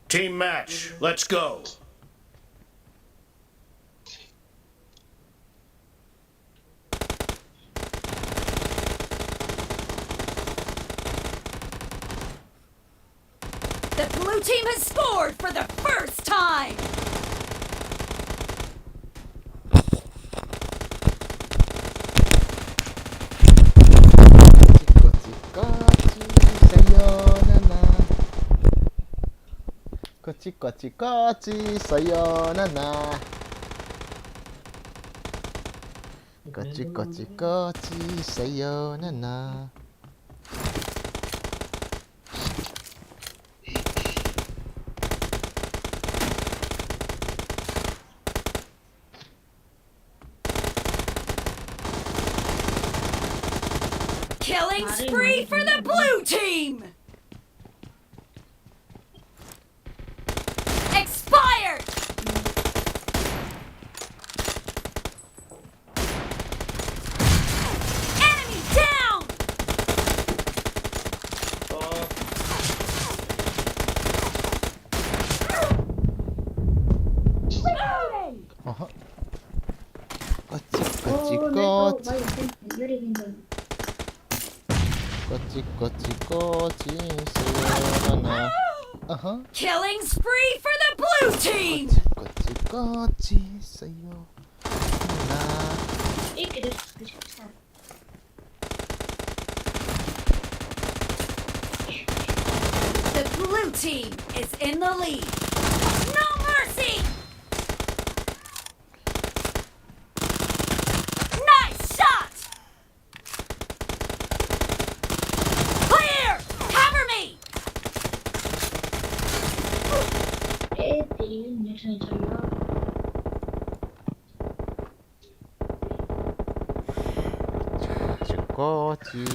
Team match, let's go. The blue team has scored for the first time! Kochi, sayonara. Kochi, sayonara. Killing spree for the blue team! Expired! Enemy down! Reloading! Kochi, sayonara. Killing spree for the blue team! Kochi, sayonara. The blue team is in the lead. No mercy! Nice shot! Clear! Cover me! Kochi,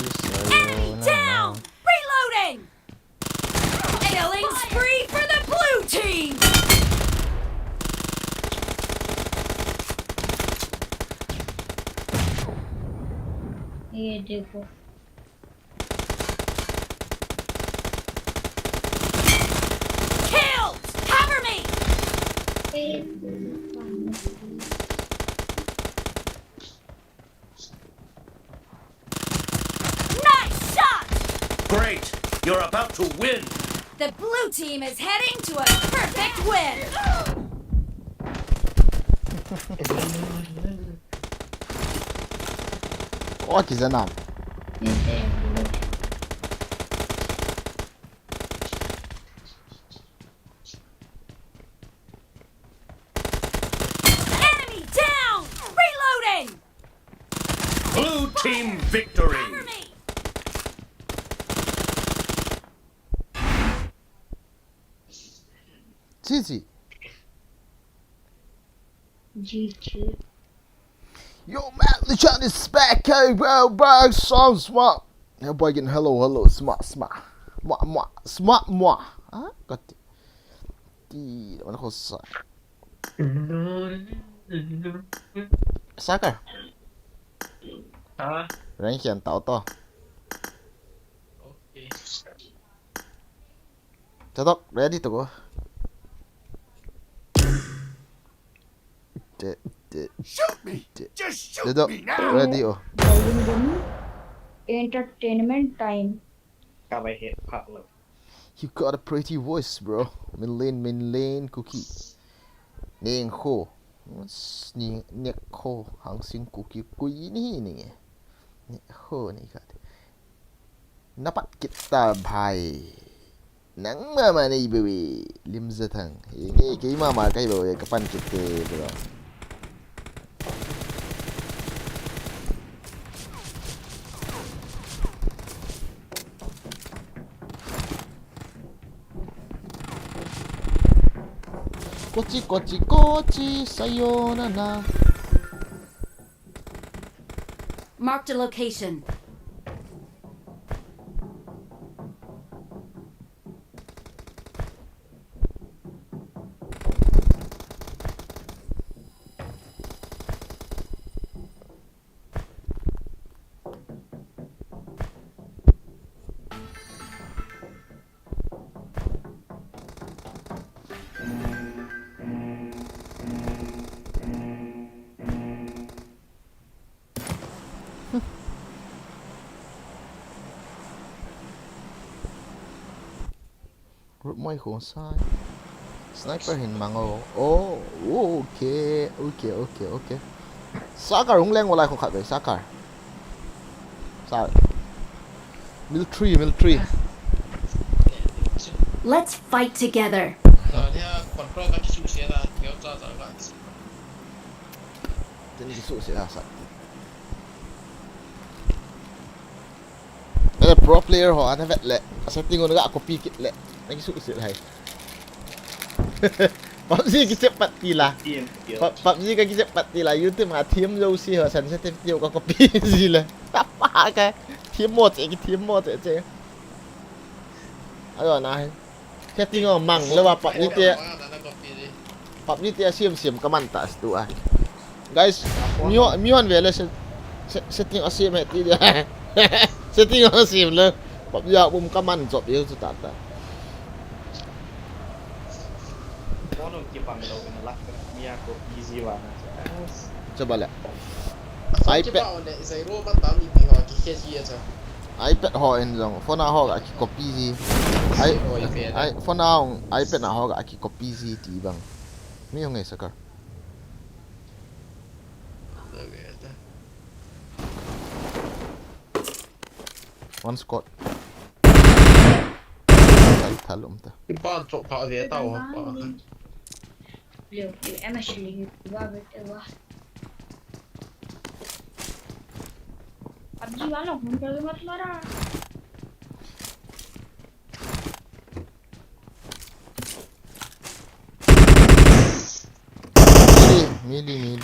Enemy down! sayonara. Reloading! Killing spree for the blue team! ये देखो Killed! Cover me! Nice shot! Great, you're about to win. The blue team is heading to a perfect win! What is the name? Enemy down! Reloading! Blue team victory. Cover me! GG. GG. Yo, man, the chat is back, hey, bro, so smart. Everybody getting hello, smart. Huh? Got it. Mana khusus. Saka. Rank yang tahu toh. Okay. Cetok, ready tuh gua. Shoot me. Just shoot Cetok, me now. ready oh. Entertainment Time. You got a pretty voice, bro. Main lane, cookie. Neng ho. Nek ho, hang sing cookie kui ni. Nek ho ni kat. Napat kita bhai. Nang mama ni baby. Lim zatang. Ini kay mama kay bawa kapan kita, bro. Kochi, sayonara. Marked a location. moi khổ sai sniper hình mang ô ok Sakar hung leng walai khong khat bai Sakar sa military Let's fight together. Tên cái số sẽ là sao? Đây là pro player họ anh vẹt lệ, setting nó gạ copy kit lệ, anh cái số sẽ này. PUBG cái chép bật thì là, PUBG cái chép bật thì là YouTube mà thiếm dâu xí họ sẵn sẽ thêm tiêu có copy gì là, apa cái thiếm một chứ. Rồi này, setting nó măng là PUBG tia xiêm cái màn tas tu ai. Guys, miwan vele setting asim heti dia. Setting asim le. Pap ya bum kaman job yo tu tata. Mono kipang daw na lock niya ko easy wa na. Coba lihat. iPad sai ro ba tam ni ho ki kesi ya. iPad ho en jong, phone ho ga ki copy gì. Phone ho iPad na ho ga ki copy gì ti bang. Mi yong ai sakar. One squad. Thal ta. Ipan chok pa ve tao ha. Liều em mà xử lý qua với tôi quá. अब जी वाला हूँ क्या मत मारा. Mili.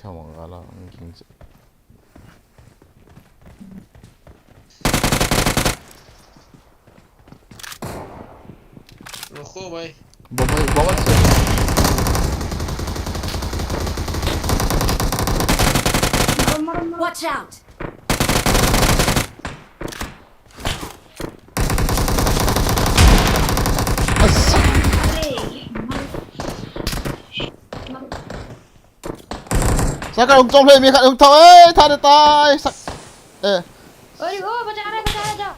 Chào mừng các bạn đến với Nó khô bay. Bomba Watch out! Sakar ông trong lên mi khát ông thọ ấy tha được tay sak ê Ôi baca ada.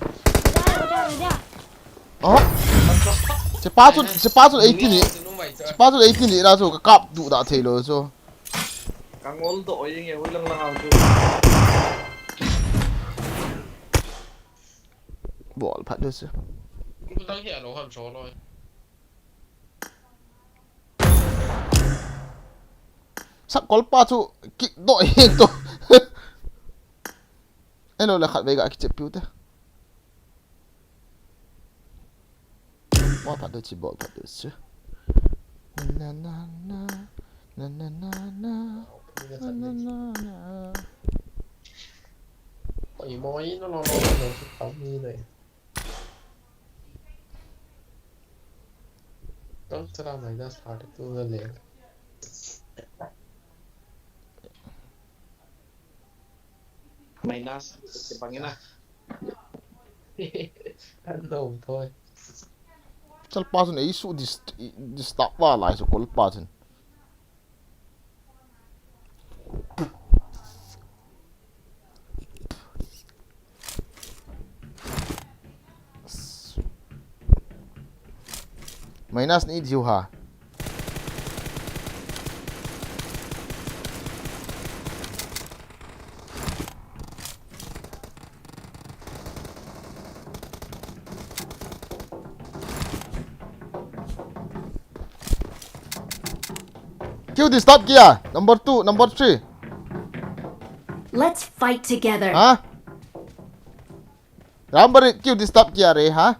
oh cepat 18 ni cepat 18 ni dah so kap du dah thei lo so Kang ol do yang ya ulang lang tu. ball phát được chưa Cũng đang hiện nó hàm số rồi. sắc golpa chu ki doi hek to eno la khat vega ki chepiu te mo phát được chi ball phát được chưa na Ôi mối nó lo không như này. Tốt cho tao mày ra sao để tôi lên liền. Mày nas cái bằng na. Ăn đồ thôi. chal pa sun ei su di stop wa lai so golpa sun minus ni jiu ha kill the stop kia number 2 number 3 Let's fight together. ha number kill the stop kia re ha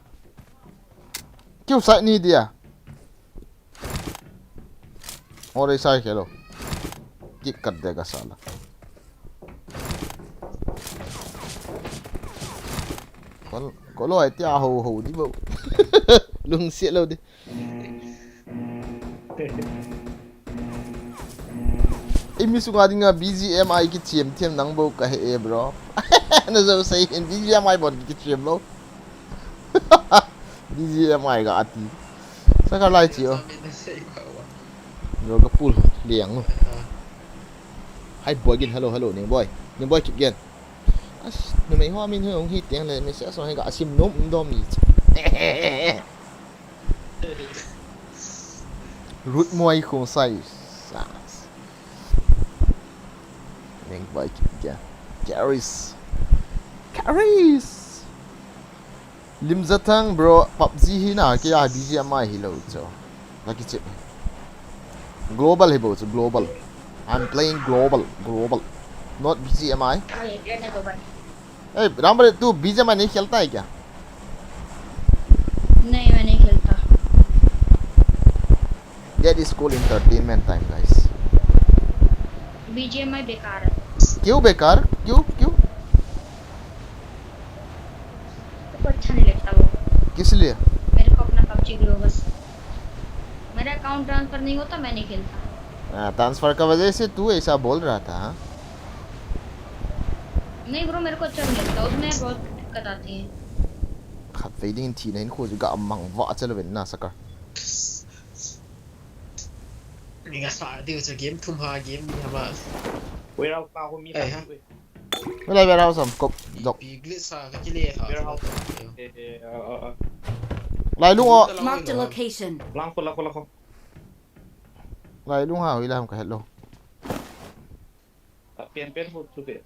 kill side ni dia और ऐसा ही खेलो kick कर देगा साला Có loài tia hầu đi bộ lưng xịa lâu đi Imisunga dinga BGMI ki chim thiam nang bo ka he bro. Na zo say in BGMI bon ki chim lo. BGMI ga ati. Saka lai chi o. Rồi cái pool liang luôn. Hai boy gin hello hello ning boy keep gen. Nó mấy hoa min hơi hít tiếng lên mình sẽ so hay gã sim nôm đom mì. Rút môi không sai. Ning boy keep gen. Carries. Lim zatang bro PUBG hi na kia BGMI hi lo cho. Lagi chip. Global hi bo global. I'm playing global. Not BGMI. Hey, रामबरे तू BGMI नहीं खेलता है क्या? नहीं मैं नहीं खेलता. That is called Entertainment Time, guys. BGMI बेकार है. क्यों बेकार? क्यों? तो अच्छा नहीं लगता वो. किस लिए? मेरे को अपना PUBG ग्लो बस. मेरा अकाउंट ट्रांसफर नहीं होता मैं नहीं खेलता. ट्रांसफर का वजह से तू ऐसा बोल रहा था हाँ? नहीं ब्रो मेरे को अच्छा नहीं लगता उसमें बहुत दिक्कत आती है. खत फेडिंग थी नहीं खोज का अमंग वाह चलो बिना sucker. Nga sa dia je game thum ha game ni hama. เว้ยเราเปล่ามีอะไรฮะ ไม่ได้เราสมกบดอก Pi glitch sa ka kile ha. ลายลุงอ๋อ Marked a location. ล้างคนละคน ลายลุงหาวิลามกับเฮลโล เปลี่ยนพูดสุดเด็ด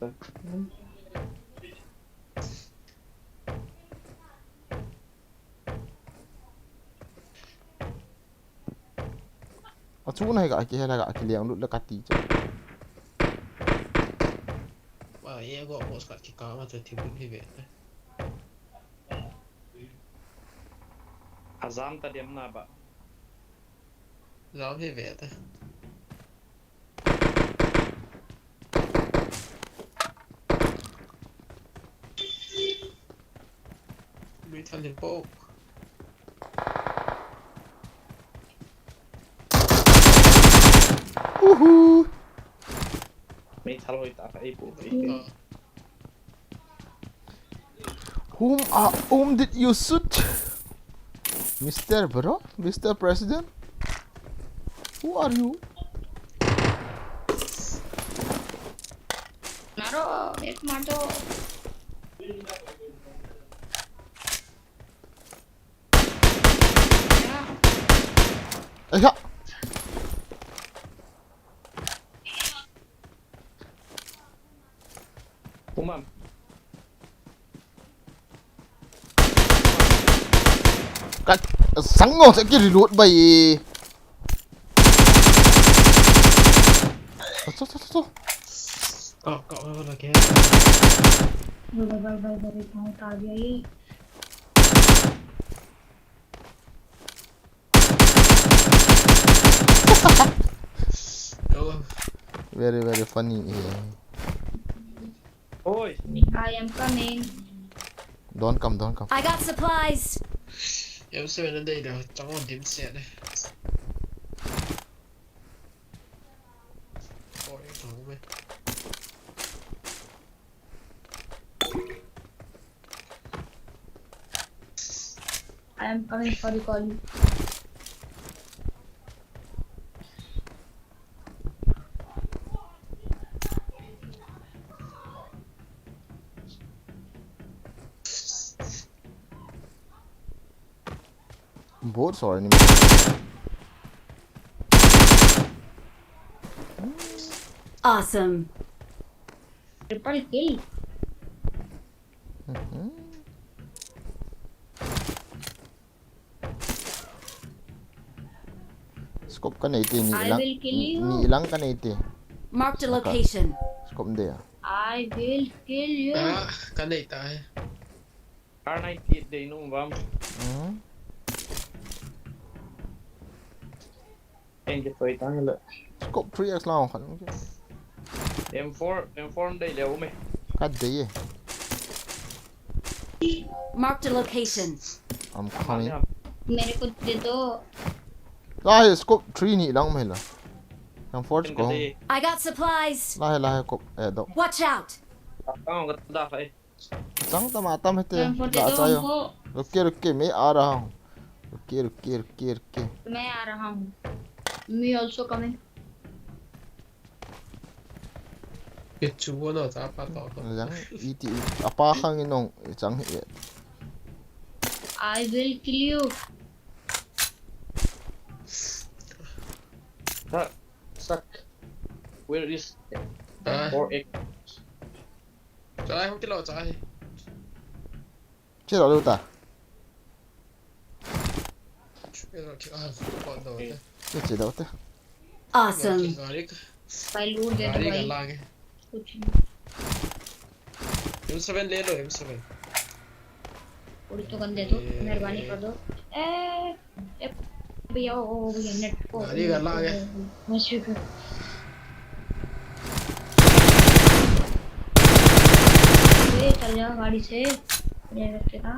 ชูนให้กับกี่ให้กับกี่เลี้ยงลุดแล้วกัดตีจ้ะ Wa ye go boss ka ki ka ma to ti bu hi ve. อาซามตาเดียมนาบะ Lao hi ve ta. Mi thal hin po. อู้หู ไม่ทะเลาะตาไอ้ปุ๊บ whom did you shoot Mr. Bro Mr. President who are you मारो एक मार दो.哎呀 ปุ๊บมัน cái sáng ngộ sẽ kia reload bay sao Kau la ke. भाई पहुंच आ गया ये. Oh. very funny โอ้ย I am coming. don't come I got supplies. Em sẽ lên đây là trong một điểm xe đây. Ôi, thằng mày. I am coming for the call. boats or any Awesome. Triple kill. scope ka na iti ni I ilang will kill you. ni ilang ka na iti Marked a location. scope de I will kill you. À, cái này ta. การในทีเดนุ่มวัมเองจะไปตั้งเลย scope 3x lao kan M4 ได้เร็วไหม kad de ye Marked a location. I'm coming मेरे को दे दो. la he scope 3 ni ilang mai la Yang forge ko. I got supplies. Lahe ko do. Watch out. Kau nggak tahu kah? Sang tamatam hete. M40 La दो sayo. हमको। रुके मैं आ रहा हूँ. रुके. मैं आ रहा हूँ। Me also coming. Cái chú nó ra bắt đầu. Yang iti apa kang inong chang he. I will kill you. Suck. Where is À, 4x? trái không cái lọ trái. Chết rồi đâu ta? Cái lọ cái còn đầu thế. Chết đâu thế? Awesome. Phải lूट दे तो गाड़ी भाई। का लागे. कुछ नहीं। M7 ले लो M7. थोड़ी तो गंदे दो, मेहरबानी कर दो। ए भैया ओ भैया नेट को। गाड़ी का लागे. मुझे को। ये चल जा गाड़ी से। ये रखे था।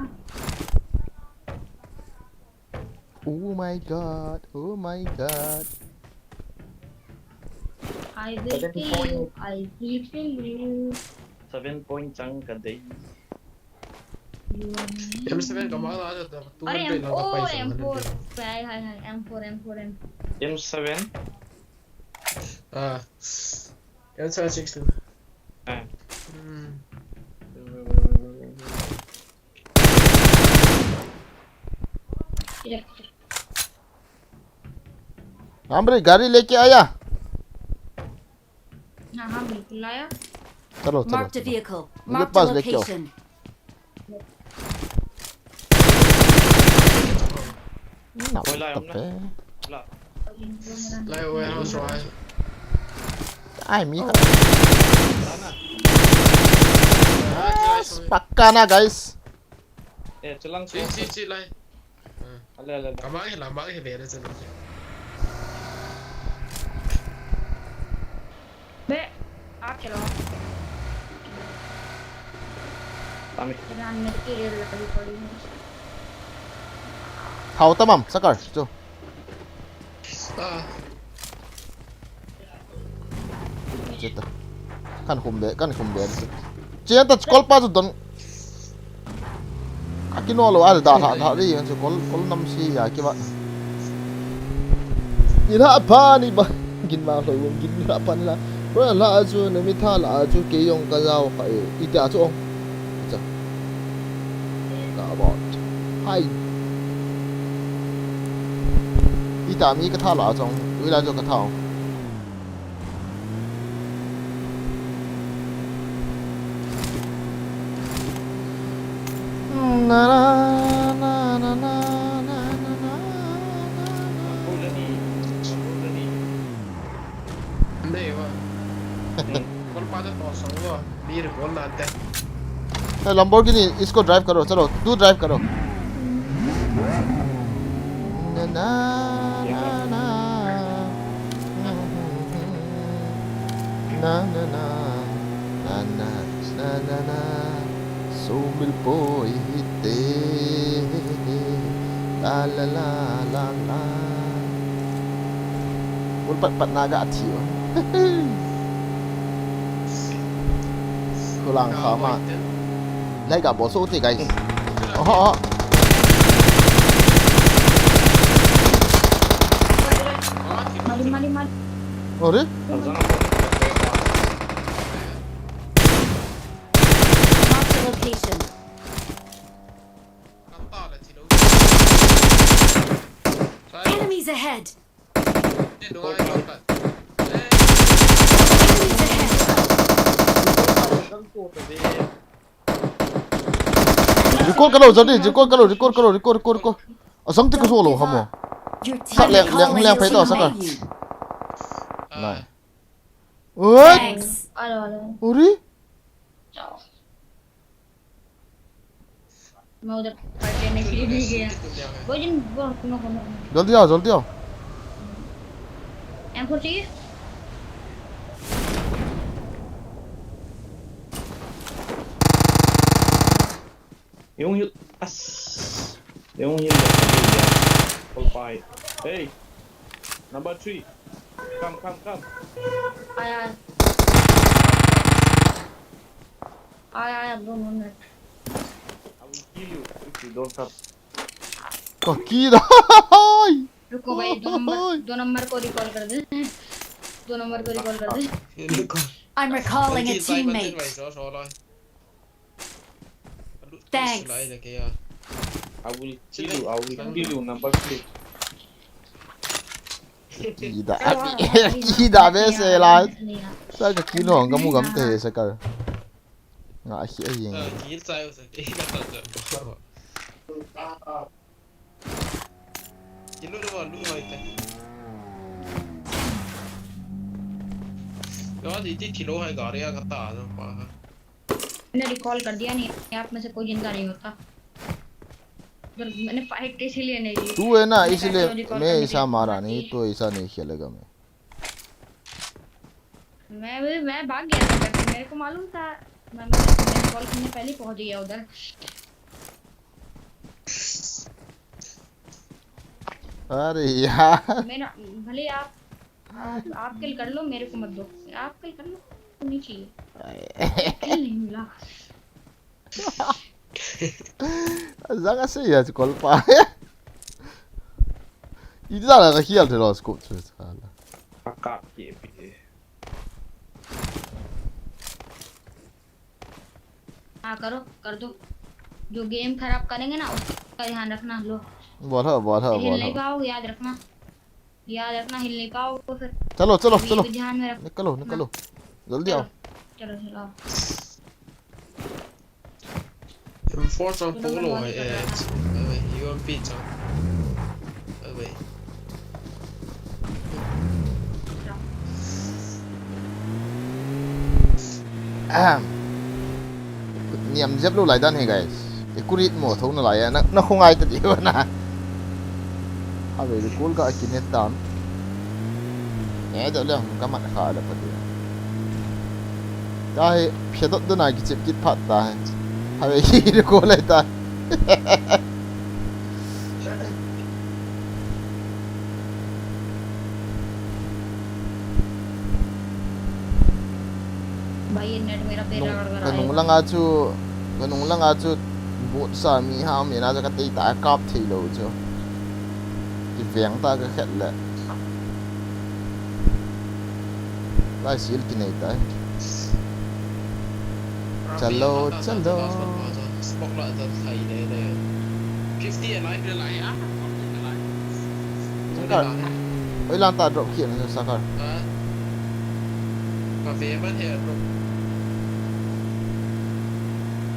Oh my god. I will kill you. I will kill you. 7 point chang kadai. You are mine. M7 का मार आ जाता है. तू अरे पे लगा पैसा. M4 हाय M4 M7. Ah. M7 16. Ah. इधर हमरे गाड़ी लेके आया. हाँ बिल्कुल लाया। चलो. Marked a vehicle. मुझे Marked a पास लेके आओ. location. Nạp Ôi, lại tập không thế. Là Lại warehouse rồi. Ai mi ka? sana. Pakka na guys. Celang Chị lại. Ala. Cảm ơn làm mãi thì về đây chân. बे आप चलो Tami. जानने के लिए लड़ी पड़ी है Thầu tamam sakar. Cho. À. Chết ta. Kan khum be. Chết ta call pa don. Akino lo ada da ri yan call nam si ya ki ba. Ina apa ni ba? Gin ma lo gin apa ni la. Bro la chu na mi tha la chu ke yong ka zao ka e ta chu ong. Cha. Ka bot. Hai. Ita mi ka tha la chong. Wi la chu ka thao. Na na na na na na. Aku udah di. Đây mà. Con pa तो 200 rồi. Đi được con nạn đấy. Lamborghini इसको drive करो. चलो तू drive करो. ना ना ना ना na na na na na na na na sumil poi hitte la la la la la muốn bận naga chịu cô làng khó mà lấy cả bộ số thì guys मारी Ore? Marked a location. To là thi đấu. Enemies ahead. Đúng rồi, đúng rồi. Enemies ahead. Record karo jodi record karo asang tik solo hamo Your Sa team leng calling leng to phay to sa ka teammate you. này what Thanks. अरे Uri जाओ मैं उधर fight लेने के लिए नहीं गया वो जिन वो jaldi आओ M4 चाहिए Yung heal. Yung heal. Full fight. Hey. Number 3. Come. आया आया 2 minute I will kill you if you don't come. Kaki dah. रुको भाई 2 नंबर को रिकॉल कर दे 2 नंबर को रिकॉल कर दे I'm recalling a ใส่มันเล่น teammate. ไว้ซอเลย Thanks. ไล่เลยแกอ่ะ I will kill you number 3. Gida abi. Gida bese lah. Sa kaki no ang kamu gamte sakal. Nga hi ai เอ yang. อกีนใส่อุตส่าห์ก็ตัดเกิดกินรู้ด้วยว่ารู้ไว้แต่ก็ที่ทิโร่ให้ก่อนเนี่ยก็ตานะป่ะ मैंने recall कर दिया नहीं आप में से कोई जिंदा नहीं होता मैंने फाइट इसीलिए नहीं की तू है ना इसलिए मैं ऐसा मारा नहीं तो ऐसा नहीं खेलेगा मैं भाग गया था मेरे को मालूम था मैं रिकॉल करने पहले पहुंच गया उधर अरे यार मेरा भले आप किल कर लो मेरे को मत दो आप किल कर लो नहीं चाहिए किल नहीं मिला Jangan saya call pa. Ini dah lah hial terus scope tu salah. Kaki. हाँ करो कर दो जो गेम खराब करेंगे ना उसका ध्यान रखना लो बोला हिल नहीं पाओगे याद रखना हिल नहीं पाओगे फिर चलो ये भी ध्यान में रख निकलो जल्दी आओ चलो Forza un polo io un pizza vabbè niệm dép lưu lại đan hay guys cái cú rít mổ thấu nó lại nó không ai tự chịu na à về cái cú gọi kín hết tán nhé cho lượng các mặt khá là phần cái phía đó này cái chip kit phát ta hay về khi được cú lại ta भाई ये net मेरा पेरा गड़गड़ा ganung lang achu buat sa mi ha mi na ka ti ta kap thi lo chu ti veng ta ka khet la lai sil ki nei ta chalo spot lại tao thầy để 50 alive lại á oi lan ta drop khian sa kar cà phê mất hết rồi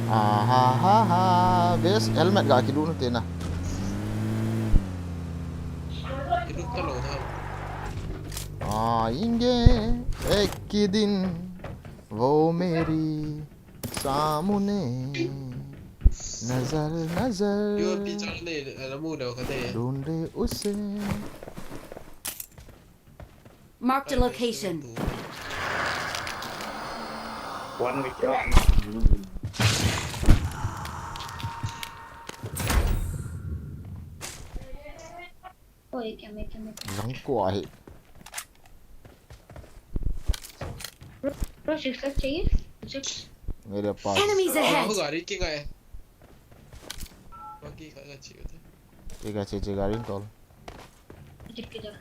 ha bes helmet ga ki du na te na cái lúc tao lột thôi आएंगे एक दिन वो मेरी सामने नजर chưa नजर pizza này là mua đâu có thể ढूंढे उसे Marked a location. One week up. ओए क्या मैं रंग को आहे प्रो 6 चाहिए 6 मेरे पास Enemies ahead. हो गाड़ी की गए बाकी का अच्छी होता ठीक है चे गाड़ी तोल चिपके जा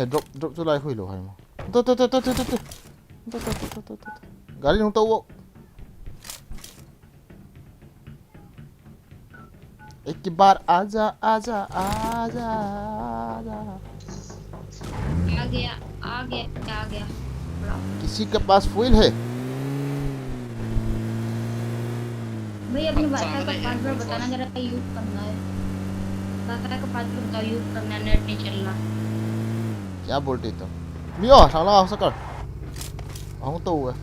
ए ड्रॉप जो लाई हुई लो है मो तो गाड़ी नु तो वो एक बार आजा आजा आजा आजा आ गया किसी के पास फुल है भाई अपने वाईफाई का पासवर्ड बताना जरा यूज करना है वाईफाई का पासवर्ड बताओ यूज करना नेट नहीं चल रहा क्या बोलते तो मियो साला सकर हम तो है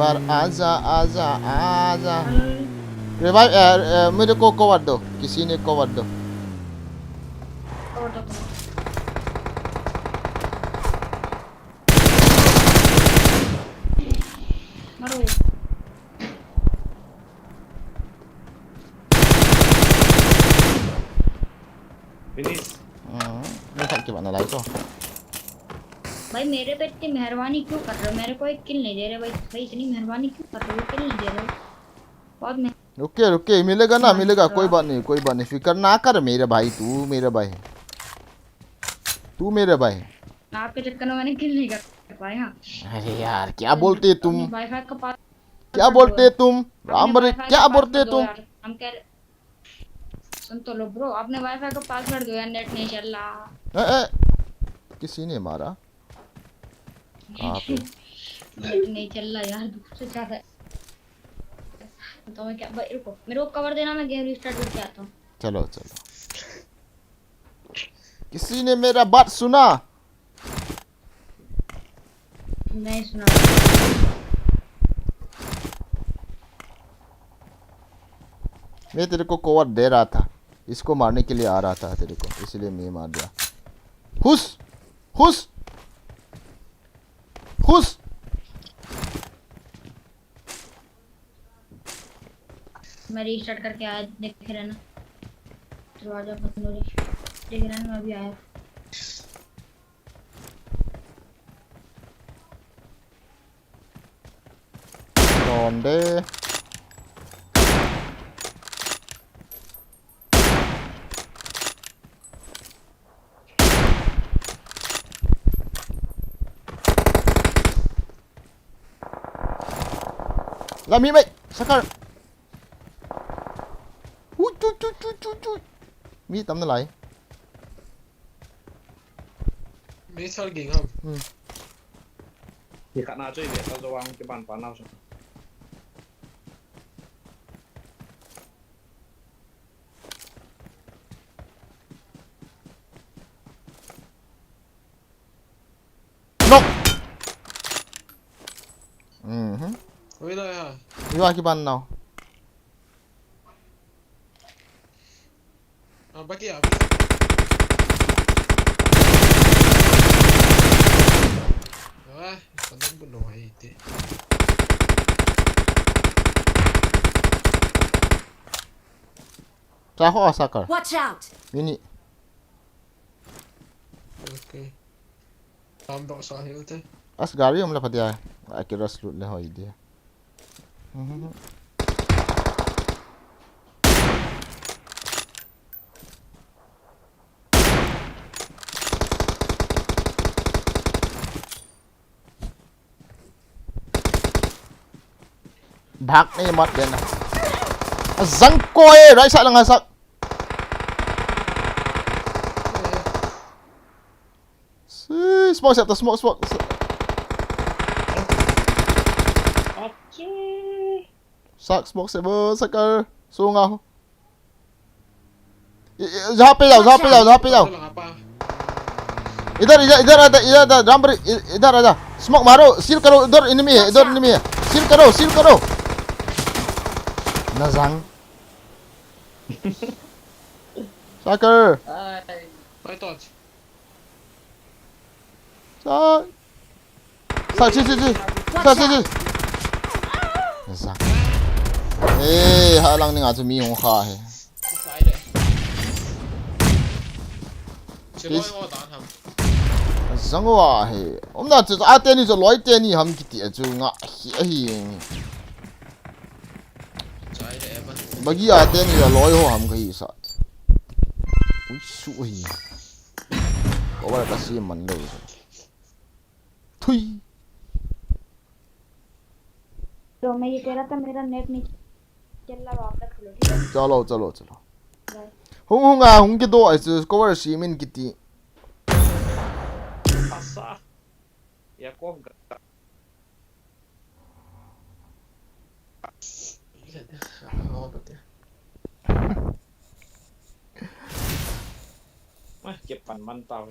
बार आजा आजा आजा रिवाइव मेरे को कवर दो किसी ने कवर दो मारो Finish. Ini tak kira mana lagi tu. भाई मेरे पे इतनी मेहरबानी क्यों कर रहे हो मेरे को एक किल नहीं दे रहे भाई भाई इतनी मेहरबानी क्यों कर रहे हो किल नहीं दे रहे हो बहुत ओके ओके मिलेगा ना मिलेगा कोई बात नहीं फिक्र ना कर मेरे भाई तू मेरे भाई आपके चक्कर में मैंने किल नहीं कर पाया अरे यार क्या बोलते तुम वाईफाई का पास क्या बोलते तुम राम बरे क्या बोलते तुम हम कह रहे सुन तो लो ब्रो आपने वाईफाई का पासवर्ड दो यार नेट नहीं चल रहा किसी ने मारा आप नेट नहीं चल रहा यार दुख से ज्यादा तो मैं क्या भाई रुको मेरे को कवर देना मैं गेम रिस्टार्ट करके आता हूँ चलो किसी ने मेरा बात सुना नहीं सुना मैं तेरे को कवर दे रहा था इसको मारने के लिए आ रहा था तेरे को इसलिए मैं मार दिया हुस मैं रीस्टार्ट करके आया देख रहे ना दरवाजा बंद हो गया देख रहे ना मैं अभी आया ¿Dónde? Là mi mày, Sakar. Ui chui. Mi tắm nó lại. Mi sao kiện không? Thì khả năng chơi việc tao cho anh cái bàn phán nào rồi. No. Ôi đây à? Yêu ai cái bàn nào? À bác kia. Rồi, còn đang buồn nổi thế. Ra hoa Sakar. Watch out! Ini. Ok. Tạm độ sao hiểu thế? As gari om dapat dia. Akhirnya slut lah hoi dia. Bác này mất đến này. Răng coi right side lang sak. Smoke set smoke. Sak smoke set Sakar. Sungaw. Jawab पे जाओ. इधर रामबरी इधर आजा. Smoke मारो, seal करो. इधर enemy है. Seal करो. Nazang. Sakar. Phải touch. Sak, sini. Nazang. Halang ni ngatu mi hong kha hai. Phải đấy. Chỉ nói ngô đạn hầm. Zang wa hai. Om na chu a te ni zo loi te ni ham ki ti chu nga hi. Trái đấy em. Bagi a te ni loi ho ham kai sa. Ui su hi. Có bao cái gì mình đâu. Thui. तो मैं ये कह रहा था मेरा net नहीं चल रहा वापस खोलो ठीक है चलो. Hung cái đồ ấy có gì mình cái tí. Asa. Ya kok chụp ảnh mantau.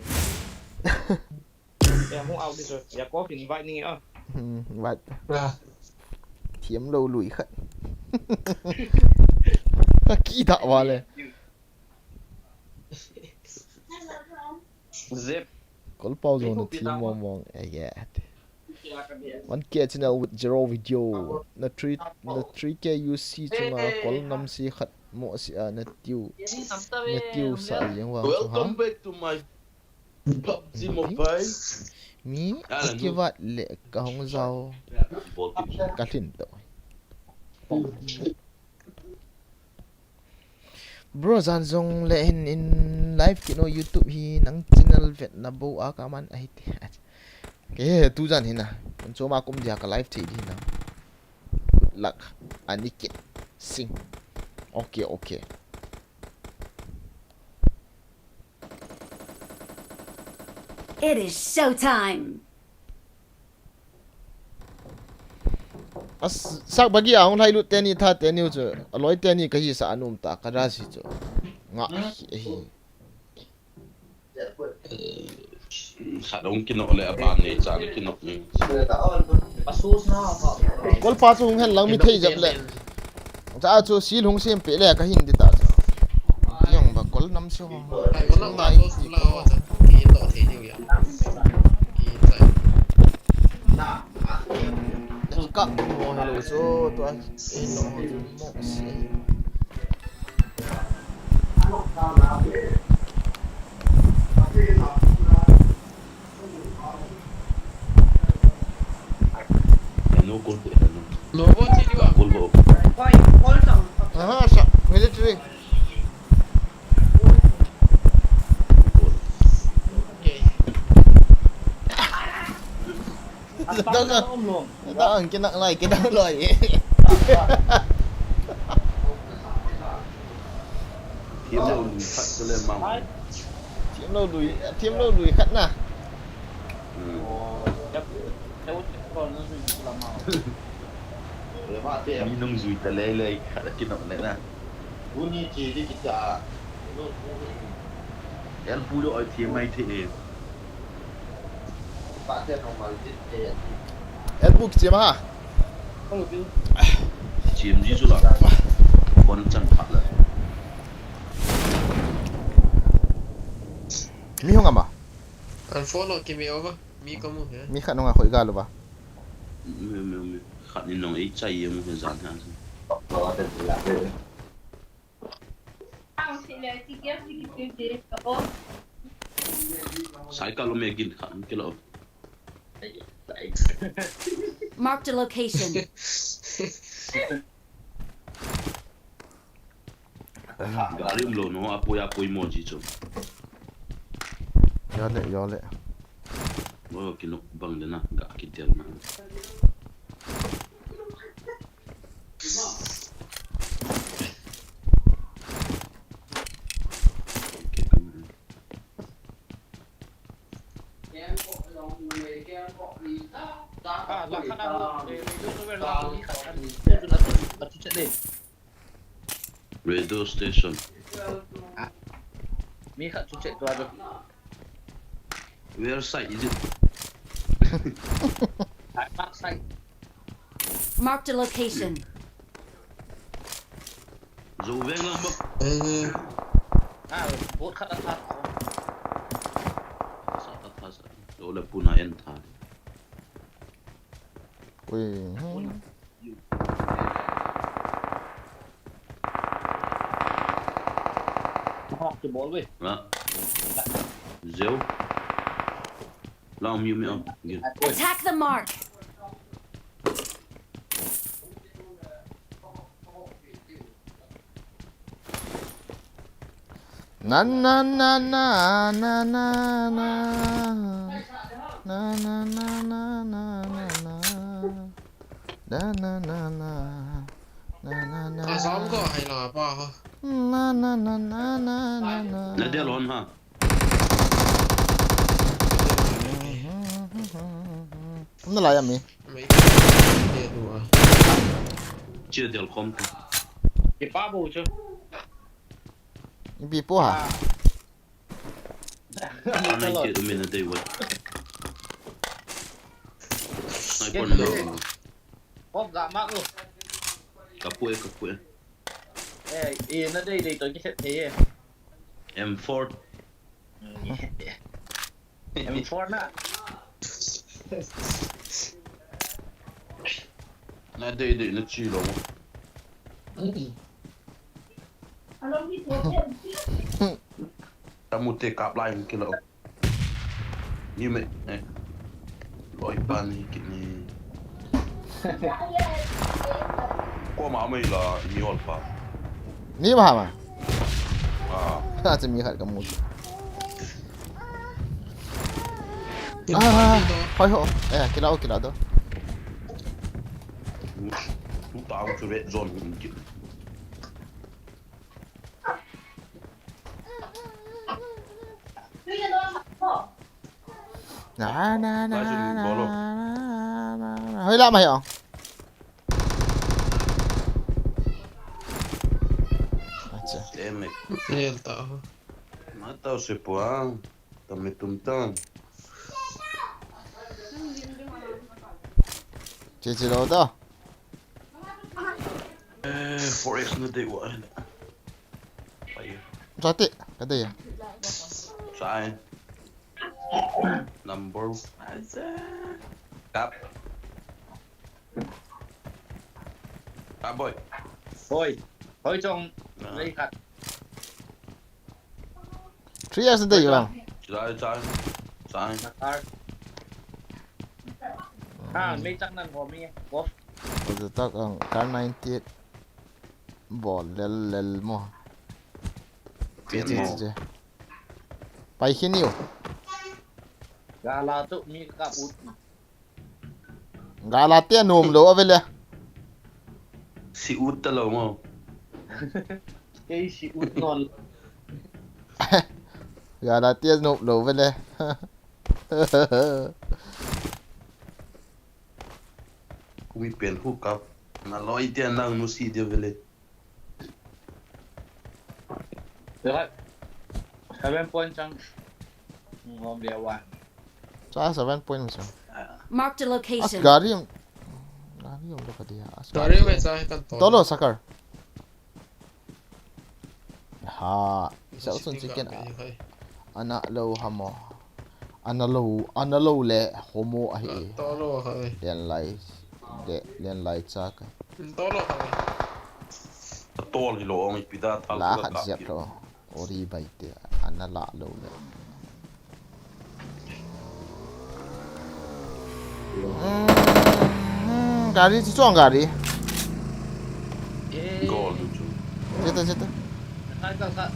Em muốn out đi rồi. Ya có hình vậy nè à. Vậy. Thiếm lâu lùi khẩn. Kaki đạo vào này. Zip. Có bao giờ nó thiếm mong. Yeah. 1K channel with 0 video na 3K UC chunga call nam si khat mo si na tiu sa yang wang chu ha Welcome back to my PUBG Mobile. mi akivat le ka hong zao ka thin to bro zan zong le in live kino YouTube hi nang channel vet na bo a ka man ai ti ke tu jan hina an cho ma kum dia ka live thi di na good luck aniket sing okay It is showtime. as sak bagi ang lai lu teni tha teni chu aloi teni ka hi sa anum ta ka ra si chu nga hi Khả đông kia nọ lại ở bàn này chả cái kia nọ. kol pa chu hung hen lang mi thei jap le cha chu sil hung sem pe le ka hin di ta yang ba kol nam si ho Ai có năm mai tôi là họ sẽ kỳ tổ thế nhiều vậy. Kỳ tại. ka mo hello so to a no mo si Nó côn thế nó. Nó vô chi đi vào. Côn bộ. aha sa military đó ăn cái nặng này cái đó rồi Thiếu đâu mình phát cho lên mong. thiếm lâu đuổi khắt nè Mi nông dùi ta lê lê khá là kia nọ này nè. Em bù đội thì mày thì em book chiếm ha chiếm gì chứ là con chân phát là mi hong ama Unfollow kimi over. Mi kamu ya. mi khát nong khoi ga lo ba khát nên nó ấy chạy em cái dàn hàng. Sai kalau megin khát cái lo. Marked a location. Garim lo no apoy moji cho. yo le Bo kino bang dena ga kitel na. Radio station. Mi khát chút chạy qua rồi. Where site is it? Back side. Marked a location. Zo ven lang ba? Bot khát ăn thắt. Sa ta ta sa. Lo la puna en tha. ui Học cái ball với. Ra. Zeu. Long mi on. Gin. Attack the mark. na na na na na na na na na na na na na na na na na À xóm có hay là bao hả? na na na na na na Na dia lon ha. nó lại mi Mấy cái đùa. Chia del khom. Cái ba bù chứ. bị po hả Ana ke do mena dei wa. Sai pon no. Bóp gà mắc luôn. Kapue. Ê, nó đây tôi cái thế. M4. Em phone á. Nãy đây nó chi rồi. Ta một tê cạp lại một cái lỗ. Như mẹ này. Lỗi ban này cái này. Qua máu mày là nhiều hồn phá. Ni ba ma? À.จะมีขัดกับมูhoi ho kila do Lúc tao cho red zone cũng chịu. hơi lạ mày hả? Em mày. Nhiều tao. Mà tao sẽ bỏ. Tao mày tung tăng. Chị đâu đó? Forex nó đi quá. Cho tị cái gì? Sai. Number. Cáp. Cáp boy. Thôi trong lấy khát. 3 years đây bang. Sai. Mấy chắc năng của mi. Có. Tôi tắc ang car 98 ball lel mo. Chị. Pai khi nhiêu? Gala tụ mi cặp út. Gala tiền nôm đâu vậy lẽ? Si út tao lâu mà. Cái si út ngon. Gala tiền nôm đâu vậy lẽ? Cũng bị biển hút cặp. Mà lỗi tiền năng nó xì đi về lên. Được rồi. 7 point trong. Ngon điều à. Sa 7 point macam. Marked a location. Asgari yang dapat dia. Dari mai sa kan to. Tolo sakar. Ha, isa usun chicken. Anak lo hamo. Anak lo le homo ahi. Tolo hai. Lian lai chak. Tolo hai. Tol hi lo ông pida thal La ka hat ka. siap lo. Ori baite. Anak la lo le. Gari si chuang gari. Gol lucu. Jeta. Hai kakak.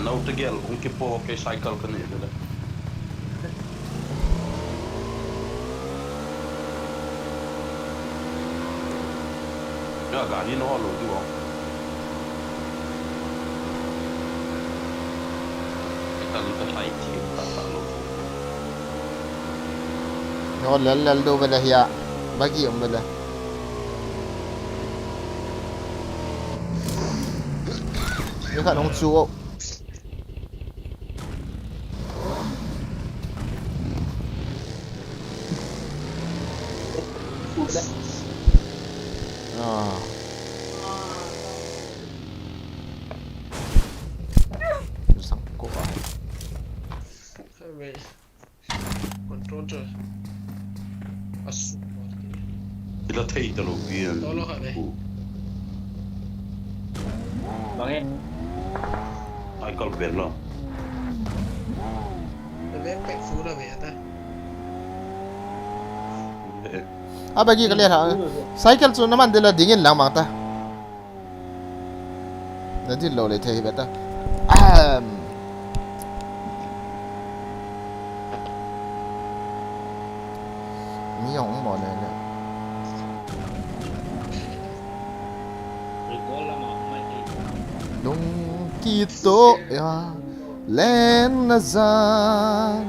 Nau tegel ung kipo ke cycle kan itu dah. Ya gari no lo tu. Kita lupa sai tiap tak lo. No lel do bela hiya. Bagi bela. Ni kan ong chu. Sangko ah. Hai. Control je. Asu. Kita thay tu lo biar. Tolo hai. Bang Cycle ber lo. Ave pek fu la ve ta. Bagi kalian ha. Cycle tu naman dila dingin lang mang ta. Nanti lo le thay beta. Ni ong mo na. Recall lama mai. Nung kito ya len nazan.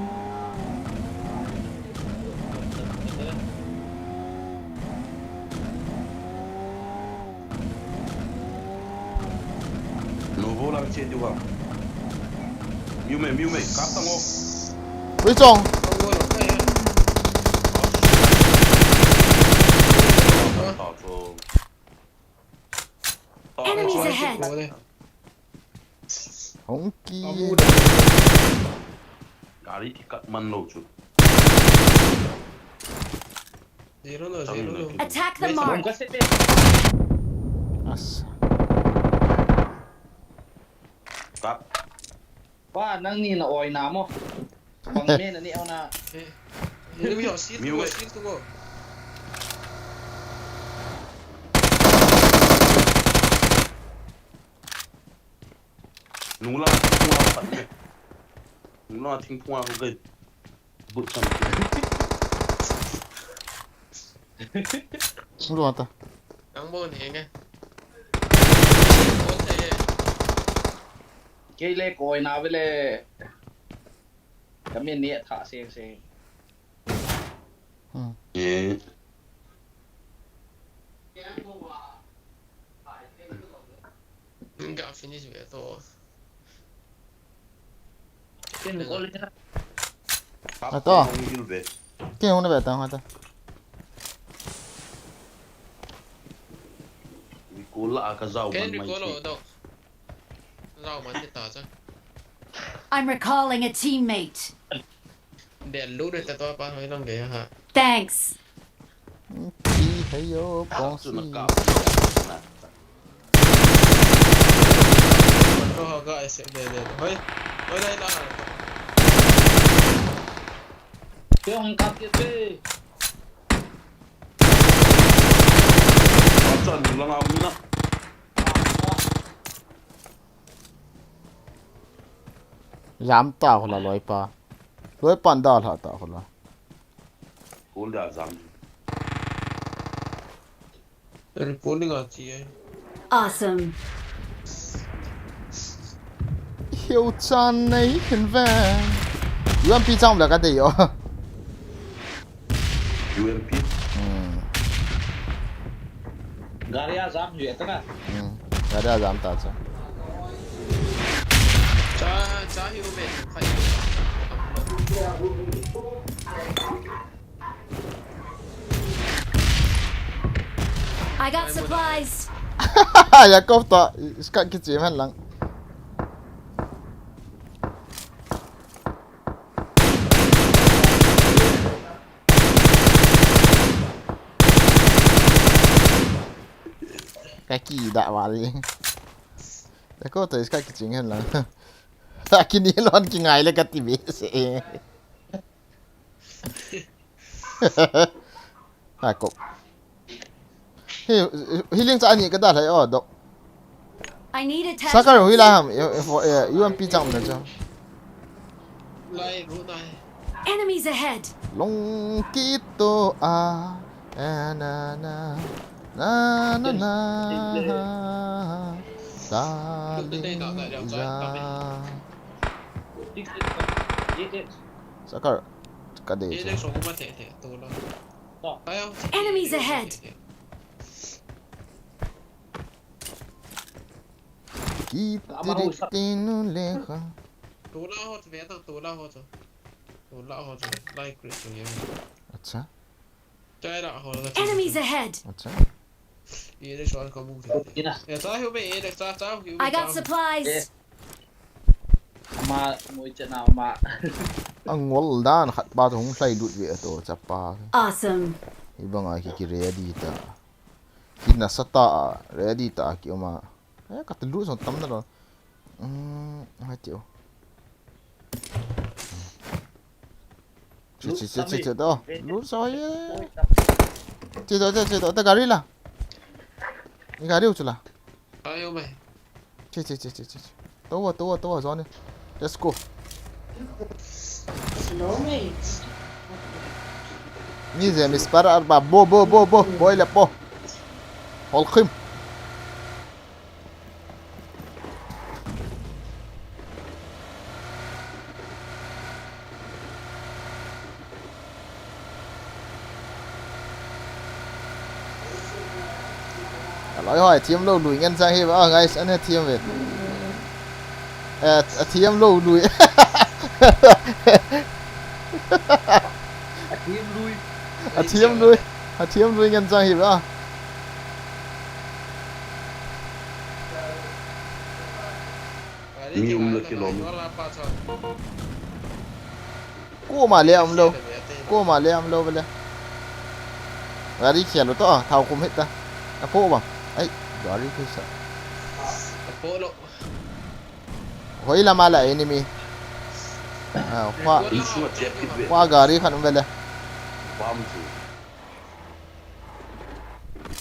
Novo lang chết đi vào. Miu mày cắt tao ngô. Với chồng. Enemies ahead. Không kia. Gari thì cắt man lâu chứ. Zero no. Attack the Wait, mark. sebelum kasih As. Cáp. Wah, nang ni na oi na mo. Bang me na ni au na. Ini mi hosit tunggu. Nung lang thua phật mẹ. Nung lang thinh thua có cái bụt xong. Lu ata. Ang bon nghe. Cái lệ coi na với lệ. Cái miền nhẹ thả xe. Yeah. Enggak finish về to. Cái nó có lên ra. Cáp À, to. không như về. Cái không nó về tao hả? Vì cố lạ cái rau Cái mà đi mày có chơi. lỗ đâu. Rau mà thì tao chứ. I'm recalling a teammate. Để lú để tao ba hơi long để hả? Thanks. Đi hay yo bong Chứ nó si. cáp. Nè. Cho họ gọi sẽ để. Hơi đây là. Cái ông cắt kia đi. Cáp chân nung lang ao như nào. Dám tao hoặc là lối pa. Lối pan đào hả tao hoặc là. Cố lạ giảm. Để cố đi gọi chị ấy. Awesome. Hiểu chan này hình vàng. UMP trong là cái gì vậy? UMP. Garia zam duyệt tất cả. Gak ada dám tao chứ. Cha hiểu về phải. I got supplies. Jakob tak. Sekat kecil man lang. Kaki tak wali. Jakob tak sekat kecil man lang. Tak kini lon kingai le kat TV se. Jakob. Healing sa ani ka dah lai oh dok. I need a test. Sakar hui la ham UMP chang na cha. Lại rú này. Enemies ahead. Long kito a na na na na ta Đây tạo tại đèo trái tao biết. Sakar ka de Đây số của thể tù đó. Phải không? Enemies ahead. kitinu lekha. Tù lao hốt về tao tù lao hốt rồi. Tù lao hốt rồi. Like crit rồi em. Acha Trái đạo hốt là. Enemies ahead. acha. Đây số có bù thể. Để tao hiểu về để tao hiểu. I got supplies. Mà mùi chân nào mà. Angol dan khat ba thong hlai lut ve to chapa. Awesome. Ibanga ki ready ta. Kina sata ready ta ki oma. Ka tlu so tam na ro. Ha tio. Che to. Lu so ye. Che to ta gari la. Ni gari uchula. Tao hiểu mày. Che. To zo ni. Let's go. ميزة مسبار 4 بو إلى بو والخم nói hỏi team lâu lùi ngân sang hi vào guys anh team về team lâu lùi team lui ngân sang hi vào cô mà lẹ ông đâu vậy gari khian lo to thau kum hit ta apo ba ai gari ke sa Apollo. hoi lama la enemy Isso não tinha que ver. qua gari khan vele Vamos.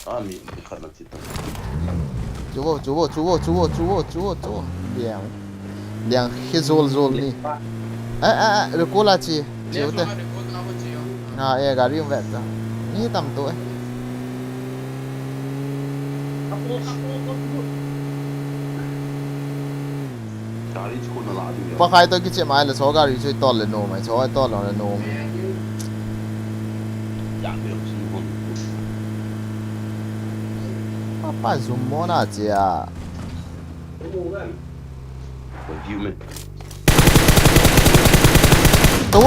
Ah, me cara tita. chú liang liang hizol zol ni recola chi chiu te e gari vet ta ni tam to e Gari chu na la đi. pa khai to ki che mai le so gari chui to le no mai so to lo le no Ya me lo sin hon. pa zoom mo na chia Review me. to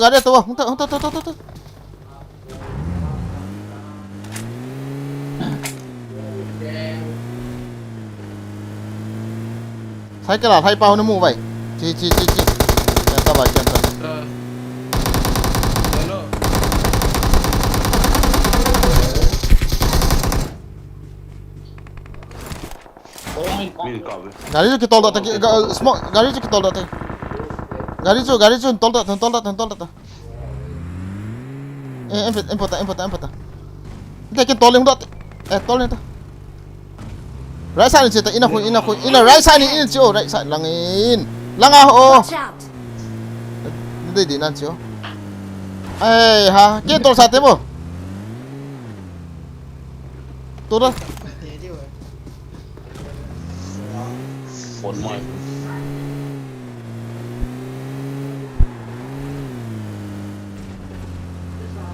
gari to hung to thấy cái là thay bao nó mua vậy chi chân ta vậy chân ta Min kabe. gari chu ki tol da ta smoke gari chu ki tol da ta gari chu tol da em pota cái tol lên đó tol lên ta right side ni ta ina right side ni in chiu right side langa ho Watch out! đây đi nan chiu ai ha cái tol sa te mo to da On my.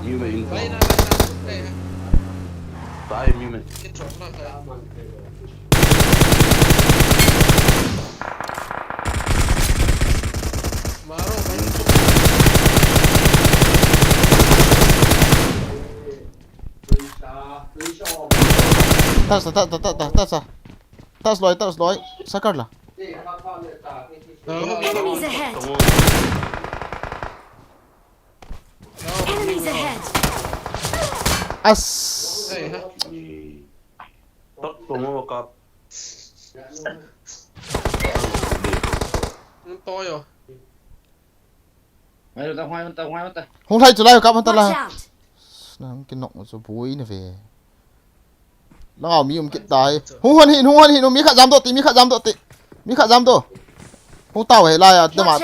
Như mày in. Lấy ra đây ha. Tai như mày. Cái chỗ nó Maro tas loi sakar la Enemies ahead! Enemies ahead! as đây ha. Tất tông cặp. To rồi. Mày tao hoài ta. không thay trở lại các bạn ta Watch là out! nang cái nọng số bối này về nó mi cái tài hung hồn hin mi khát giam to hung tao hay lại tao mà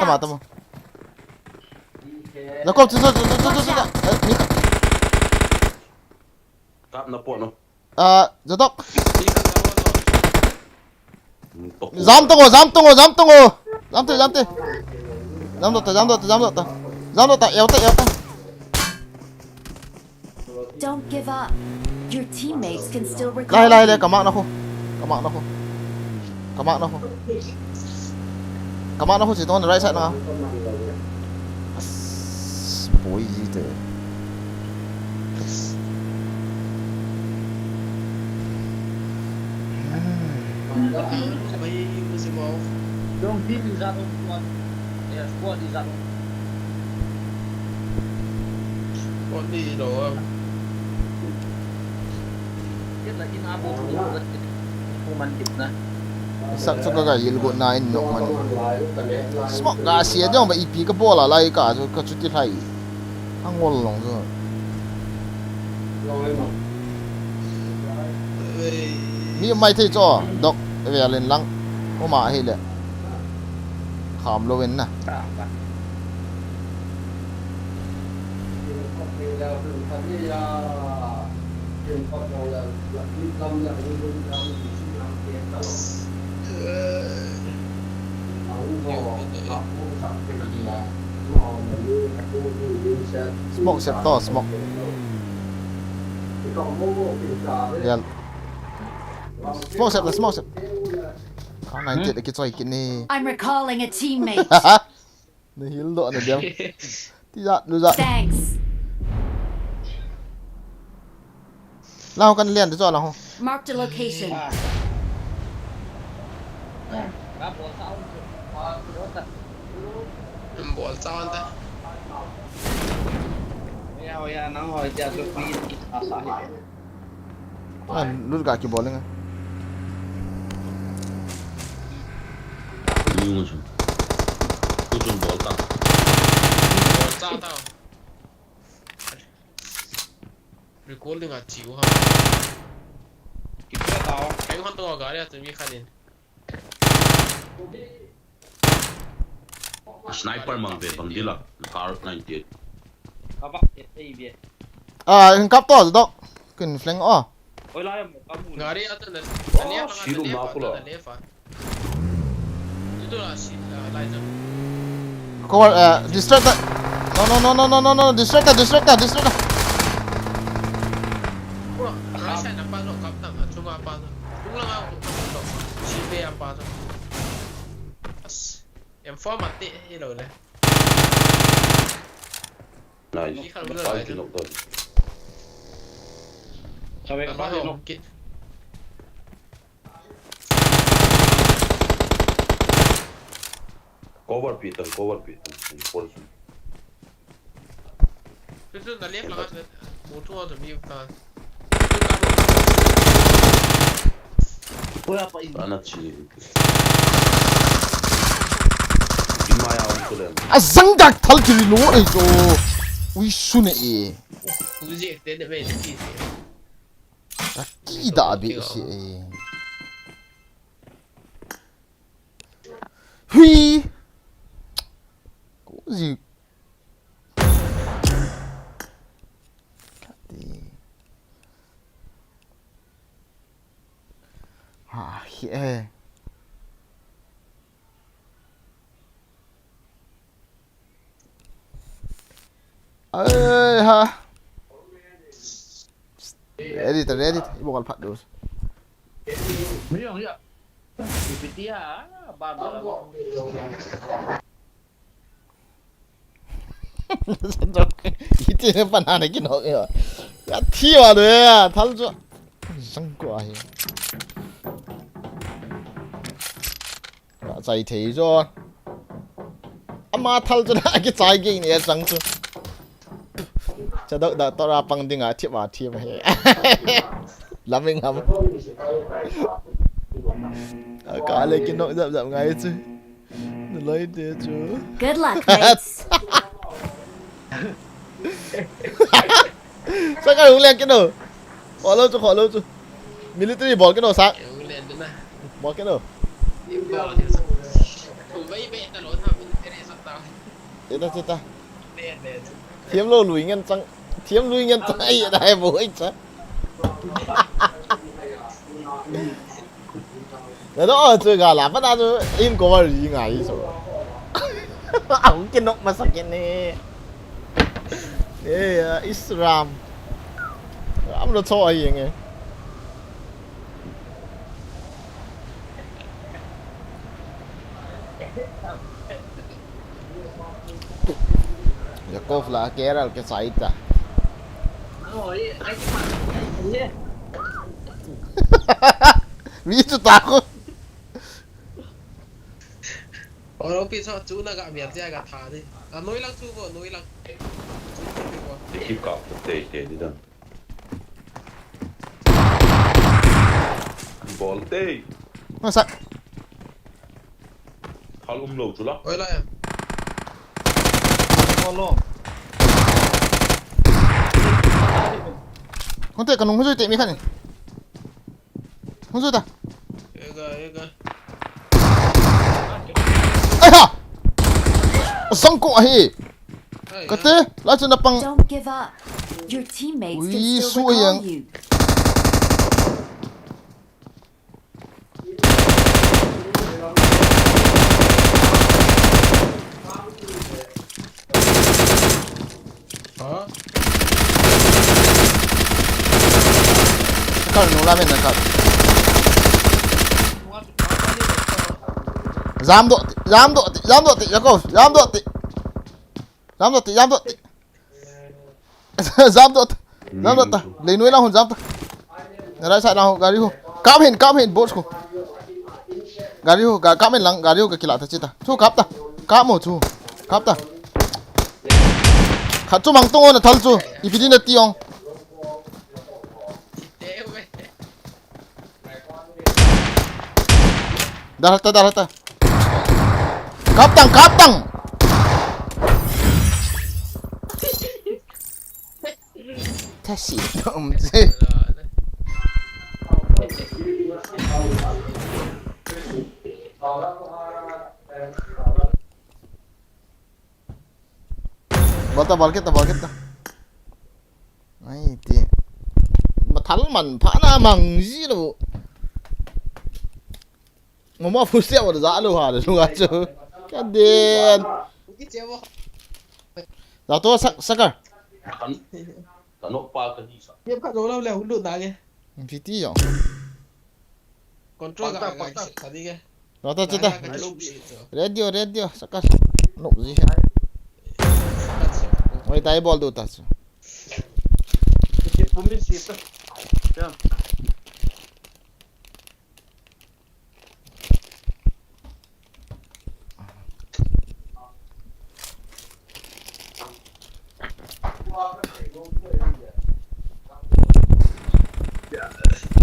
nó có chú Cặp nó bọn nó. giờ tóc Tốc. dám tông ta eo ta Don't give up. Your teammates can still recall lại you. cầm mạng nó không chỉ toàn right side nào bối gì thế Mày gì mà Don't keep in that one. Yeah, squad is that one. còn đi đồ Nhất là in abo không mình chụp nè. sắc cho cái gì luôn nãy nọ mà smoke gà xía chứ không phải EP cái ball là lại cả cho cái chút tiếp hay ăn ngon lòng rồi mi mai thấy cho đọc về lên lăng có mà hay lệ khám lâu bên nè smoke xếp to smoke yeah smoke xếp con này chết cái chơi cái này I'm recalling a teammate. nó hiếu độ này đéo thì dạ Thanks. lao căn liền để cho nào không Marked a location. Các bộ sau. bỏ sao anh ta ya nang hoi dia tu pin asa hi. Lu kaki boleh nggak? Yung sum. Tu sum bol ta.炸到。Recording à chịu ha. Kita tahu. Cái con to gà đấy, chuẩn bị khai đến. Sniper mang về bằng dila. Car 98. Apa? Ei bi. Hình cắp to rồi đó. Cần flank o. Oi la mo kamu. Gà đấy ở trên này. Siru ma pula. Itu lah si laser. Cover distract that. No, distract that. Wah, rasa nampak lo kapten, cuma apa tu? Cuma lah aku si B apa tu? As, yang form mati hero le. Nice. Five knock down. Sampai Apa kepala tu? no. Cover Peter. Enforce. Itu dah lihat lah kan? Motor tu mi kan. Oi apa ini? Anak sini. Dimaya untuk them. Zangdak thal kiri lo itu. Ui sune e. Uzi dia dah main di sini. Tidak abi si e. Hui. Uzi. Yeah. Ha. Edit. Ibu kalau pak dos. Meriang ya. Pitia, baba. Itu apa nane kino ya. Ya tiwa deh ya, thal jo. Sangko ahi. Chạy thế rồi. Mà thal cho nó cái chạy cái này chẳng chứ. Cho đợi đợi tao ra bằng tiếng thiệp hè. Làm mình hầm. Cả lấy cái nội dậm ngay chứ. Lấy thế chứ. Good luck, mates. Sao cái hướng lên cái đồ. Khỏi lâu chứ. Military bỏ cái đồ sáng. Bỏ cái đồ. Chết. Thiếm lô lùi nhân trăng. Thiếm lùi nhân trăng ấy đây bố anh chắc. Đó chơi gà làm bắt ra rồi. Im có vào gì ngài rồi. Ông cái nọc mà sắc cái này. Ê Islam. Ông nó cho ai nghe. Yakov lah kira ke Saita. Itu takut. Orang pisau chú nak agak biar dia agak thà đi. Nói lăng chú vô, nói lăng. Keep up. Stay đi dan. Ball tay. Masa? Thal lâu chú lá. Oi lah ya. Tolong. Con tệ còn không rơi tệ mấy khăn này. Không rơi ta. Ega. Ê ha. Sang cổ hi. Cái tệ, lại chân đập bằng. Don't give up. Your teammates Ui, can still xui recall vậy. you. Kalau nula men nak. Dám độ, Yakov, dám độ. Ta. Lấy núi nào hồn dám ta. Này sai nào gari ho. Cám hin boss ko. Gari ho, cám hin lang, gari ho cái kila ta chita. Chu cáp ta. Cám mo chu. Cáp ta. khát cho mang tongo na thal chu ipidi na tiong darata kaptang 다시 엄지 balketa ai ti mà thắng mặn phá na mằng gì đâu mà phụ xe mà giá luôn hả được không ạ chứ cái đèn giờ tôi sắc à Kan no pa ka di sa. Dia kat orang lah hunduk tak ke? PT ya Kontrol kat tadi ke? rồi ta radio sắc à nụ gì rồi tay ball đâu ta chứ Kita pun mesti tu. Ya.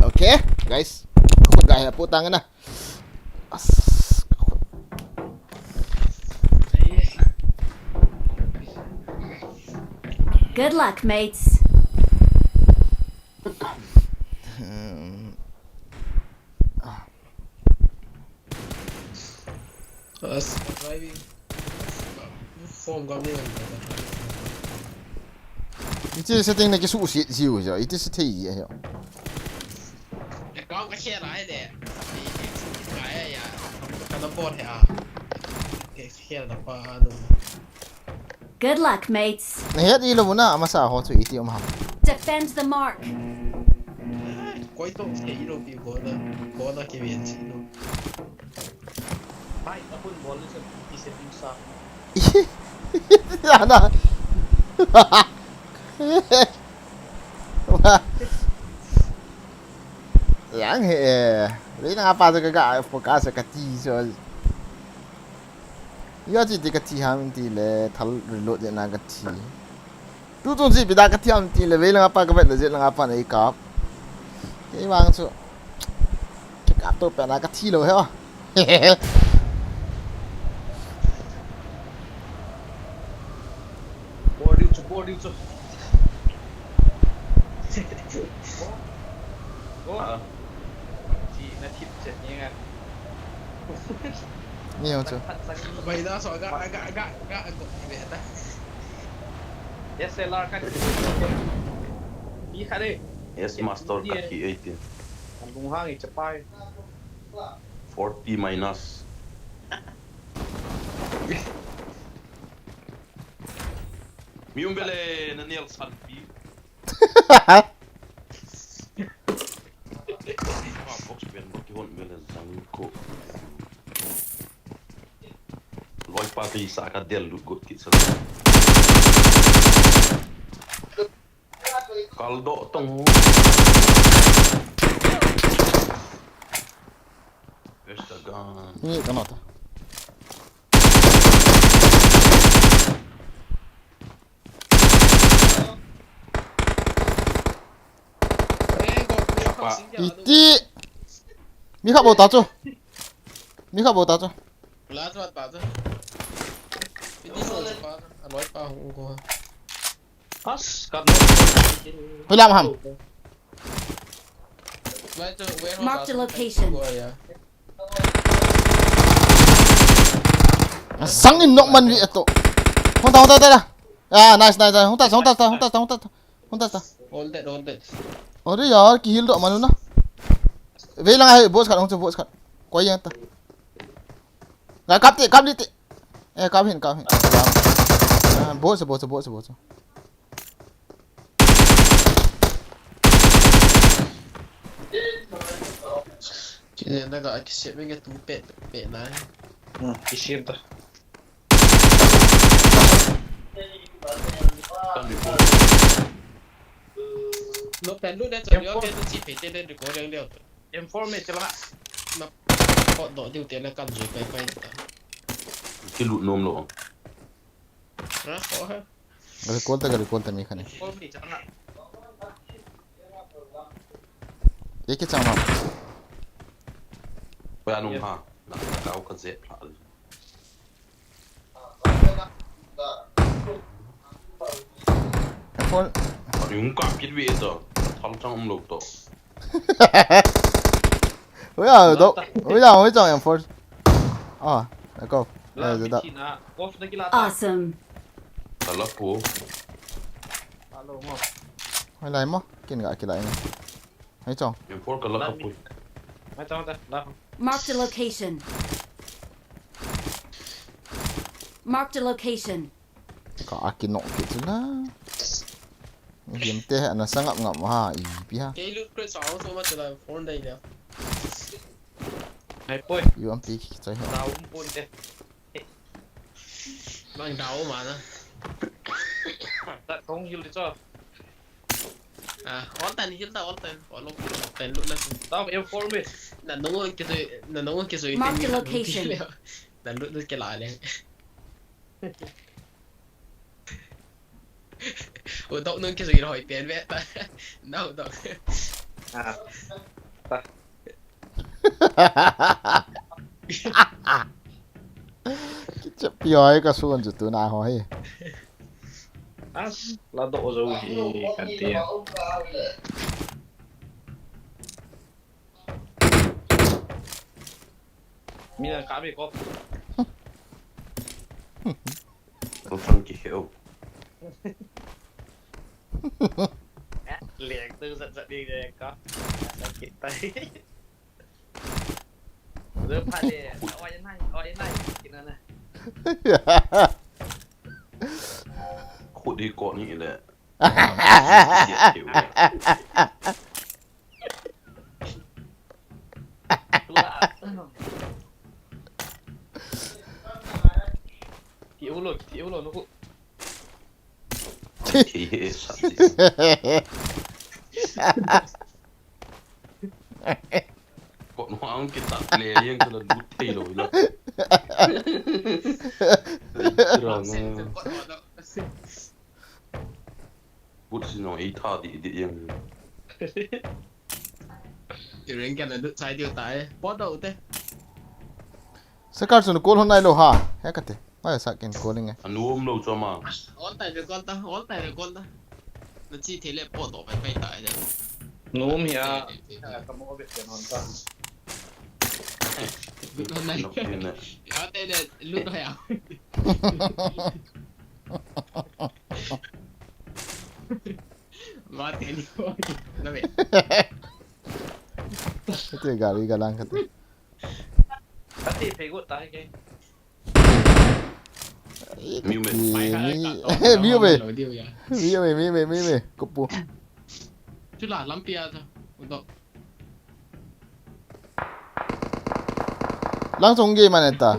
okay guys khuất gài po tangan na Good luck, mates. Driving. Form kau ni kan. itu setting na cái số siêu rồi itu sẽ thấy gì vậy Kau cái xe lại nè. Cái ya. Kan nampak ya. Cái xe là apa tu? Good luck, mates. này hết đi luôn na masa họ chơi itu mà Defend the mark. Kau itu xe itu pi gua na ke biar sih tu. Baik, aku pun boleh seperti setting sah. Ana yang he ini apa tu kagak fokus ke ti so ya ji de ke ti ham ti le thal reload je na ke ti tu tu ji bi da ke ti ham ti le ve lang apa ke bet je lang apa nei kap cái bang chu cái cáp tôi phải là cái thi rồi hả Body tu. Oh. Ci na tip set ni kan. nhiều chưa Baik dah, so agak agak biar dah. SLR kan. Bi kade. Yes, master kaki 18. Kampung hang cepai. 40 minus. Mium bele na niel salpi. Box ben bakihon bele zangko. Loi pati sa ka del got kit sa. Kaldo tong. Esta gun. ini kenapa iti mi khắp bầu tao chưa mi khắp bầu tao chưa Belah tu apa tu? Ini so cepat. Aloi pa hong ko. As kan. hơi làm hầm Baik tu Mark the location. sáng in nọng man vậy tổ không tao đây à nice không ta Hold that. ở đây giờ kỳ hill độ mà luôn đó về là ngay boss không cho boss quay yên ta gái cắp đi cắp hiện boss Jadi nak agak siap dengan tu pet lah. Isir tu. Kan di phone. Lo perlu dah cari orang tu si pet dia di korang dia tu. Informe celah. Nak kau dok dia tu nak kan je pai tak. Kilut nom lo. Nah, kau ha. Galikol mi khani. Kol mi chẳng ạ. Eke chang ma. Ba nung ha. Na kau ka zet la. Phone. Yung ka kit vi to. Thong chang lok to. Ôi chào em phone. À, để câu. Là Đây mi rồi đó. chín à. Có phải cái là Awesome. Ta la pu. alo mà. Hay lại mà, cái lại này. Hay chồng. Yung for ka la ka pu. Mấy tao ta. Là Marked a location. Marked a location. Có akin nọ kiểu chứ na. Hiểm tệ nó sang ngậm ha, ý bi ha. cái lúc cái sáu số mà chỉ là phone đây nè này bôi. Yêu âm tí chơi hả? Tao cũng bôi thế. đang đau mà nó Ta không hiểu cho. à ổn tay chứ tao ổn lúc tay lúc lên Tao em phone mi. là đúng không cái gì Marked a location. là lúc cái lại liền ủa tao nâng cái gì rồi tiền vẽ ta đâu tao À. Ta. Cái pioi cái số anh tụi nào hỏi. À, là độ rồi thì cần tiền. Mi là cá bị có. Thong chang ki hiểu. Liền tư giận đi đây có. Đang kiện tay. Giờ phải đi. Ôi anh này, cái này. Khu đi có như là. Thiếu rồi nó cũng. Thì sao thì. Còn hoang cái tạt lề yên cái là đút thay đổi là. Rồi nó bút xin nói ý tha đi yên. kiểu人家人都猜掉带波到的 Sakar sun call hôm nay lo ha. Hay cái thế. Ai sa ken calling ấy. Anh nuông lâu cho mà. ổn tay được con ta nó chỉ thế là波到phải phải带的 Ngốm thì à. Có một việc tiền hoàn toàn. lúc hôm nay Nó kia nè. ở đây là lúc đó hả mà tiền đi qua nó bị Cái gari galang cái. Cái gì phải gột tay cái. Miu mày. Miu về. nổi tiêu vậy Mi về. Copu. chứ là lắm bia thôi đó Langsung game mana ta?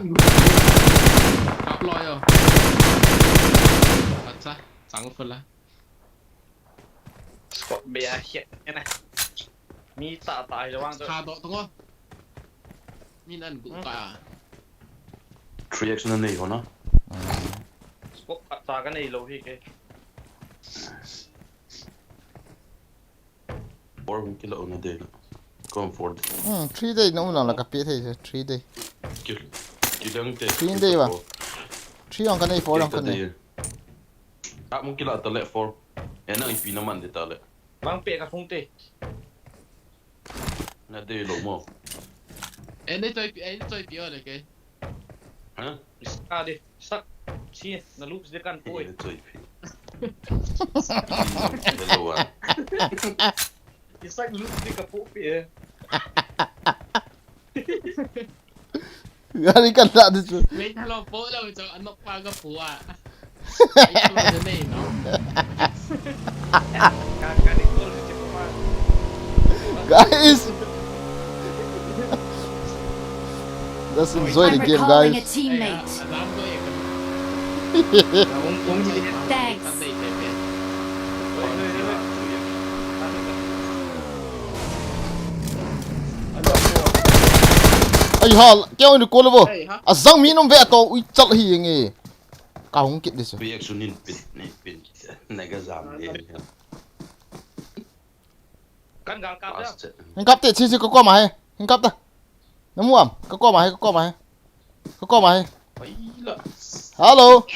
gặp lôi rồi thật ra sáng phân là Có bia hiện cái này. Mi tạ tài cho anh rồi. khá đó đúng không mình ăn cũng cả 3x nó này hả nó? Có tạ cái này lâu thì cái. Or không cái lỗ nó đây nữa. Còn Ford. 3 day no là cái pet thế 3 day. Cái đằng thế. 3 day ba. 3 ang kanay 4 ang kanay. À mungkin lah terlek for. Enak ipi naman dia terlek. Mang bia cái không tê. Nak dia lo mo. em tôi biểu là cái Hả? À đi. Sắc. Chi nó lúc sẽ căn phôi. Dia tu ipi. Dia lo ah. Cái sắc lúc sẽ cả phô bia. Gari kan tak ada tu. mấy thằng lo phố đâu cho ăn nóc qua cái phủ à mấy thằng lo thế này nó Cái này tôi chỉ có mà. Guys. Let's enjoy the I'm game, recalling a guys. teammate. dám tôi vậy Uống gì đi. Thanks. ăn đây thế vậy Ay ha, kaya ni call mo. Hey, ha? Azang minom ve to ui chal hi nge. Kau ngkit dia so. Reaction in pin nagazam dia. Kan gang kap dah. Hing kap te chi chi ko mai. Hing kap ta. Namu am. Ko mai. Ko mai. Baila. Hello.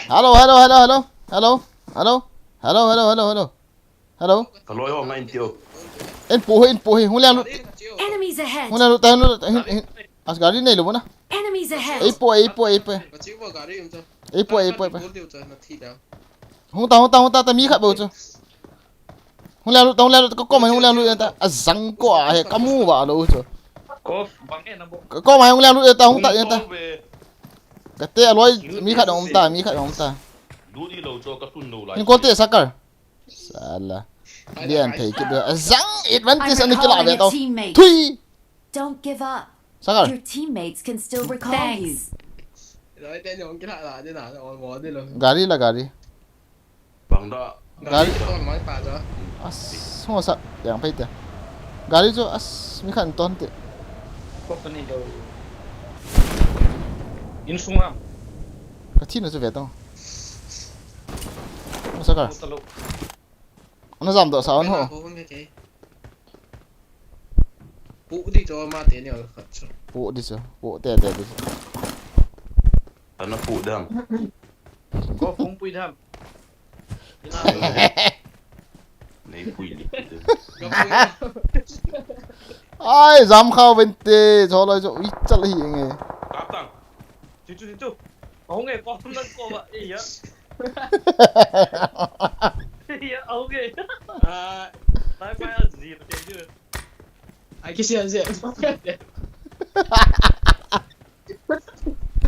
Kalau yo ngain tio. En pohe. Hung liang lu. Enemies ahead! Hung liang lu tahan lu. As gari nei lu mana? Enemies ahead! Ei po. Kecil buat gari macam. Ei po. Boleh macam nanti dah. Hung ta ta mi khat bo chu. Hung liang lu ko mai hung liang lu ta. Azang ko he kamu ba lo chu. Kau bangke nampak. Ko mai hung liang lu ta hung ta ta. Kate aloi mi khat om ta. Dudi lo cho ka sun lo lai. Ni ko te sakar. Salah. Lian thei ki de azang advantage I'm ani kila recalling be a to. teammate. Thui. Don't give up. Sakar. Your teammates can still recall you. Rồi tên nhộng cái là thế nào nó ngó đi luôn. Gari la gari. Bang da. Gari con nói bà đó. As mo sa yang pai te. Gari jo as mi khan ton te. Kau ni jauh. Insungam. Ka thi na jo ve to. Mo sakar. Teluk. Nó giảm độ 6 hộ. Phụ đi cho ma tiền nhiều khẩn trương. Bộ đi sao? Bộ tè đi. Ana pu dam. Kau pun pui dah. Nei pui li. Ai giảm khao bên tê cho lại cho ít chắc là hiện nghe. Kap tang. Cucu. Ông nghe con nó cô vậy iya. Iya, ông nghe. Tại phải ăn gì mà thế chứ? Ai cái gì gì?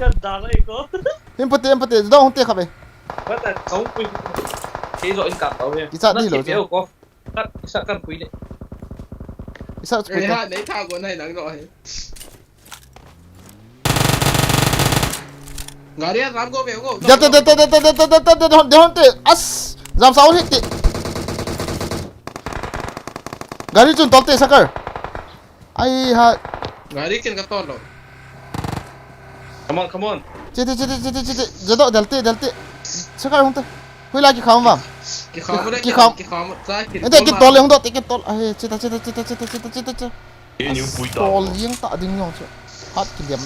Cái đàn này có. Em bật đâu không tê khắp đây. Bắt là không pui. Thế rồi anh cặp đâu vậy? Đi sát đi rồi. Kéo có. Sát căn pui đấy. Sao Người ha đấy thao của này nắng rồi. Ngồi đi dám cô về không? Dạ để hôn tê. As giảm 6 hết tê. Gari chun tol tê sakar. Ai ha. Ngồi đi trên cái to rồi. Come on. Chết. Jado dalte. Sakar hong tê. Hui la ki kham vam. Cái khó đấy. Cái khó. Ra cái. Ente ki tol hong do te ki tol. Ai chết. Ini new pui da. Tol yang tak ding yong chu. Hat ki diam.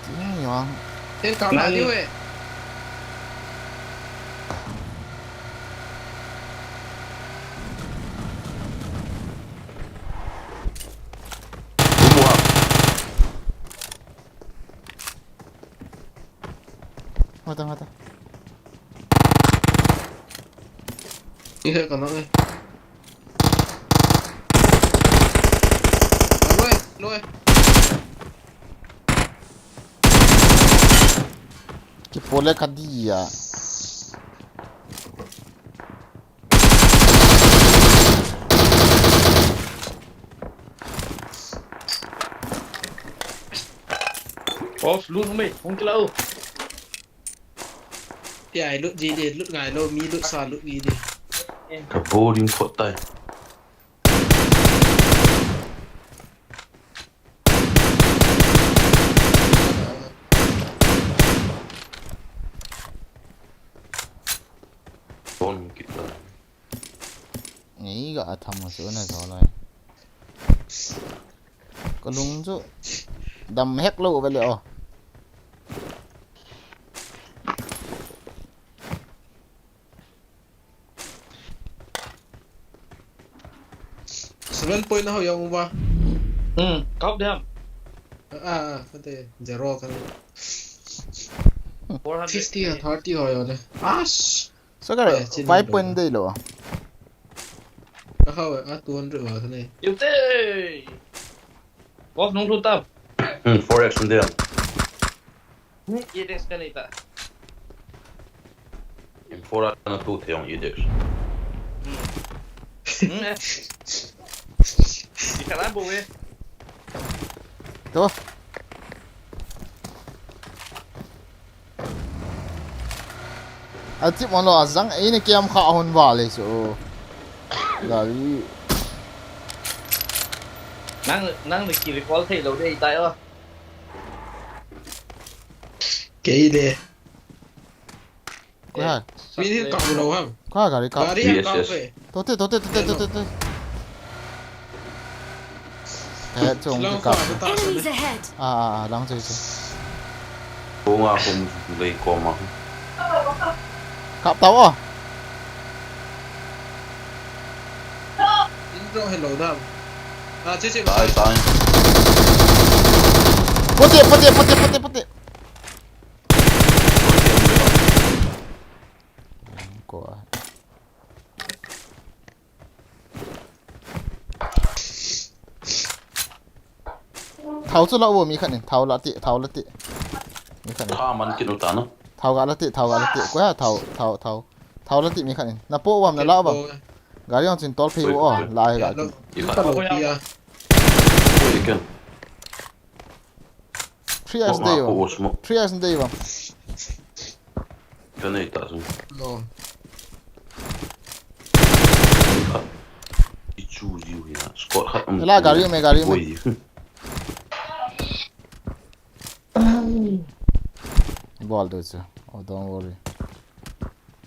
Tiếng nhong. Trên cao là như vậy. Mata. Đi hơi còn nó ơi. Lôi. Que pole cadia. Off luôn không mày, không cái lâu. Thì ai lút gì đi, lút ngài lô mi lút sàn lút gì đi. Ka boarding pot tai. Bon kita. Nghĩ gạ thầm một chỗ này rồi. Có lung chứ. Đầm hét lộ vậy liệu. Seven point na ho yung ba? Cop them. Kante zero kan. 400. 50 à 30 ho yun. Ash. Sao cái 5 point đây lộ. How 200 ba kan eh. Yêu tê. Off nung tutab. Forex from them. Idex kan ita. In fora na tu te on idex. Ikalan po eh. Đó. At mo lo azang ay ni kiam kha hon wale so. Gari. Nang được kỳ recall thấy lâu đây tại ơ. Kỹ đi. Quay hai. Vì thế cậu đâu không? Quay hai gari Gari Yes, yang kau yes. về. Tốt thế. Thế chung cái Lang cặp. khoa với ta sao Enemies đấy? ahead! Đang chơi. Cô nga không lấy cô mà. Cặp tàu à? Ini dong hello dah. Ah, cici. Tay. Putih. Của tháo chút lỗ mi khẩn này, tháo lạ tị mi khẩn này, Tha man kin utan. tháo gã lạ tị quá tháo lạ tị mi khẩn này, na po wam na lao bang, gari on sin tol phi wo lai gã tị, Ini kalau dia. Oi ken. 3x day Ko bang, osmo. 3x day bang, Kan ei taas. No. Ichu jiu ya. Skor khat. la gari me, Oi. ball do chứ, oh don't worry,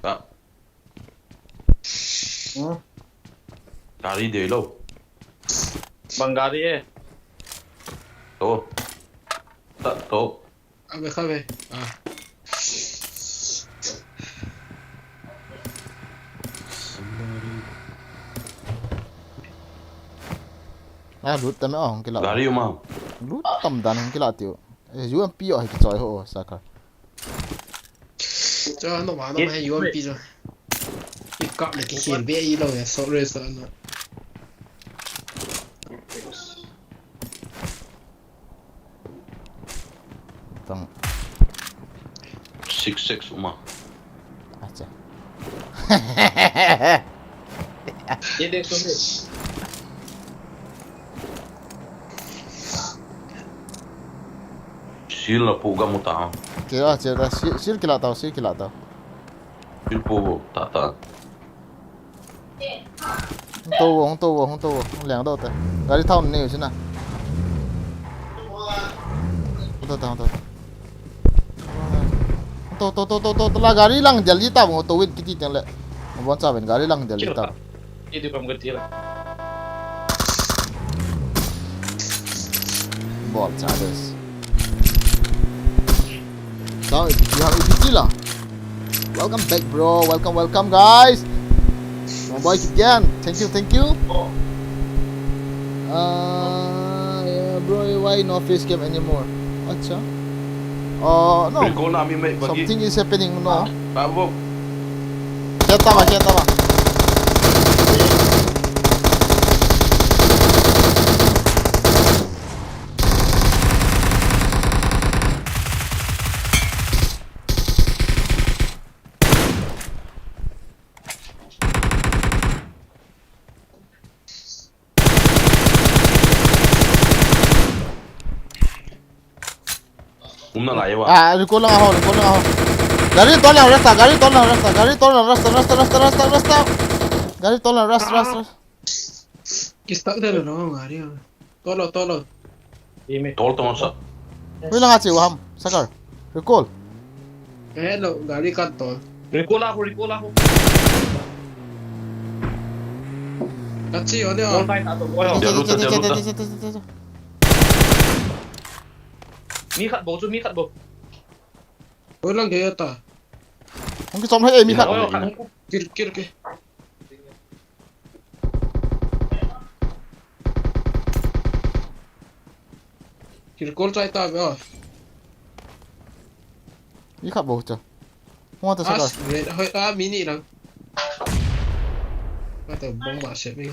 Ka. Gari de lo. Bang gari To. To. Kau về. Ah. lút tao mới không cái lọ, Gari ma. lút tầm đàn không cái lọ tiêu, dù em pi ở cái chọi hộ sakar, Cho nó vào nó hay yếu bị rồi. Cái cọp này cái hiền bé ý đâu vậy? Sorry sợ nó. tầm, 6 uma. acha, Dia dia suruh. Sil na po gamu ta. chơi ra, xíu cái lọ tao, Sil po ta. không tô, không lẻng đâu thế, gari thao này chứ nào, tô la gari lang jaldi tao mau towin kiti chẳng lẽ, muốn sao bên gari lang jaldi tao, Itu kamu kecil. ball charges, tao you have EPG lah, welcome back bro, welcome guys, my boy again, thank you, yeah, bro, why no face cam anymore, acha, oh no. Ko na mi mai bagi. Something is happening, no? Bravo. Kita mah. Umna lai wa. Recall lang ako. Gari tol lang, rasta. Gari tol lang, rasta. Gari tol lang, rasta. Kita udah lo ngari. Tolo. Ini. Tol to sa. Wait lang aci, waham. Sakar. Recall. Lo ngari kantor. Recall aku. Kacau ada. All time satu. Oh, Jaluta. mi kat bau. Ulang dia ta. Mungkin som hai mi khat. Oh, kat. Kir. Kol try ta be. Mi khat bau cha. Mo ta sakar. Hơi mini lang. Mata bong ba siya mi.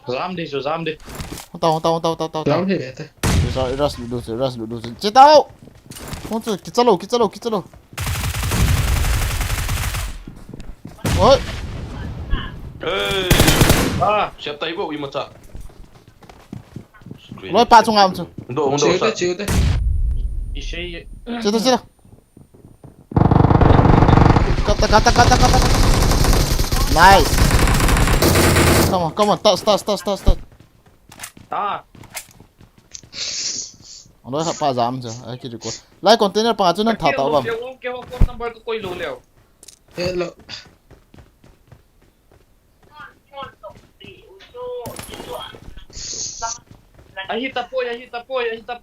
Ram đi. Tao. Lang he beta. Ras dulu. Cetau. Mo tu kita lo. Oi. Ah, siap tai bo ima cha. Loi pa chung am chu. Ndo Chill te. Ishe. Ceta. Kata. Nice. Come on. Start. Ta. Ông nói pa giảm chưa? Ai kia được. Lại container pa chu nan tha ta bam. Kêu phone number ko koi lo leo. Hello. Ai hita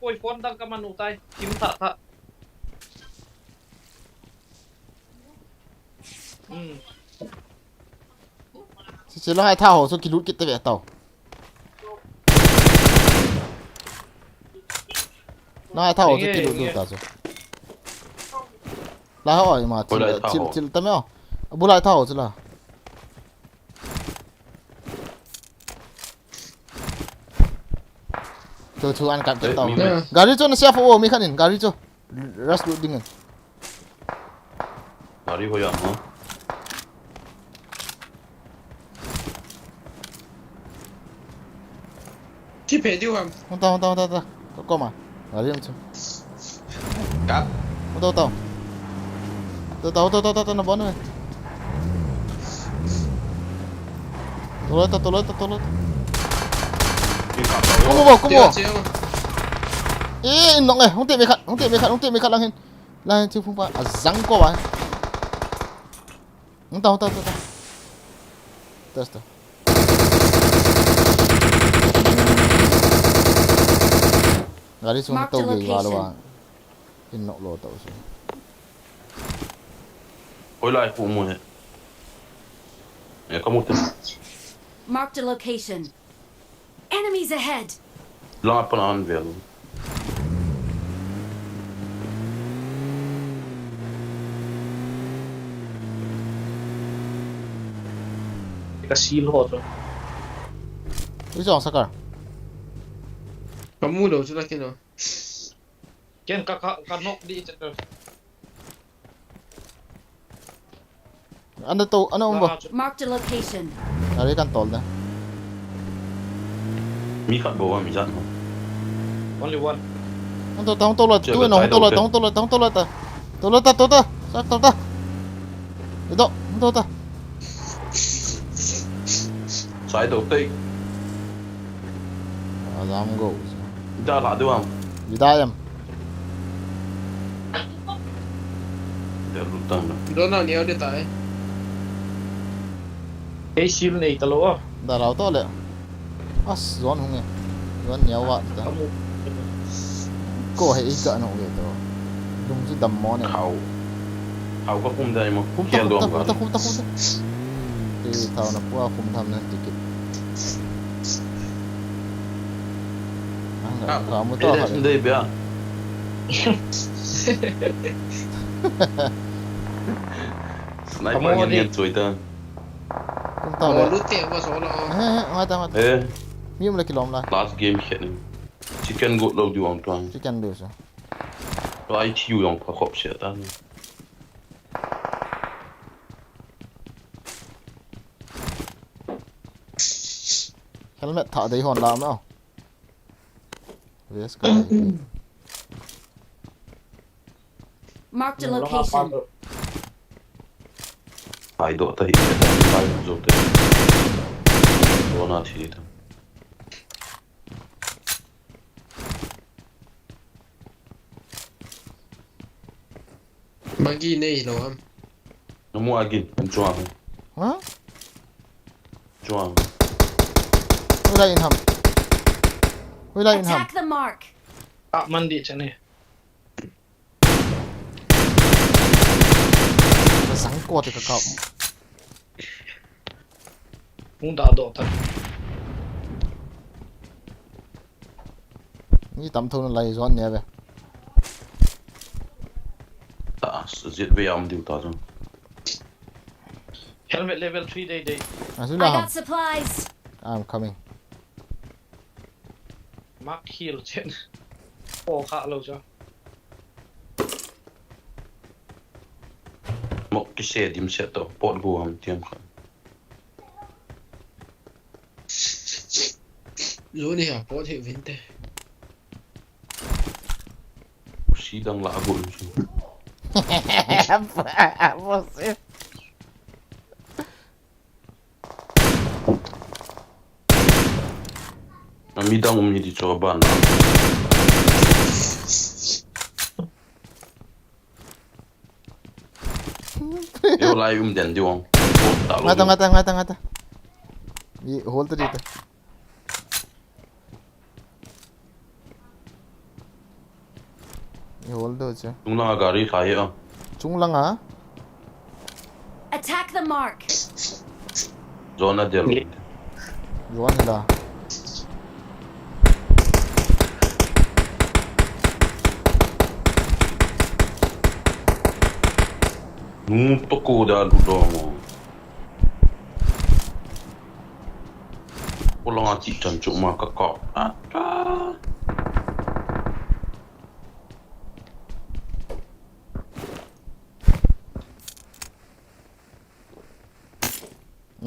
poi phone dang ka manu tai. Kim tha. Chỉ là hai thao hồ số kí lút cái tay tàu. Nó hai thao hồ số kí lút được rồi. Lại hỏi mà chỉ tao mấy bố lại thao hồ chứ là. Chú ăn cặp cái tàu. Gari cho nó xe phụ mi khăn in gari cho. Rush lút dingen. Gari ho ya hả? Chi phê điêu hầm. Không tao. Có mà. Gari không chứ. Cặp. Không tao. Tao nó bón rồi. Tôi lết. Combo. Ê, nó này, không tiện bị khăn lang lên chứ không phải răng cô bạn. Không tao. Test. Gari xuống tàu ghi vào luôn. In nọ lô tàu xuống. Ôi lại phụ mùi. Có một tên. Marked a location. Enemies ahead. Lang apa na anvel. Ka seal ho to. Đi chọn sao cả? Kamu đâu chứ là cái nào? Ken ka nok di chat. Ano to? Ano mo? Marked a location. Gari kan tol na. Mi khát bố mi dặn không? Only one. Không to là tôi nó không to là ta. Sao ta? Đi đâu? Không to ta. Sai đầu tây. Dám go. Đã là đúng không? Đi đây em. Để lút tăng rồi. Đó nào nhiều để tại. Hey seal nei talo. Đã rau to lệ. As zon không nghe. Zon nhiều vậy ta. Cô hay ít cỡ nó vậy đó. Đúng chứ đầm món này. Hậu có khung đây mà. Khung ta. Thì tao nó qua khung thầm nên ticket. Không có to hả? Đây bia. Sniper nhân chuối tên. Không tao đấy. Lút tiền vào số nó. Ngoại ta. Ê. Miếng là kilo lại. Last game shit này. Chicken got lâu điều ông toàn. Chicken được sao? Rồi ITU ông phải khóc shit ta. Helmet thả đấy hòn làm nào? Yes, go. Marked a location. Ai độ tay. Ai rồi tay. Đó là gì đó. Mang ghi này đâu em. Nó mua agin, anh choang. Hả? Choang. Ui đây in hầm. Attack the mark. Mandi chat này. Nó sáng qua thì cậu. Muốn đã độ thật. Như tầm thu nó lấy giòn nhé về. Sử diệt về ông điều ta rồi. Helmet level 3 day. À, xuống I nào hầm. got supplies. I'm coming. Mark heal chen. Ô khá lâu cho. Một cái xe điểm xe tổ, bọn gù hầm tiêm khẩn. Lũ này hả? Có thể vinh tê. Xí đang lạ gùn chứ. Você. มีดังมีที่ชอบบ้านเดี๋ยวไล่เด่นดีวง ngata di hold tadi tu hold tu je tung lang agari khai ah chung lang ah Attack the mark. zona del yuan la toko dah ludo mo pulang aci cancuk mah kakak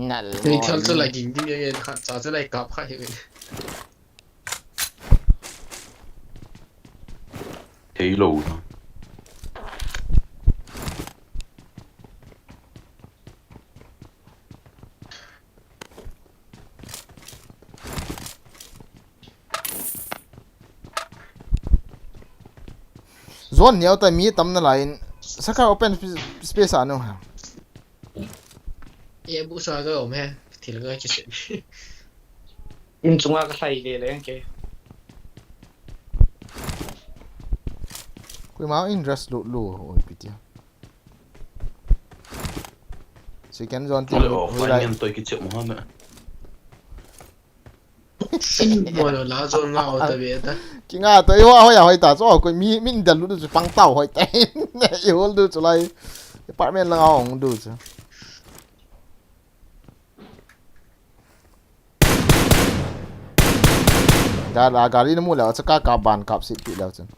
ngal 你跳出来迎接人，找出来搞派人。 thấy lâu zone niao ta mi tam na line saka open space anu也不刷个我们，提了个就是。 in chunga ka sai le le ke kui ma interest lu oi pitia second zone ti Oleh hui offline lai yang toy kecil Muhammad.我有拿着拿我的别的， ki nga to yo ho ya hoi ta zo kui mi min da lu du pang tao hoi tai i hol du chu lai apartment lang ong du chu gari na mu la cha ka ban kap sit pi la chen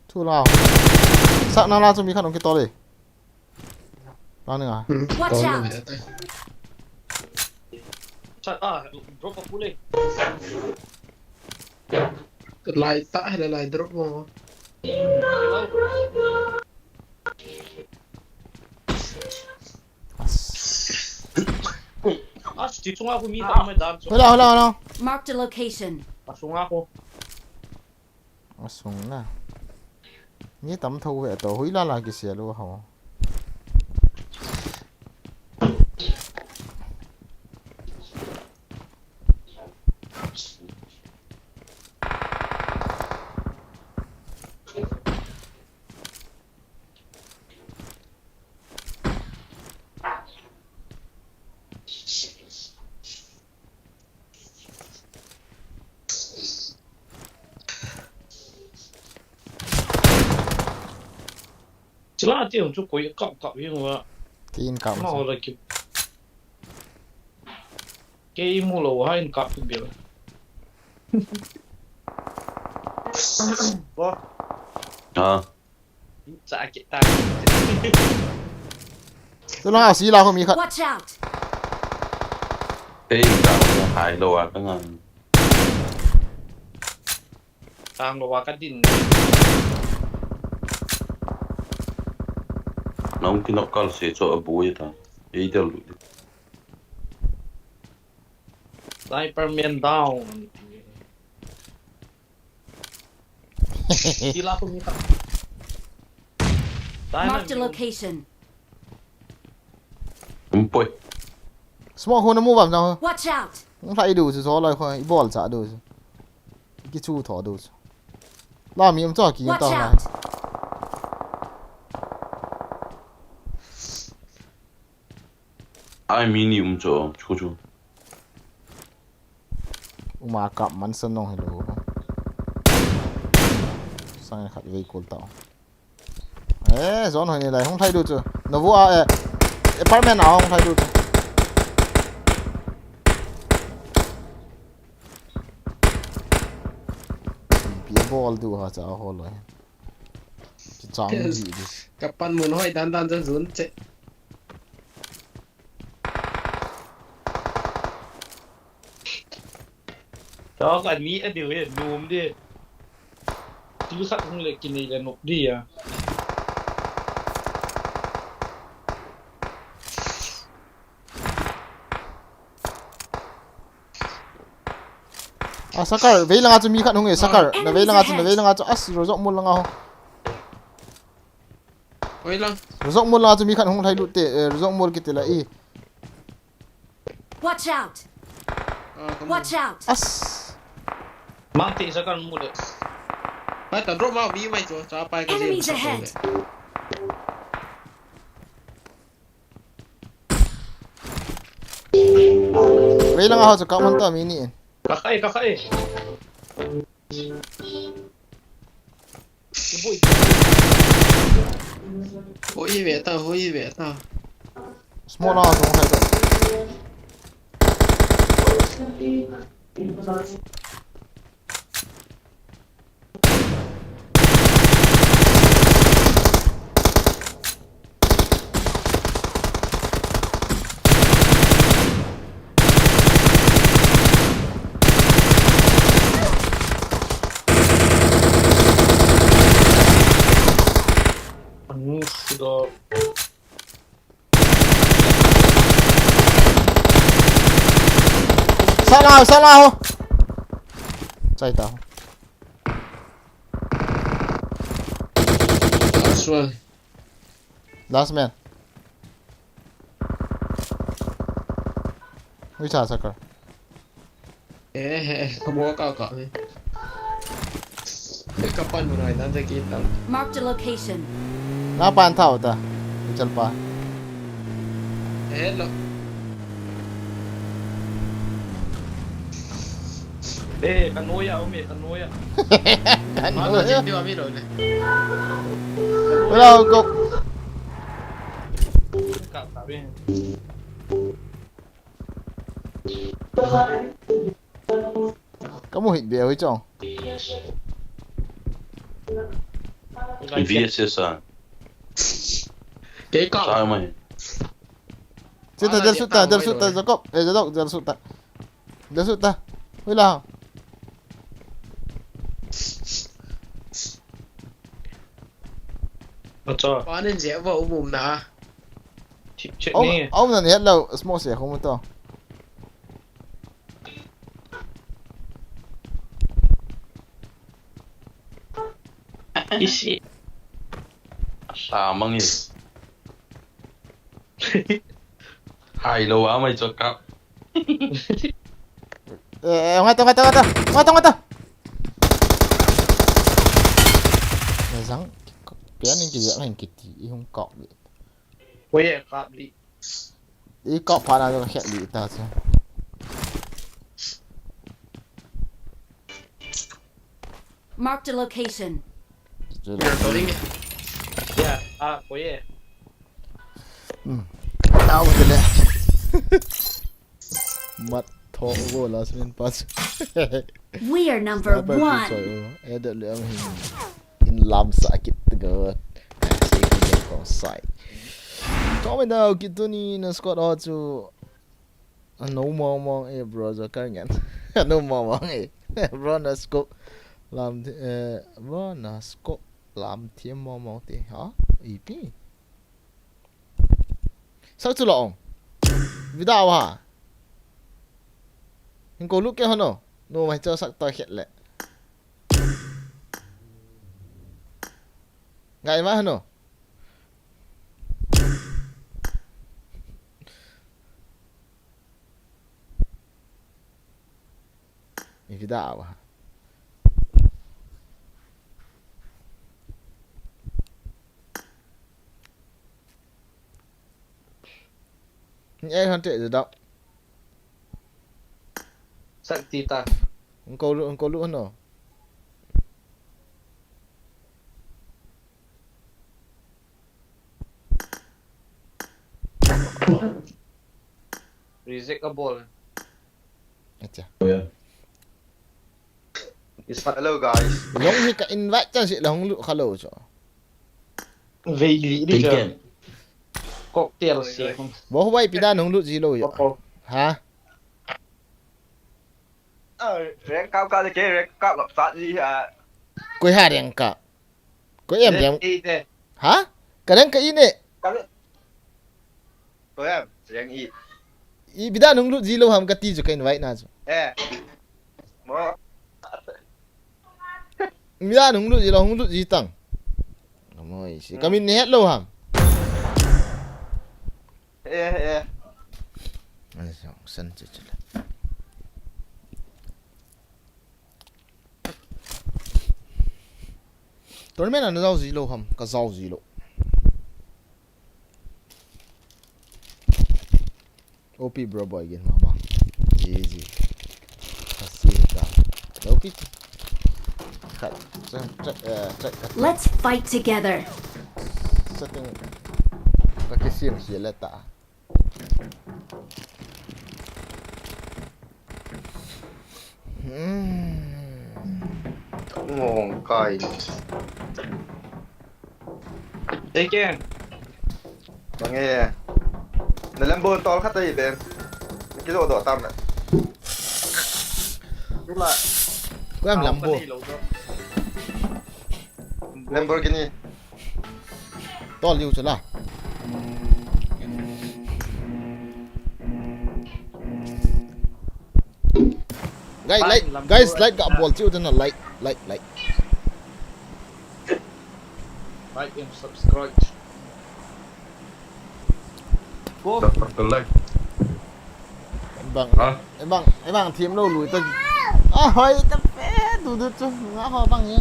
thu la sa na la chu mi khan ong ki to le la ni nga 嗯， Watch 搞 out 了别的。 chat drop aku le 来打还是来 drop 我？ di chunga aku mi ta me dan hola Marked a location. sunga aku asung na ni tam thâu về to hui la ki sia lo ho chila ti chu koi kap yin wa tin kam ma ora ki ke mu lo ha in kap bi la bo Ah, cha ki ta tu la si la ho mi khat Watch out. hey kau hai lo ah kan. tang lo wa ka din Nang kinok kal se cho abu ta. Ei del lu. sniper man down sila aku mi ta Marked a location. Umpoi. small ho na mu bam sao Watch out. không phải đủ số lại khỏi ball trả đủ cái chu thỏ đủ la mi cho kỳ Watch tao này out. Ai mini cho chu. mà cặp mắn sân nong hello sang khát về cột tao ê gió hồi này lại không thay đủ chưa nó vô apartment nào không thay đủ chưa bị ball đủ hả cháu hồ rồi chẳng gì đi กับปั้นหมุนห้อยดันจะศูนย์เจ็ด đó là mỹ ở điều này nùm đi chứ khách không lệ kỳ này là nộp đi à sakar vei langa chu mi khat hung e sakar na vei langa chu as ro jok mul langa ho oi lang ro jok mul langa chu mi khat hung thai lu te ro jok mul ki te la i Watch out! Watch out! as mang ti sa kan mu de phải tận rốt mau bí mày cho bay cái gì Enemies ahead! vei langa ho chu ka mon ta mi ni kakai hối về tao small langa chu thai da sudah salah ho chai ta ho xuôi last man ui cha sakar không có cao cỡ này các bạn một ngày đang thấy kia tao Marked a location. na pan thao ta chal pa lo kan nuôi à ông mẹ kan nuôi à kan nó là chuyện đi vào biết rồi này hello go cả bên kamu hit be oi chong VSS à cái cọ sao mày Sita del suta Jacob Jacob del suta oi la cho có nên dễ vào bùm nè chuyện ông này ông là hết lâu small sẽ không to isi sao măng gì hai lâu á mày cho cặp ngata này rắn bé nên chỉ dạng hành kịch thì không cọ bị quay cặp đi ý cọ phá nào cho khẹt bị ta xem Marked a location. rồi giờ tôi đi ya quay đau rồi nè mặt thọ vô là xin pass We are number one. ada lượng in lam sakit tegat kasi kita kau sai comment daw gitu ni na squad ho chu no mong bro za kangan no mong bro na scope làm bro na scope làm thêm mong te hả ip sao chu long video hả hình cô lúc kia hả no no mày cho sắc to hiện lệ ngại má hả no video hả em hơn tệ rồi đó Saktita Engkau lu ano? Rezeckable Acha. Hello guys. Long hi ka invite chan si long lu hello cho. về lý đi chờ cocktail xe không Bo hoi pida nong lu ji lo yo. Hả? Rèn cao cao cái rèn cao gặp phát gì à? Koi ha reng ka. Koi em yang. đi thế Hả? Ka reng ka ine. Tôi em rèn y. I pida nong lu ji lo ham ka ti ju ka invite na cho. Bố Ya nung lu ji tang. Amoi si kami ni het lo ham. Ai sao san che che. Tournament an zau ji lo ham ka zau ji lo. OP bro boy again mama. Easy. Kasita. OP. Cut. Let's fight together. Setting. Pakai sim si letak. Ngon cay. Take care. Mà nghe này làm bơn to khát tay bên cái đồ đỏ tăm này lúc lại Có em làm bộ. Lamborghini To liu cho la. Guys, like got ball chiu na like. Like and subscribe. Cô. Cái lệnh. Em bang team đâu lùi tao. Hỏi cà phê đủ cho ngã họ bang nhé.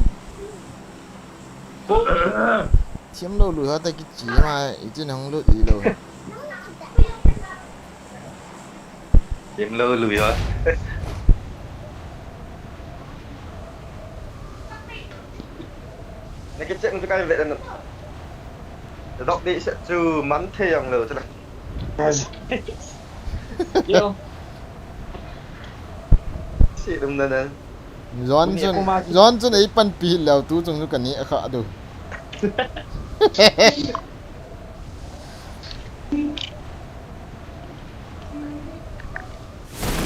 Team đâu lùi họ tao cái chỉ mà ý chứ không lùi gì đâu. Em lơ lùi hả này cái chuyện cái vậy là đọc đi sẽ trừ mắn thiềng lửa cho này Yo. xị đừng nên Johnson ấy pan pi leo tu trong lúc này khá đủ.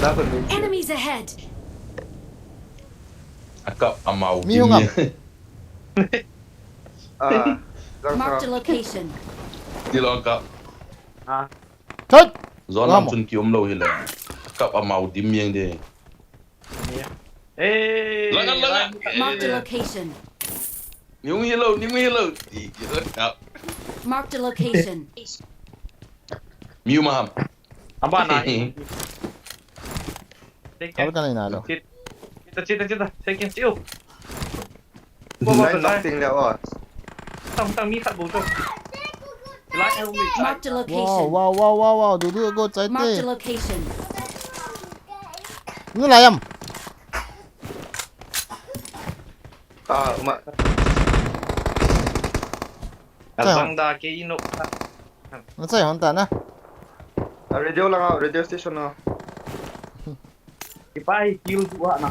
đã phần mình Enemies ahead. Cặp màu. Mi không ngập. Marked a location. Đi lo cặp. Thôi. Gió làm chân kiếm lâu hiện là cặp màu tím miếng đi. Ê. Marked a location. Nhung hello. Đi cặp. Marked a location. Miu mà. Apa này? Thôi cái này nào đâu. Chết. Take care. Chill. này đọc tình liệu rồi Tăng mi phát bố cho. Lát em bị. Marked a location. Wow, đủ go trái Marked tê. a location. Nó lại em. mà Tăng đa cái ino. Nó sai hoàn toàn á. radio lang ako radio station na Ipai kill dua na.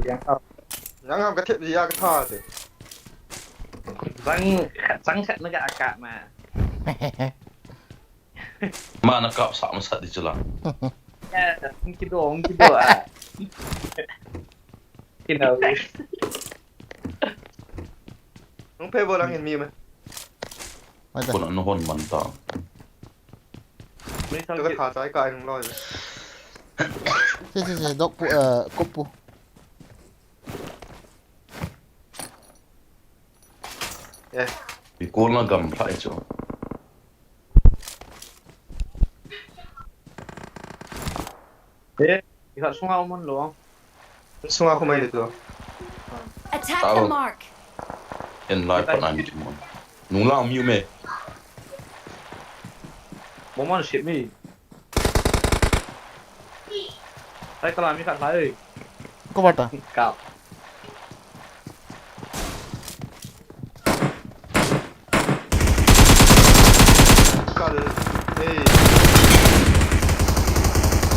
Yang up. yang ang cái gì cái tha thì Sang khát nó gạ cả mà. Mà nó cặp sạm sát đi chứ là. Cái đồ à. Cái nào? không phê vô lang hình mi mà Còn nó hôn mình tao. Mấy tôi có thả trái cài không lo rồi Thế đọc cốc pu. Vì cô nó gầm lại cho. Thế, thì họ xuống ao món luôn. xuống không ai được rồi Attack the mark. En live còn ai bị món. Nung lao miu mê. Bố món ship mi. Đây tao làm cái khát ơi. Có vật à? Cạo.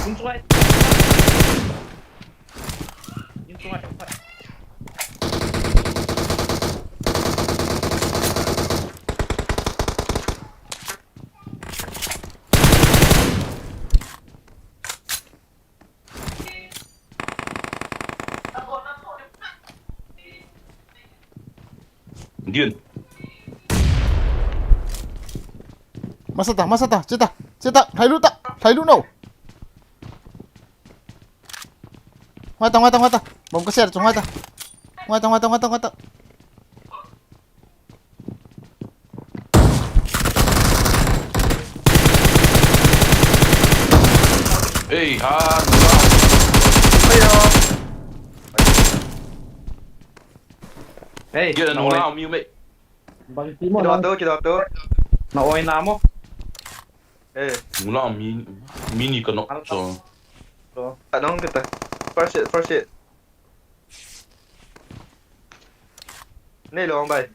Nhưng xuống đây. Không phải. Điên. Masa ta, chết ta, thấy lũ nổ. Ngoài ta, bóng có xe ở trong ngoài ta. Mata. Hey, ha, Hey, Get no now, you mate. bang timo Kita lang. auto. Na oy na mo. Eh, Mula mini ka no. So, So, anong kita? First hit. Này luôn bay.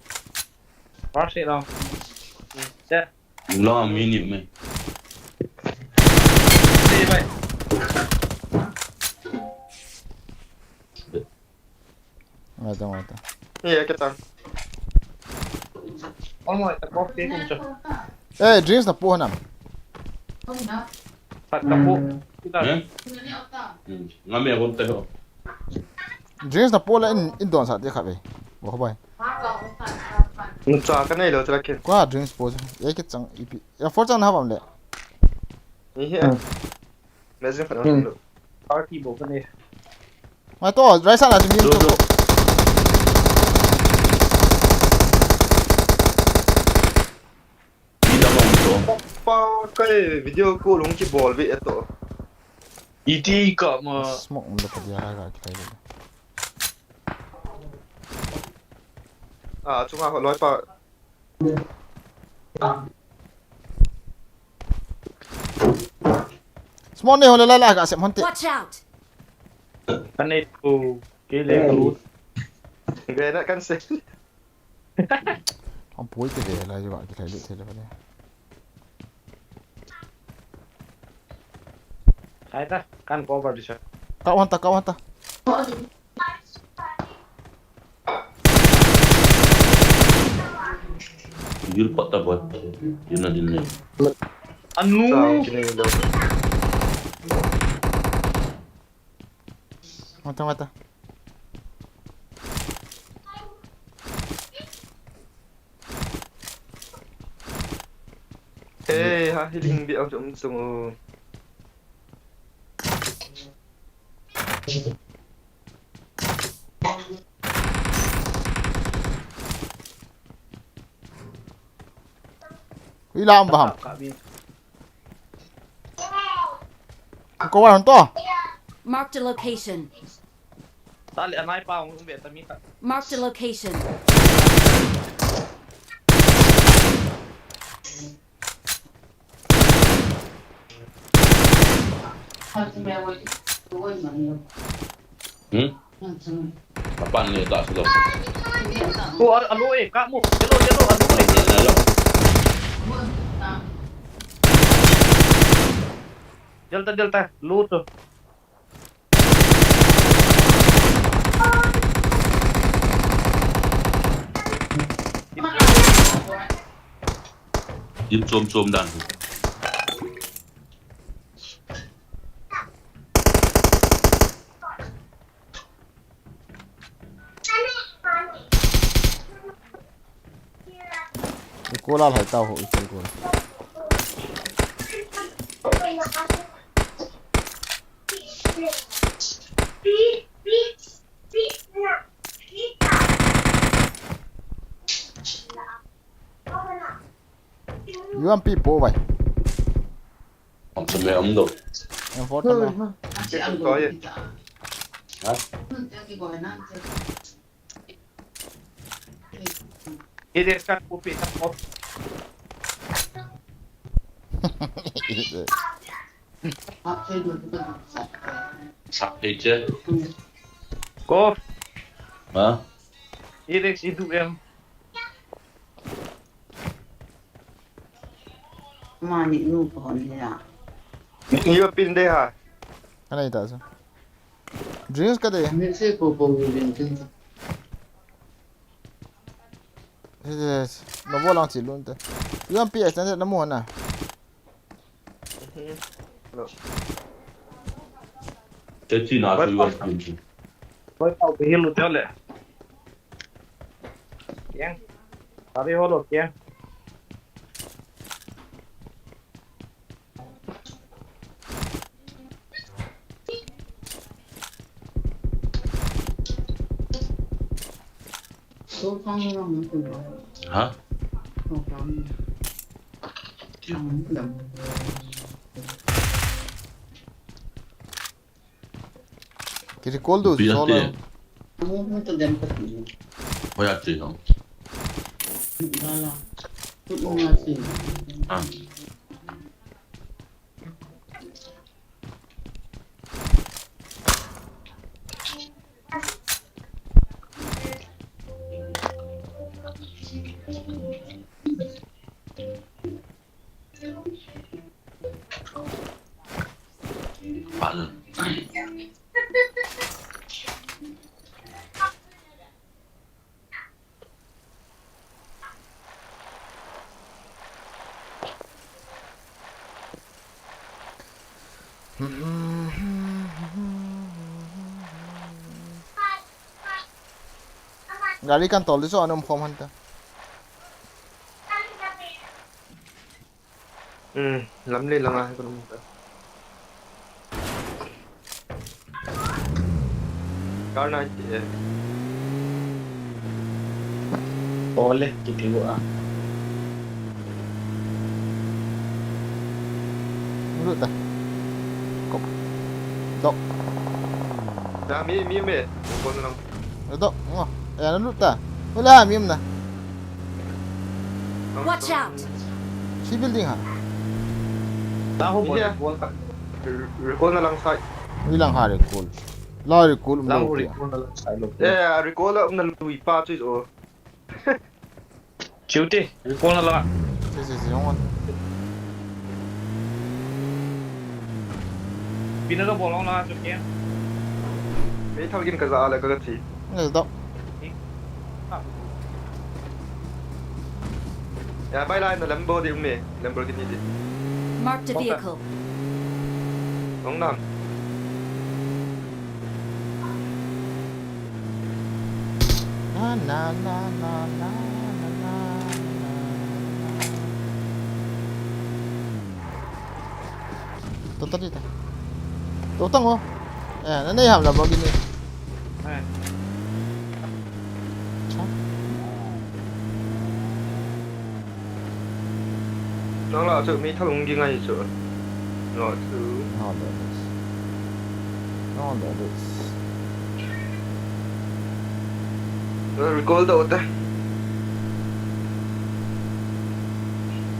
first hit lang. Set. mula mini me. Di ba? Mata. Iya kita. Ano mo, takot kay kung siya. Eh, drinks na po nam. Pat kapo. Kita. Eh? Ngame akong tayo. Drinks na po la in don sa ti kha be. Bo khoi. Nó trả cái này rồi cho kia. Kwa drinks po. Ye ki chang ipi. Ya for chang na bam le. Iya. Mấy gì phải không? Party bo kan ni. Ma to right side la ti mi to. Ida mo ito. Pa cái video cô lúng chỉ ball bị to. Iti ka mo. Smoke mo pa dia ra ki tai. À chúng ta họ nói pa. Smoke ne hola la ka sem honte. Watch out! Kan ni ko kile ko. Ghê đã cancel. Ông bối cái về là gọi cái thể luyện thế là vấn đề. Kai ta kan cover di siya. Kawan ta. Gil pa ta buat. Yun na din. Anu. Sao cái này đâu. Mata. Ê, ha healing bị ông chúng dùng. Ý là ông bảo Kabi. có vào to. Marked a location. Tali anay pa ang umbe tamita. Marked a location. Kapan ni tak sudah? Oh, alo eh, kamu. Jelo alo eh. Hello. Delta, lu tu. Jin som dan. Cô la phải tao hội chơi cô. UMP bố vậy. Ông sẽ mẹ ông đâu? Em phốt tao. Cái không có gì. Hả? Ini kan kopi tak kop. Sắp đi chứ. Kop. Hả? Ini hidup em. Nhiều pin đây hả? Cái này tại sao? Drinks cái đấy. Nó vô lòng chỉ luôn thôi. UMP extended nó mua nè. Chết chi nào tôi vẫn không. Kau tahu hilu jole. Yang. Tadi holo yang. 소상이랑 그 하? 소상 그냥 Kiri call do Biar sola. dia. 아무 것도 냄새 Hoyati no. 나라 뚜껑하지 Ah. Pal. Gari kan tol so anong form hanta. Lamli lang ah ko naman. Car na boleh gitu ah. Mulut ta. Kop. Dok. Da mi ko na lang. Dok. Oh. Ayan mulut ta. Wala miyam na. Watch out! Si building ha. Tahu boleh Iya. buat tak. Recall na lang sa Ilang hari cool. Lari cool mo. Tahu recall dalam silo. recall na lui pa chứ rồi. Cuti, recall na lang. Si yung Pinaka bolong na cuti. Mấy thao gin ka za la ka ti. Ano dok. Bay line na Lambo di me. Lamborghini di. Marked a vehicle. Nong nam. Na na na na na na na. Tutok dito. Tutang oh. Ayan, ano yung hamla mo gini? Eh. Nó là sự mấy thao gin ngay chứ. Nó thứ No, this. No, this. nó recall đâu ta.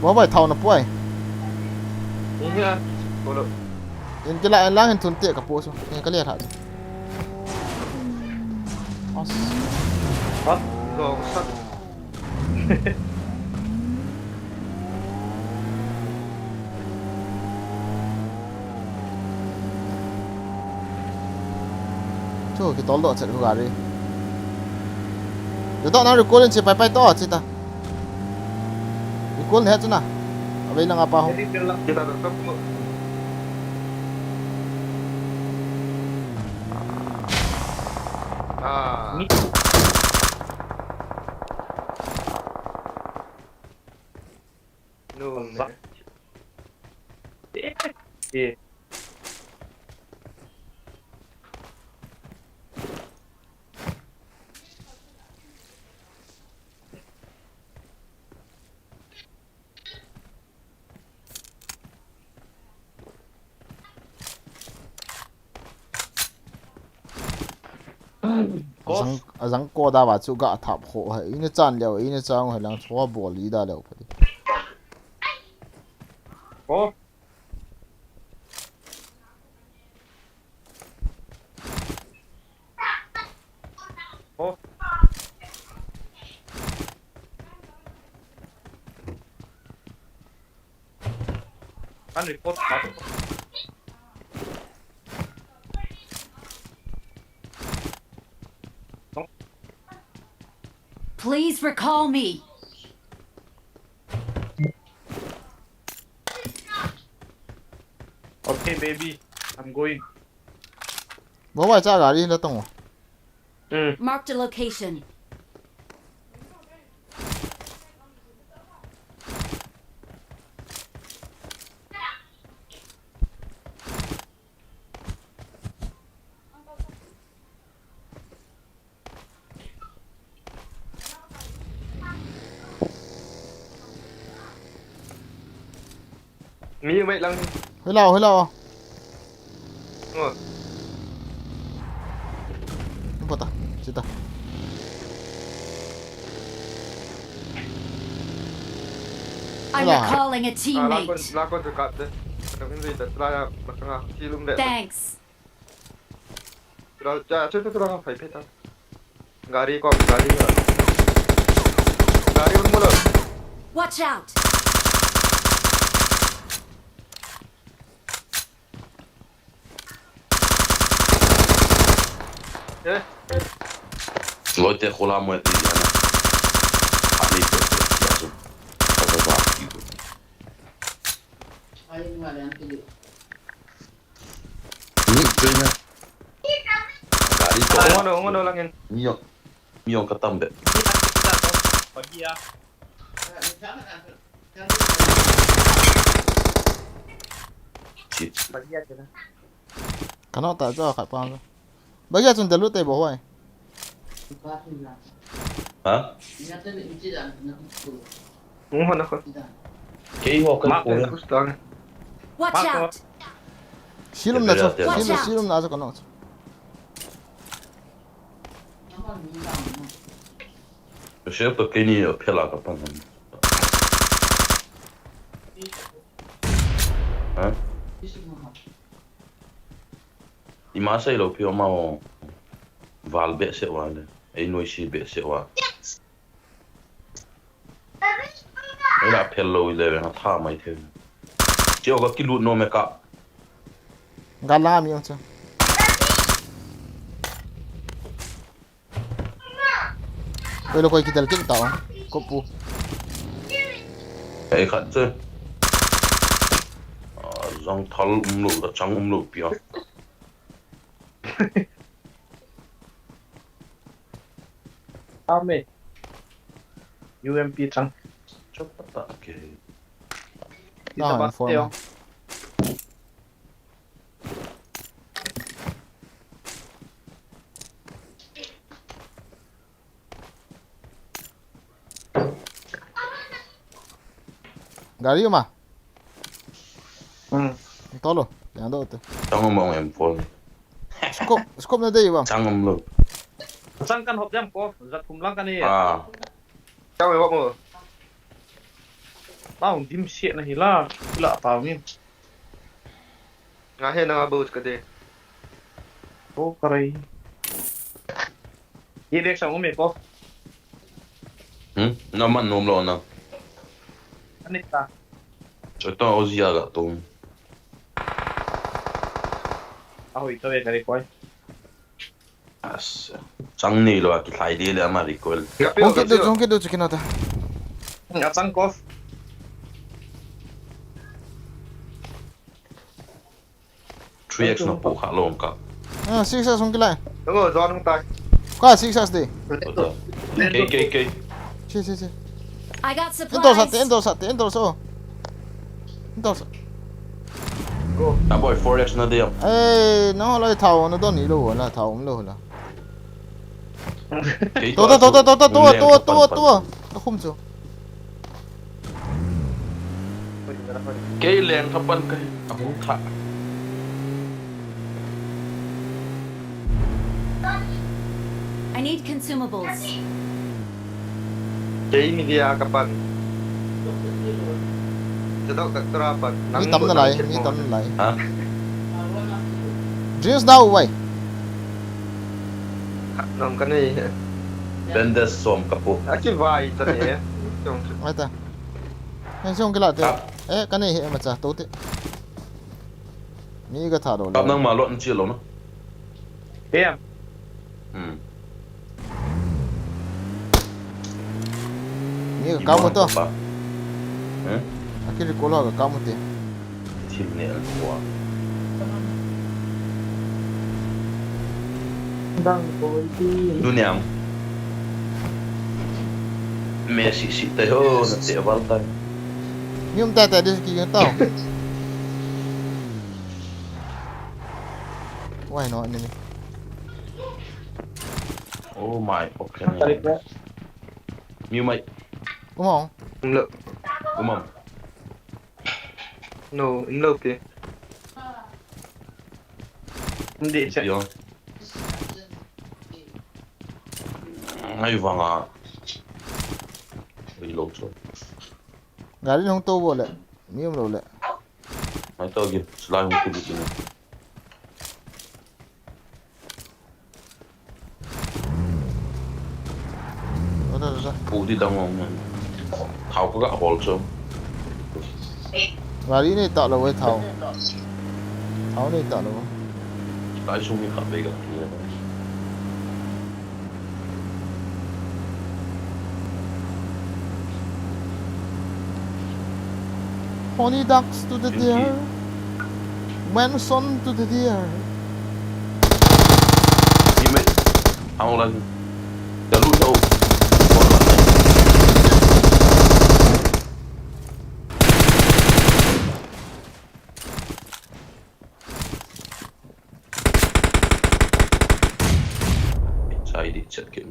Mo ba thaw na puay? Iya. Kalau Yung kailangan lang yung tunti ka puso. Yung kalihat ha. Os. nó sắt Chu ki tol do chet ko gari. Yo to na recall en che pai to chi ta. Recall he chu na. Abay na nga pa ho. Jadi bilang kita tetap Ah. No. eh. Azang ko da ba chu ga thap ho ha ine chan leo ine chang ha lang chwa bol li da leo phadi. Oh, kan report satu. Please recall me. Okay, baby, I'm going. Mo ba cha gari na tong. Marked a location. Mi vậy lăng. Hello hello. Ờ. Không có ta. Chết ta. I'm Hola. recalling a À, teammate. lakon dekat deh. Kadang ini dah telah belakang silum deh. Thanks. Telah telah phải phết ta. Gari kok gari nggak? Gari pun mulu. Watch out. Eh, Lo te khola mo ti ana. Ali te yasu. Apa ba itu. Ni trainer. Gari to. ngono langin. Mio katambe. Pagi ya. Shit. Pagi aja lah. Kana ta cho khai pa. Bây giờ chúng ta lút tay bỏ hoài. Ha? Ngono kok. Kei ho kan ko. Terus tangan. Watch out. Silum na cho. Watch out. Silum na cho kana. Köpte kini pela kapan. Ha? Imasa ilo pio mau val be se wale. Ei noi si be se wa. Ela pelo ile na tha mai the. Chio ga kilu no me ka. Gala mi cho. Bây giờ coi kita lagi tahu. Kopu. Ei khat che. Zong thal umlu da chang umlu pio. Ame. UMP trắng. Coba tak ke. Nah, inform. Gari mà. To lo. Yang do tu. Chang mau M4. Scope na đây bang. Chang umlu. Sang kan hộp jam ko, giật cùng lăng kan ni. Ah. Chào mày bác mờ. Tao dim shit na hila, hila tao ni. Ngah hen nga boots ka de. Ko karai. Ye dek sang umi ko. Naman nom lo na. Anita. Cho to ozia ga to. Ahoy to ve kari koi. As. Chang ni lo ki thai de le ma recall. Không biết được chuyện nào ta. Ngap sang ko. Three x no po kha lo ka. À, six không cái lại. Đúng rồi, John không tay. Qua six đi. K. Chi. I got Entor supplies. so. Entor. Na boy 4x na de. Ê, nó lại thầu nó đâu nhỉ đâu là thầu không đâu là. Tua. Nó không chịu. Cái leng thapan kai amu tha. I need consumables. Kay media kapan. Jadok tak terapan. Mi tắm nó lại. Ha? Drinks nào vậy? Nam kan ni. Bendes som kapo. Aki vai tadi ya. Ai ta? Hay xong cái lại thế. Ê, cái này mà chả tốt thế. Mi cái thả đồ. Kap nang ma lo chi lo no. Em. Mi cái cao một to. Hả? Cái cô lo cái cao một tí. Chim nè quá. Đang coi đi. Du nyam. Messi te ho na te valta. Mi tay đi kia tao. Why not enemy? Oh my, okay. Tarik ya. Miu mai. Đúng không? Không lượng. Umam. No, in love ke? Hindi siya. Yun. Ngayon ba nga? Reload so. Gari nung to wala. Miyom wala. May tawagin. Sila yung kubit yun. Ada. Pudi daw mo yan. Tao ko ka apol so. Gari ni tak lawa tao. Tao ni tak lawa. Sila yung sumi ka bega. Honey ducks to the deer. Manson to the deer. Gimik. Ako lagi. Galu daw. Inside it, check it.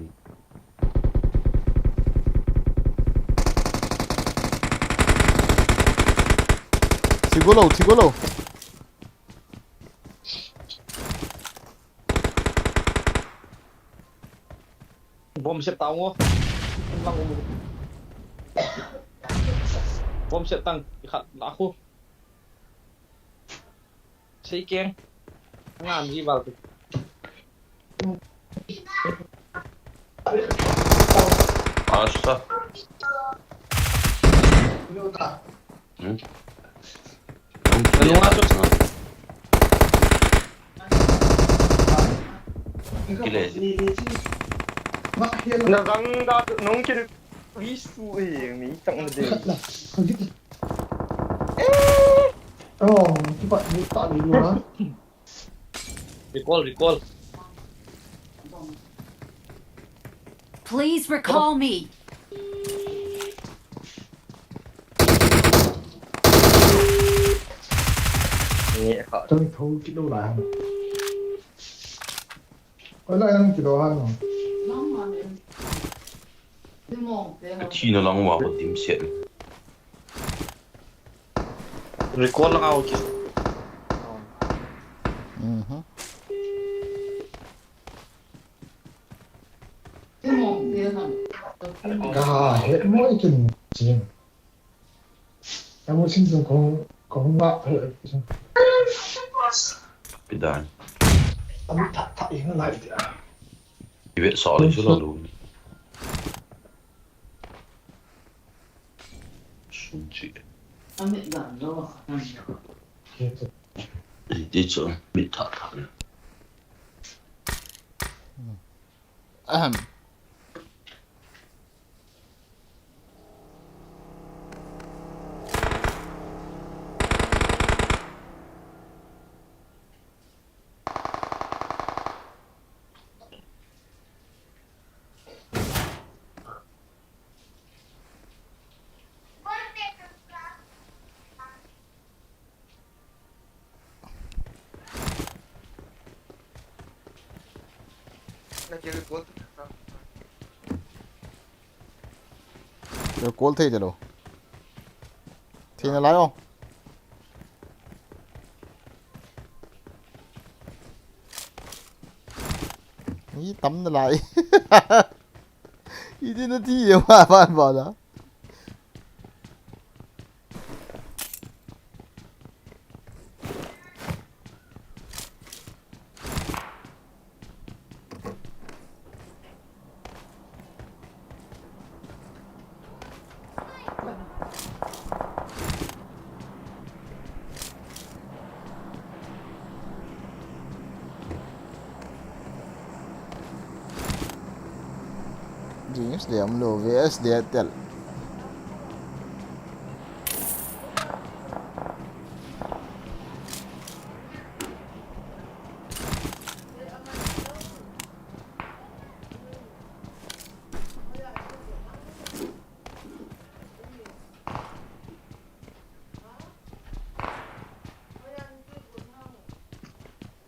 Tigolo. Bom siap tao mo. Lang mo. Bom siap tang. Ikat na ako. Say keng. Ngam gì vào. Susah. Ano nga to? Gila. Naganda nung kiri wisu mi tang de. Oh, cepat buka dulu ha. Recall. Please recall me. Ni ka. Tôi thu cái đồ lại. Có lại đang cái đồ ăn không? Chi nó lang wa ko dim set. Recall lang ako kis. Hết mỗi chừng chìm. Em muốn xin dùng không ngạ rồi. Pidan. Anh thả nó lại đi. Ibe solid so lalu. Sunci. Itu so bit tak. Nak kira kot. Rồi call thế chalo. Thì nó lái không? Ý tắm nó lại. Ý thế nó thi mà bạn bảo đó. James dia amlo VS dia tel.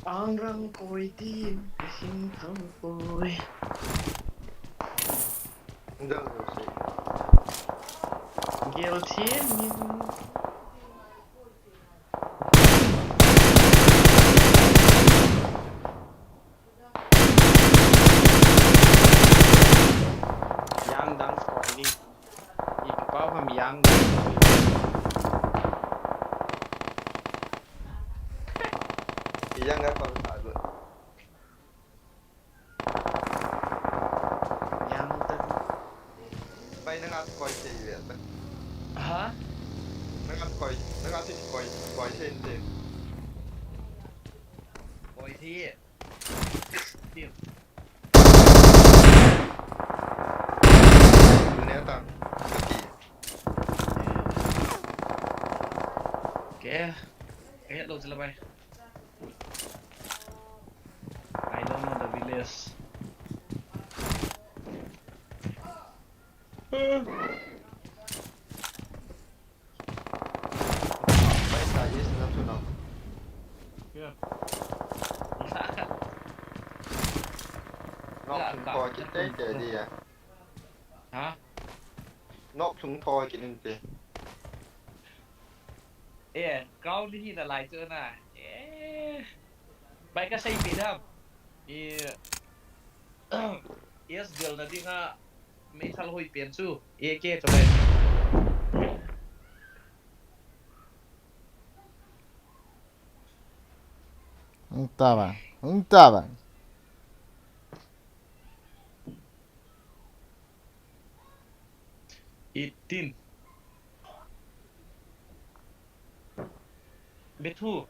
Ang rang ko'y din, kasing thang ko'y. Enggak sih. Guilty. Yang kan kalau tak ada. Yang ten. Bay năng ăn coi chơi vậy ta. Hả? Năng ăn thì coi chơi chơi. Coi thi. Tiếp. Bữa nay ta. Kẻ đâu sẽ là bay. I don't know the village. Bay xài gì sao tụi nó. Chưa. Nóc chúng coi cái tết chơi đi à. Hả? Nóc chúng coi cái nên chơi. Kau ni dah lai tu na. Baik kan saya tidak. Yes girl nanti nga may salhoy pienso. Ke coba. Entah bang. Itin. Betul.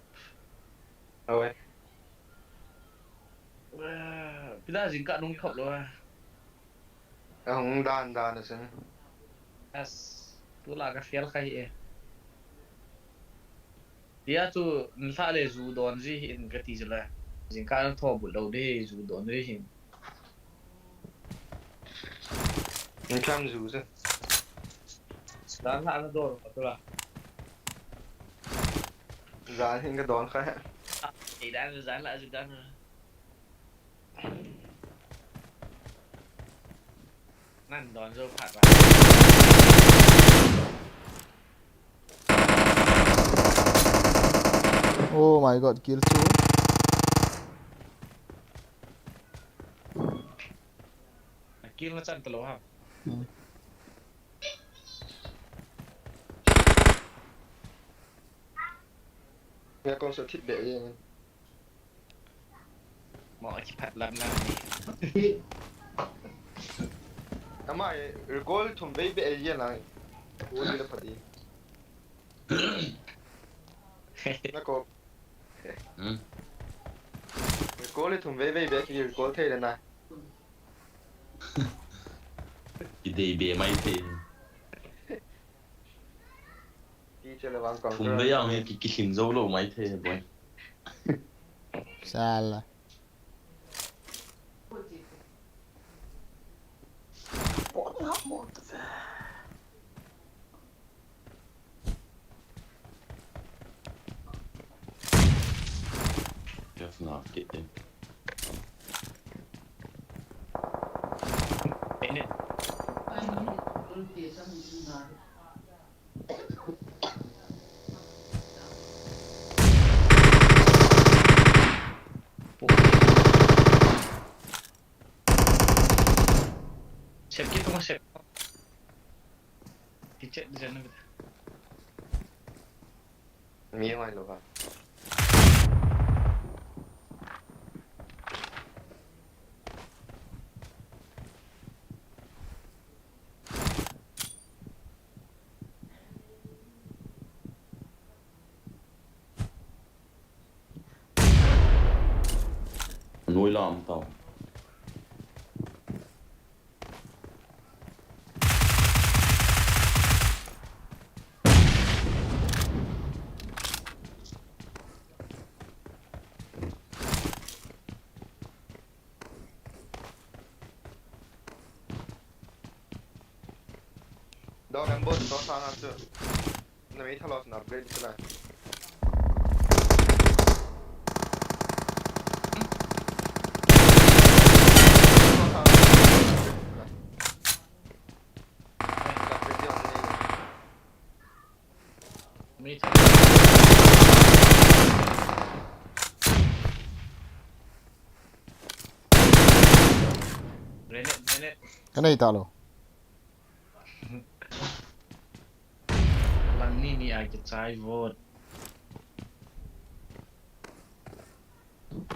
Rồi. Bila jingka nung khop lo. Ông đàn là xem. As tu lah ka fiel kai dia tu nsa le zu don ji in ka ti jala jingka nang tho bu lo de zu don de hin Mình chăm dù chứ. dan la na do tu la Giá thì cái đón khác. thì dan la ju dan nan don zo phat ba Oh my god, kill two. kill na chan talo ha Nghe con sợ thịt bể gì mình. mo ki phat lam ni Ama goal thum bay bể gì là. Goal đi là phải đi. Nó có. Goal thum bay bể cái goal thế là này. Ide be mai the. Đi chơi là vắng còn. Thum be yang ki sim zo lo mai the boy. Salah. Just not get in. ini Siap gitu mas siap. Dicek di sana gitu. Mía ngoài lỗ vào. Nuôi lòm tàu. Đó đang bớt đó sang ăn chưa? Nó mấy thằng lọt nạp lên thế này. Ini Grenade. Cái này tao luôn. Lần ni ai cái trái vột.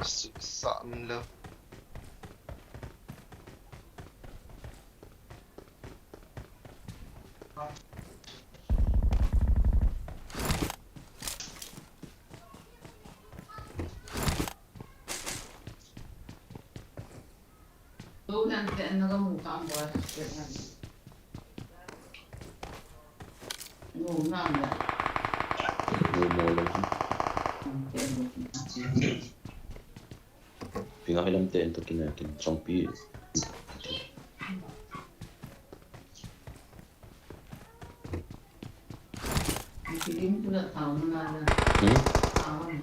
Saan lo. Tuh nanti anak kamu tambah sekian. Nggak. Pingakilam tayo ito kinakin. Champi. Pikirin ko na taon na. Taon.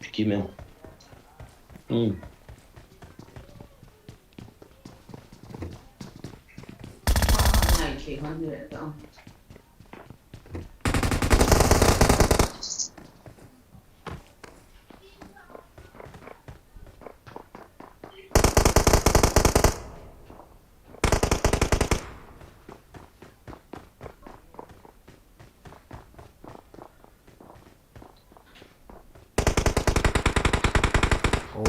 Piki mo. Ngày chỉ hơn nữa đâu. Oh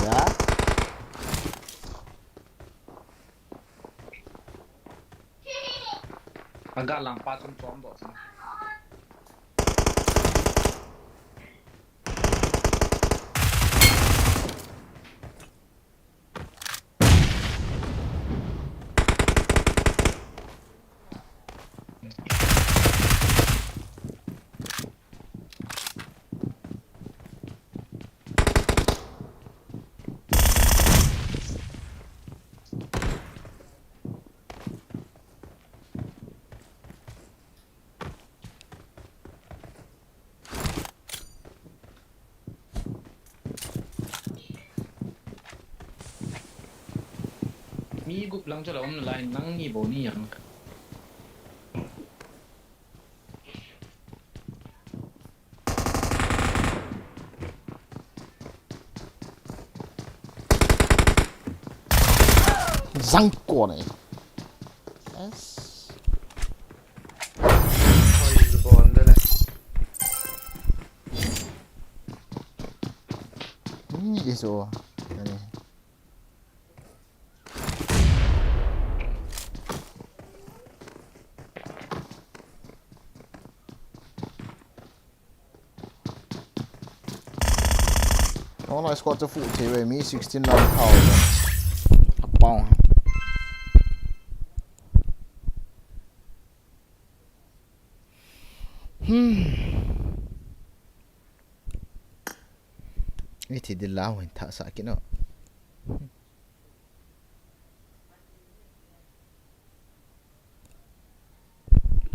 ya. Agak lang patong combo. Mi gup lang cho là ông lại nắng nghi bộ ni yang. Răng của này. Yes. Oj, bandele. Så. Yani. Nå har jeg skåret til fot til mi 16 land power. Bang. Ini dia lawan tak sakit no.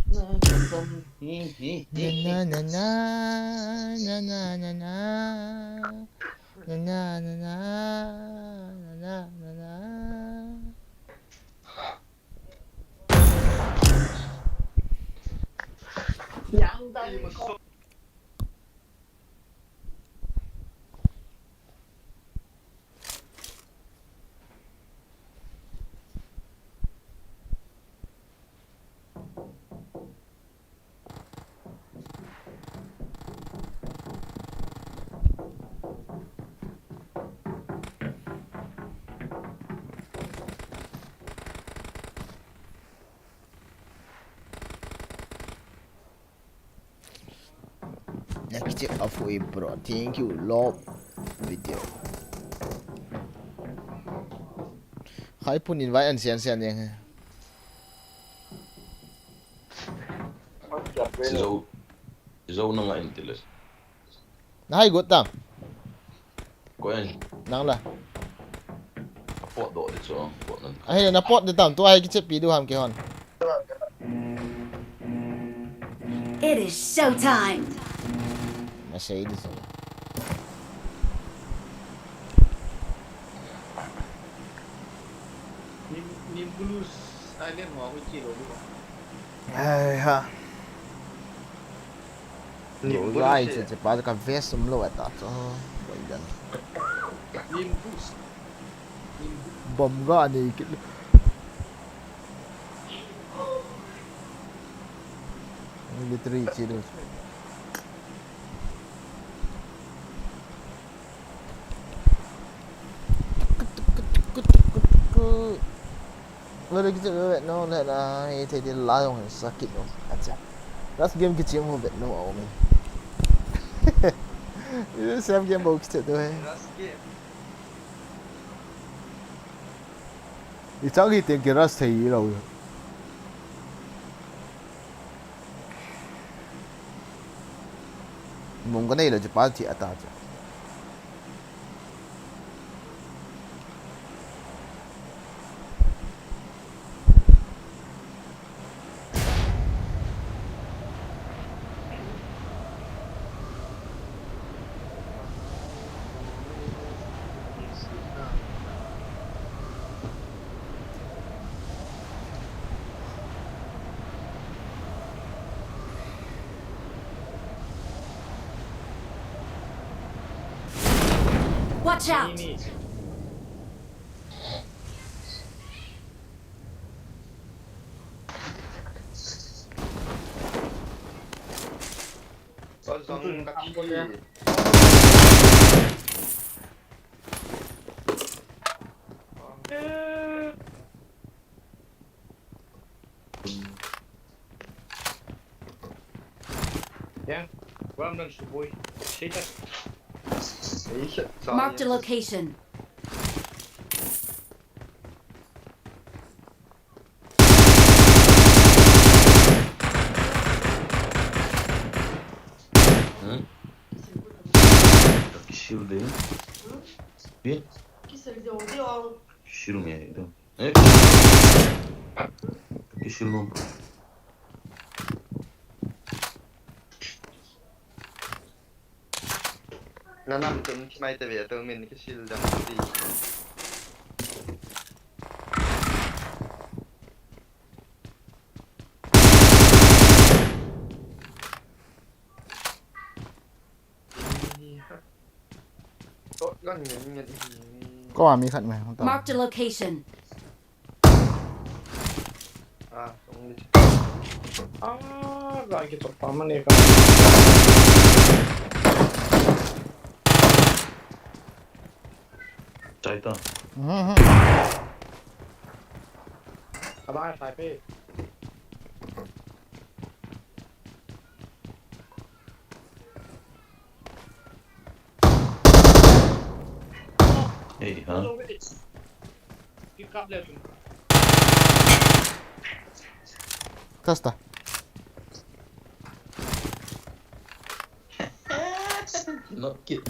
Na na na na na na na na na na na na na na. Yang tadi Nakicik aku bro. Thank you love video. Hai pun invite an sian yang. Sizaw na nga intilas. Nah, ikut tam. Ko yan. Nang lah. Apot do dito. Ay, napot dia tam. Tu ay kicik pidu ham kehon. It is showtime. Masih ini sih. Nimbulus alien mau aku ciro dulu. Ay ha. Nimbulus Right, ya. cepat kan vest semlo eta tu. Bayan. Nimbus. Bom ga ni kit. Ini 3 ciro. Boleh kita bet no lah. Ini dia layong sakit no. Aja. Last game kecil mau bet no awak ni. Itu same game baru kita tu Last game. Itang kita kira stay lah. Mungkin ni lah cepat cik atas. Watch out! Ini. Kosong kaki. Yang, gua ambil subuh. Siapa? Marked a location. Shield değil. Bir. Shield mi ya? Evet. Shield mu? Nanam tu mai te về tôi mình cái shield đằng đi. Có mà mi khẩn mày không tao. Marked a location. À, không đi. Lagi kita paman ya kan. Chạy ta. Apa yang type? Hey, hả? Pick up left. Testa. Nó kịp.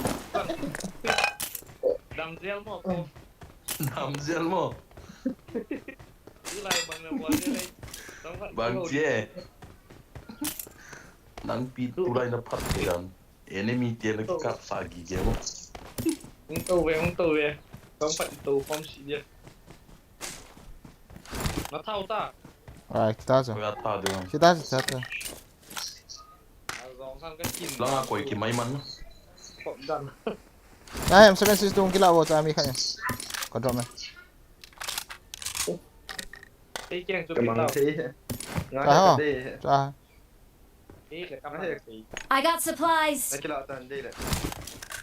Đam gel mo ko. Làm gel mo. Cứ lại bằng là quay đây. Bang cie. Nang pitu lai na pat kan. Enemy tie na kap sagi ke mo. Không tàu về. Không phải tàu không xí đi. Nó thao ta. Kita aja. Kaya ta de. Kita aja. Dòng sang cái chìm. Lang ako ki may man. Cộng dần. Nah, M7 tu kila bawa tu ambil katnya. Kau drop meh. Tí chèn cho Cái biết măng tao. thế. Ngã Sao? cái đi. Dah. Tí cái cắm Nó này. thiệt. I got supplies. Nó cái lọ tàn đi lại.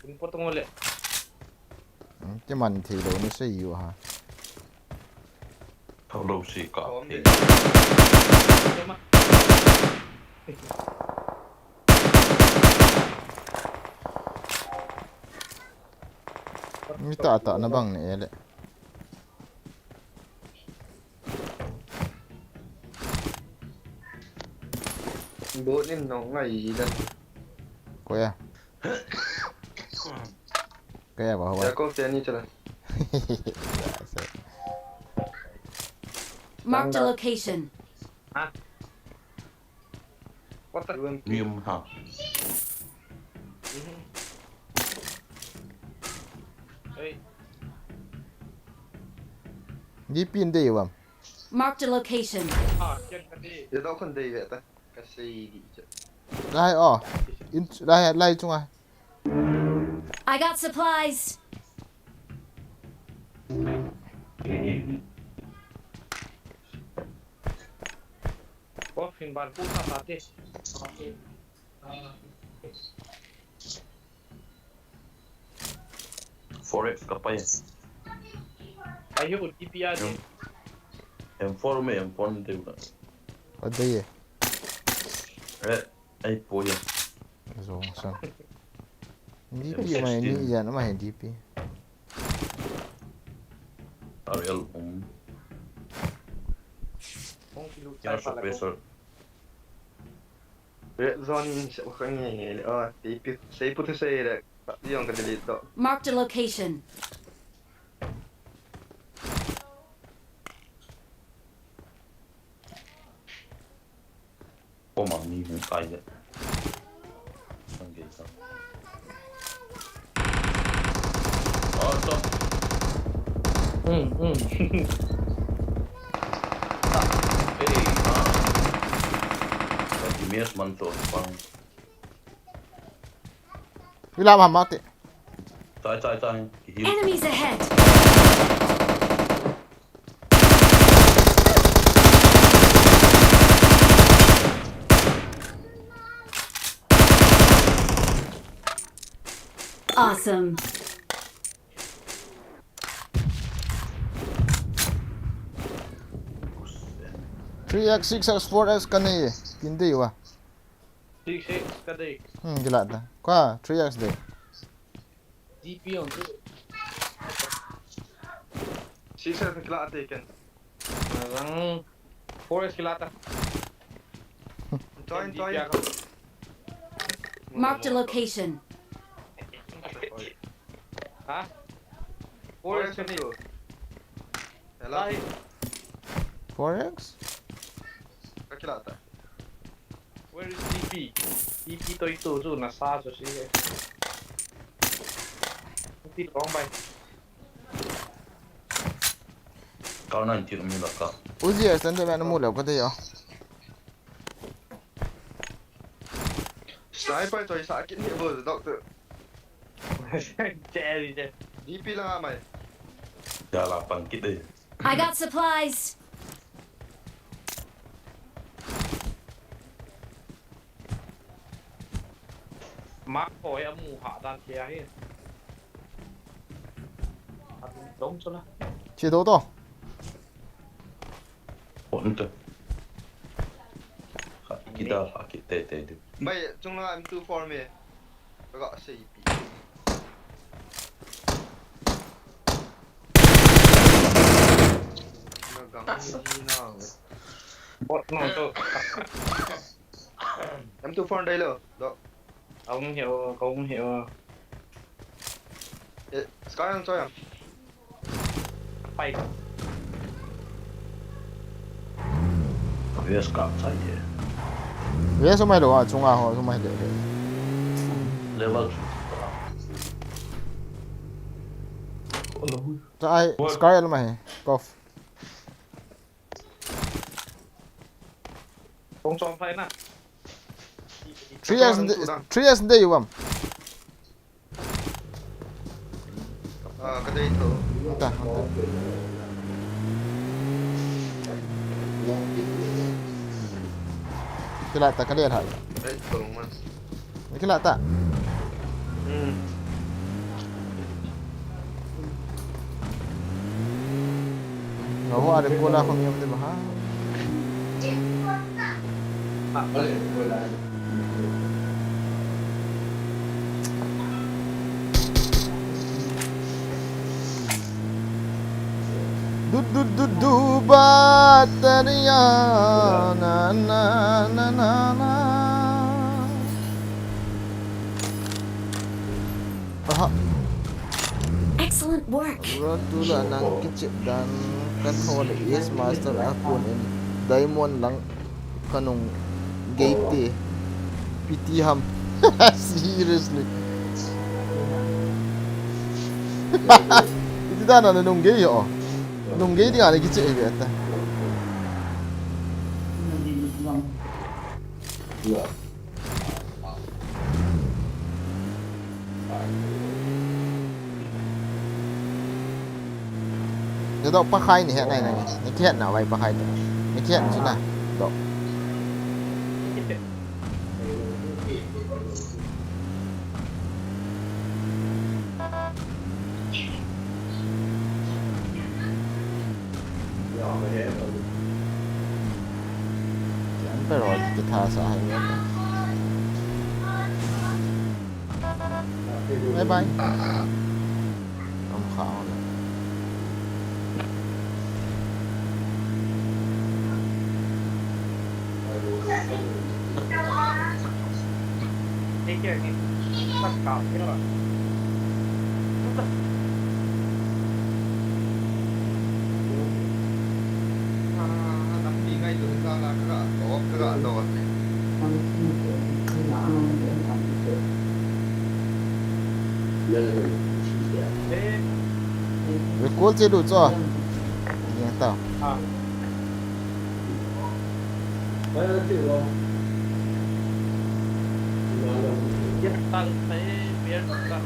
Cũng có tung lên. Cái mình thì đồ nó sẽ nhiều hả? Thao đâu xì cả. Có đi. Cái mắt. Minta tak na bang ni elek. Bố nên nó ngày lần. Kau ya. Kau ya bawa. Ya kau tiada ni cakap. Marked a location. What the? Nghiêm hả? Hey. Di pin dia bang. Marked a location. À, chân cái đi. Ya đâu con đi vậy ta. Kasih gitu. Lai oh. Lai chung ai. I got supplies. Có phiên bản cũ sao đi. Forex kapay. Ayo DPI đi. M4 med M4 det är Vad det är? Ei poja. Så, sen. DP mah ni jangan mah DP. Ariel Jag så besor. Zon kan ni tipi say puti say det. Yung ka delete to. Marked a location. Oma ni hon sai det. Okej så. Så. Di mes man to pang. Wala mati. Tai. Enemies ahead. Awesome. 3x 6x 4x kan ni. Hindi wa. 6 kadai. Gila ta. Kwa 3x deh. DP on tu. Sisa kila taken. Lang 4S kilata. Join. Marked a location. Ha? 4S 4S kadai. to. Hello. 4x? Kakilata. Where is DP? DP to itu nasa so si. Nanti wrong by. Kau nanti nak mula kau. Uzi ya stand mana mula ko tayo. Sniper to sakit ni bos doctor. Jadi je. DP lang amai. Dah lapang kita. I got supplies. Mark ko ya mu ha dan kia hi. Đúng số là. Chỉ đấu to. Ổn tu. Kita sakit teh. Baik, chung lang M2 for me. Agak CP. Bot nó tu. M2 for đây lo. Đó. Ông hiểu. Sekarang cho em. Bay. Bias kau saja. Dia semua lo ah, chung ah ho semua le. Level. Tại Sky là mày. Golf. Không cho play nè. 3x hindi iwam. Kada itu. Entah. Kilata kalian hal. Itu mas. Kilata. Ngau ada bola aku yang tu bah. Du bateria na. Aha. Excellent work. Rotula ng kitchen dan control is master akon in diamond lang kanong gate pitiham. Seriously. Itu dah na nung gate oh. Nung gate nga lagi kitchen beta. Cái độ bắc khai này hiện này cái hiện nào vậy bắc khai cái hiện chứ nào độ จะทาสายเงี้ยบายน้ำขาวเลย นี่เกี่ยวกับตัดกาบนี่หรอ nắm đi ngay từ ra là cái gã đó Về cuốn chế độ cho nghe tao Yes, ta thấy biết là cả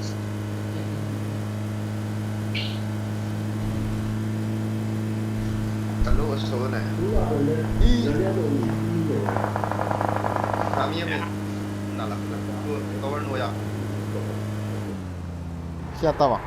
lỗ số này làm như mình nào là cover nuôi à kia tao à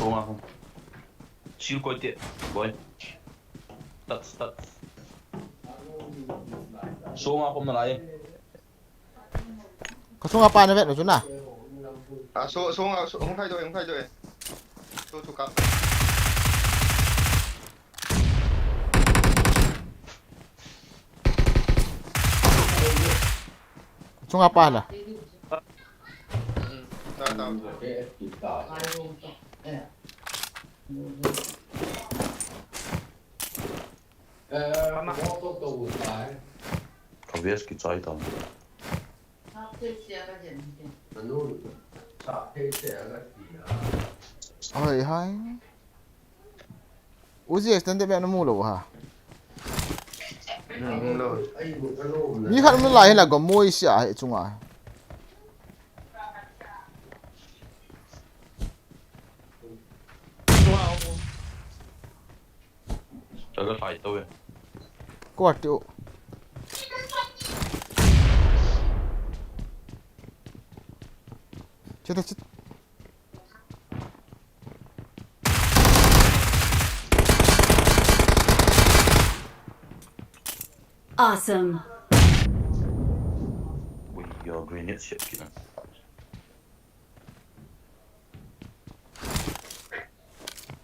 số mà không siêu coi tiện boy tắt số mà không là lại có xuống apa này vậy được chứ nào à số không thay đổi số cặp xuống apa là tao không biết cái trái tao ôi hai Uzi extended vậy nó mua rồi hả rồi mi khát nó lại hay là có mua xả hệ chung à cho cái phải tôi có hoạt tiệu chết chết Awesome. ui giờ grenade shit kìa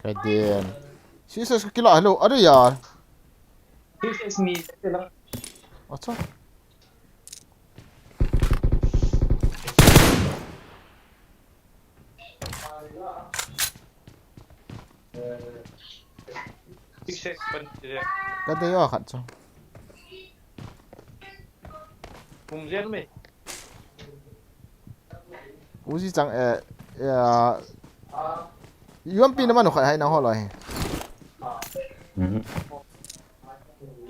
cái tiền xí xí cái loại hello ở đây giờ this is me thế là ở chỗ success bên cái đấy ở khẩn cho cùng riêng mày Uzi chẳng yuan pin nó khỏi hay nó họ rồi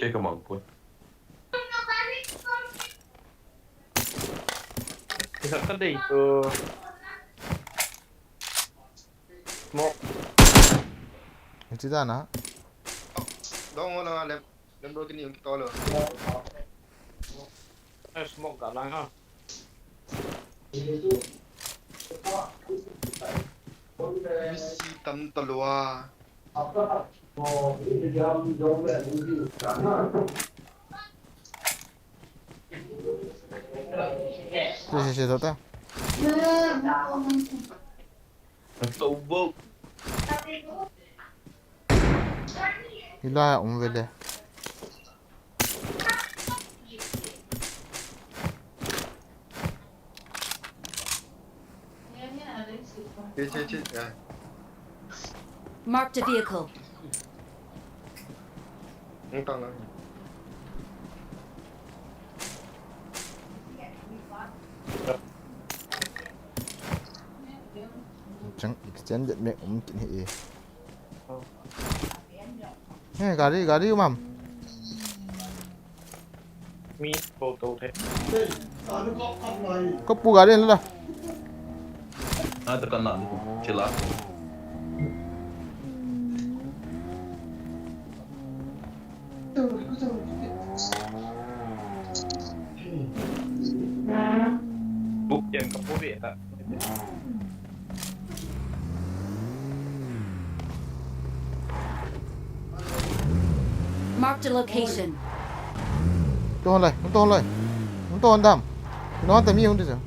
cái cái mỏng thôi thì thật cái gì một chứ ra nó đó là làm đôi cái niệm to rồi một cả lăng ha Missy tâm tơ loa Chị thôi ta tàu vô đi la ông về đây chết Marked a vehicle. không tăng nữa chẳng extended mẹ ông kín hệ hey gà đi mầm mi bộ tàu thế có pu gà đi nữa tekan nak celah บุกเย็นกับผู้เบียดอะ Marked a location. โดนเลยมันโดนเลยมันโดนดำนอนแต่มีคนเดียว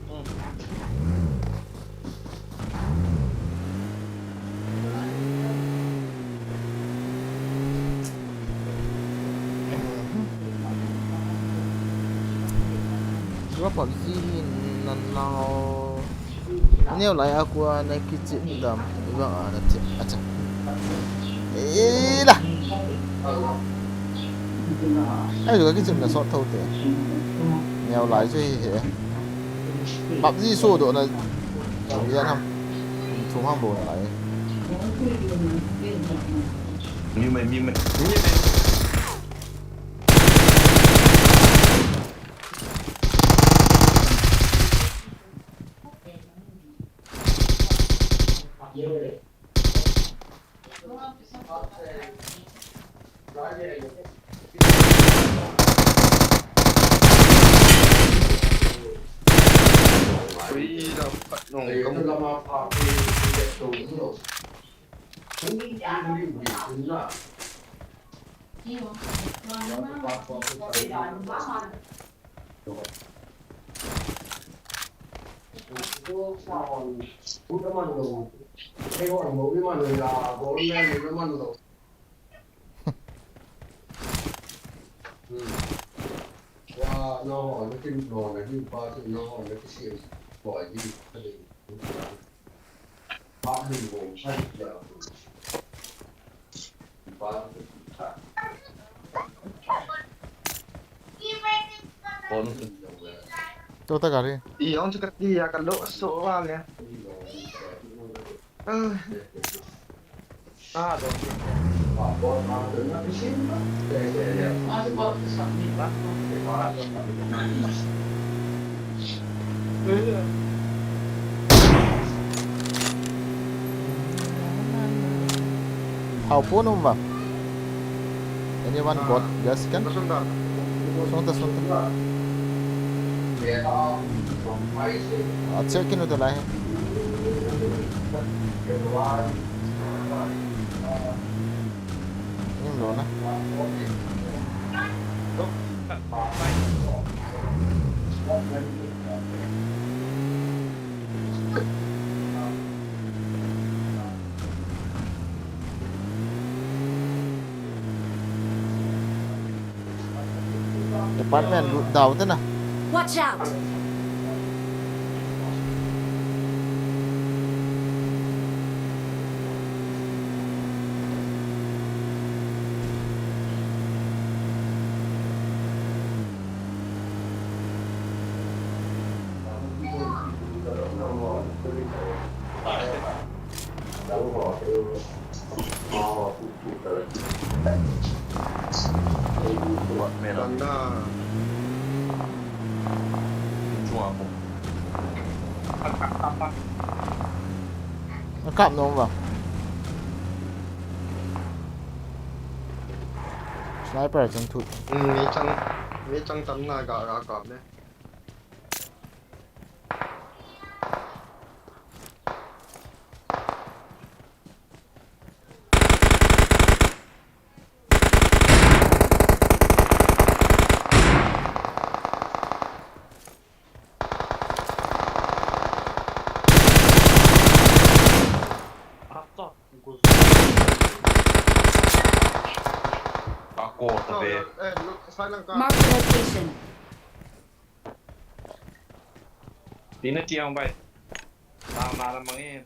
ว่าผมซีนั่นเราเนี่ยอะไรอะกูในคิดจิตดำอีกว่าอะไรจิอาจจะล่ะไอ้ดูก็คิดจิตน่ะสอดเท่าเดิมแนวหลายช่วยเหรอปรับที่สู้ตัวน่ะเรียนทำทุ่มห้างโบนอะไร มีไหมมีไหม ตัวตะการี Iyon sa katiya kalau soal ya. เอาปูนุ่มป่ะอันนี้วันกดเดี๋ยวสแกน Masundan. ส่งตัวส่งตัวเอาเช็คกินตัวไหนนี่มันโดนนะ Department đào thế nào? Watch out! Tanda. Cuma aku. Nó cạm nó không vào. Sniper trong thụt. Mấy chân tấm là gà cọp đấy. Aku tapi. Mark the location. ตีน่าเจียงไปตามมาแล้วมั้งเอง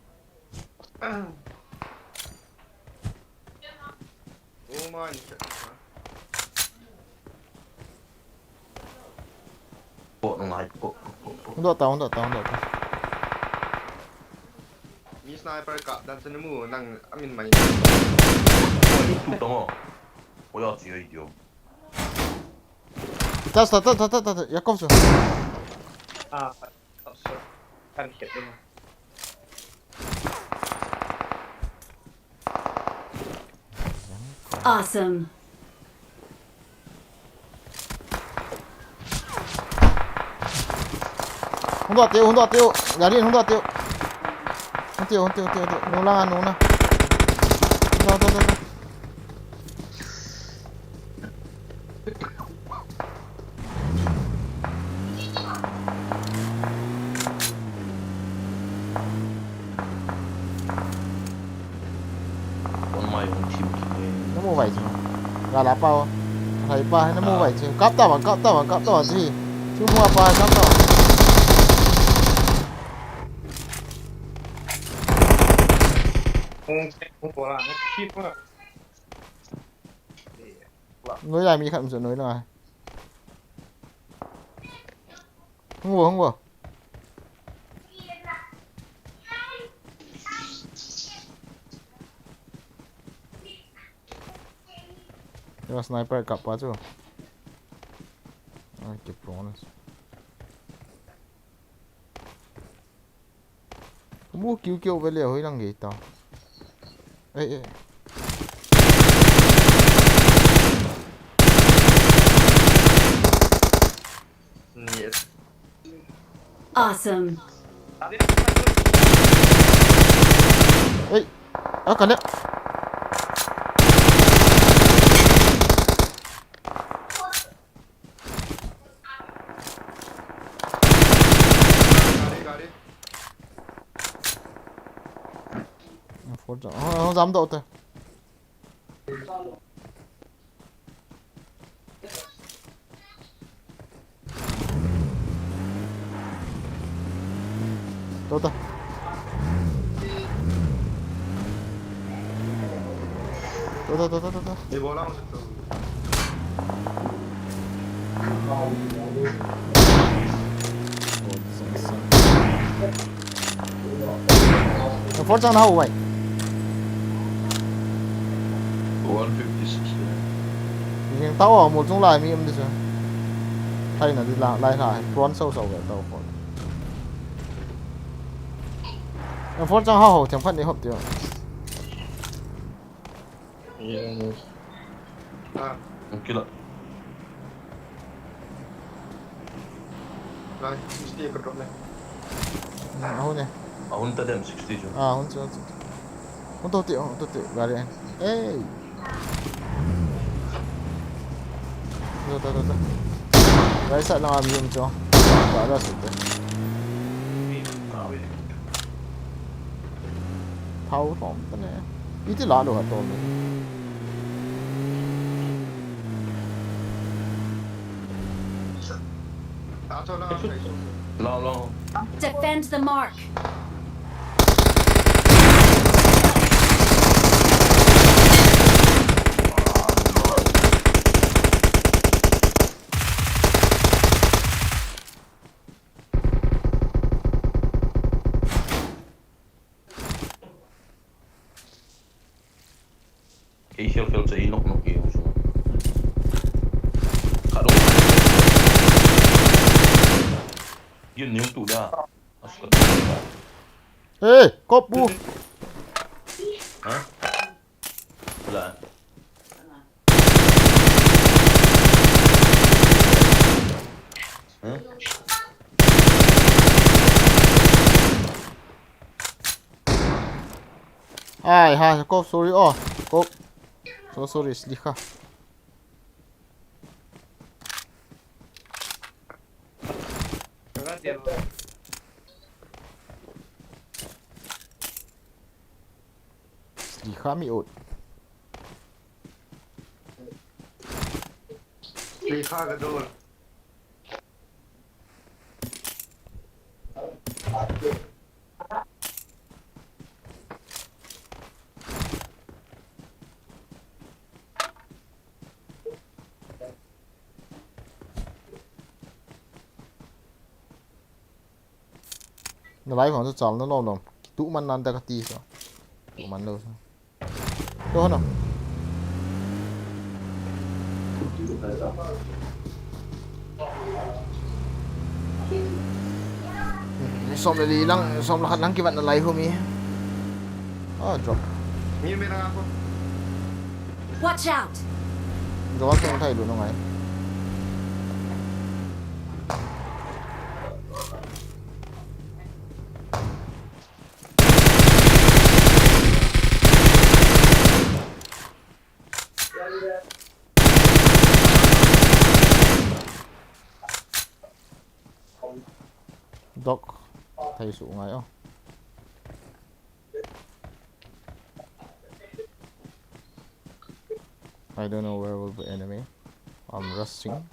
Oh man. Bộ nó lại bộ. Không đọt tao, không đọt tao, không đọt tao. Mi sniper cặp dan senimu nang amin mai. Ôi, tụt đó. 我要只有一丢。 Ta, Jakobsu. ท่านเก็บได้ไหม Awesome. Hundu tiêu. Dari hundu tiêu. Tiêu. Nula. Tuh. Con mày con chim kìa. Nó mua vậy chứ. Gà lá bao. Thầy ba nó mua vậy chứ. Cắp tao thì. Chứ mua ba cắp tao. Không có là nó chip quá. Nối lại mi khẩn sự nối này. Không vừa. Yung sniper ka pa to. Ay, que pronas. Mu kill vele hoy lang gita. Eh. Yes. Awesome. Eh. Kan dia. Không dám độ thôi. Tốt thôi. Tốt. Đi vô lắm. Force on how vậy? 156. Nhưng tao ở một trong lại mi em đi chưa? Thay là đi lại front sâu vậy tao còn. Force on how chẳng phải để hộp tiêu. Un kilo. Rồi, stick cái drop này. Ahun nè. Ahun tadem 60 chứ. Ahun chứ. Hun tô tiệu gari anh. Ê. Rồi. Gari sợ là mi em cho. Quá ra sự thế. Thâu thỏm thế này. Ít thì lá đồ hả tôm này. Lo. Defend the mark. Cái hiệu phèo chạy nóc kiểu rồi. Khá đúng. Yun yung tuda. Ê, cốp bu. Hả? Là. Hả? Hai, cốp sorry. Cốp. So sorry, slicha. Slicha mi ot. Slicha gadol. Nó lấy khoảng cho nó lâu rồi. Tụ man nan ta cái tí sao? Tụ man đâu sao? Đâu hết rồi. Xong rồi đi lăng, xong là lăng cái vận là lấy hôm ấy. Drop. Mi merah aku. Watch out. Drop không thay luôn không ấy. เ Doc thấy sụ ngay không? I don't know where will be enemy. I'm rushing.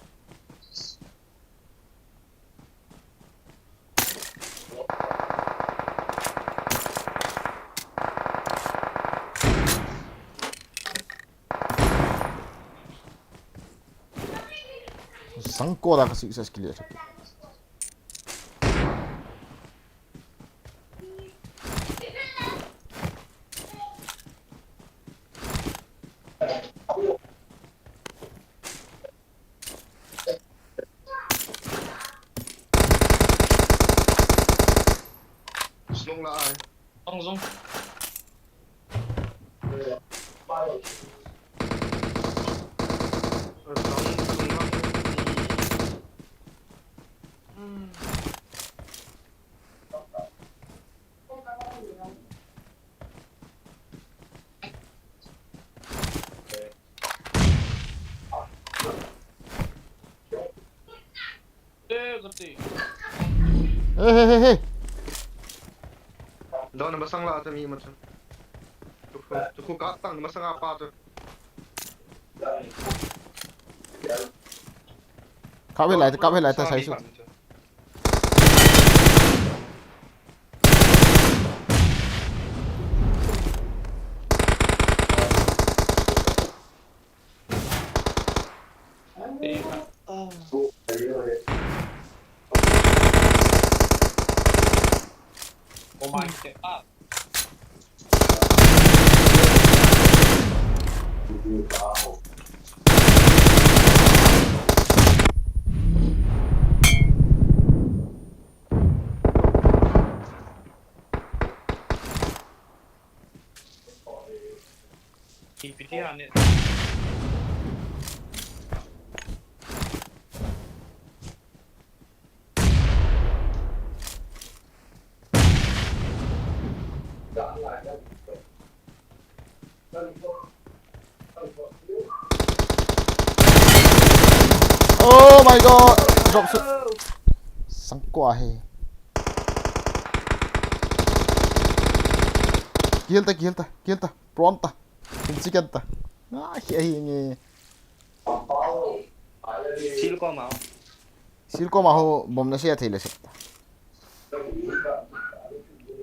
Sangko dah kasi isa skill ya. Slung lại. Ông Dung. Gede. Hey. Đó là masang lah tadi macam. Cukup katang masang apa tu? Cắp hết lại ta thấy sụt. Oh my god. PPT này. Oh my god. Drop sụt. Sang quá he. Kill ta. Pronta. Chicken ta. Hey nghe. Sil ko maho bom na siya thile sekta.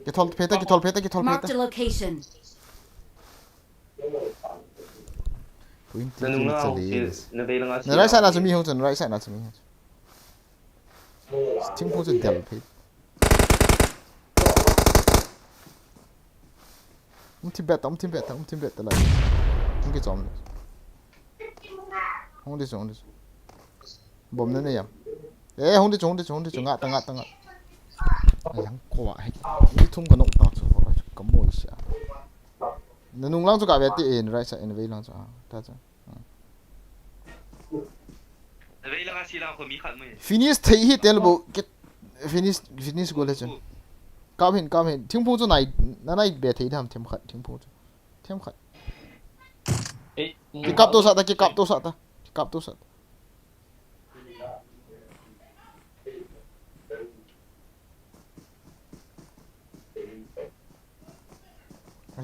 Kitol peta. Marked a location. Na right side na chumi hong right side na chumi. Ting po chen del pet. Team bet la. Không cái chom. Không đi xuống. Bom na yam. Không đi xuống ngã ta. Yang quá hay. Đi thung cái nông ta cho rồi. Cầm mồi xả. Nung lang cho cả về tiền right side in về lang cho. Ta cho. Finish thấy hit del bộ get finish goal lên. Cảm hiện tiếng phong cho này nó này bé thấy tham thêm khẩn tiếng phong thêm khẩn cái cặp tôi sợ ta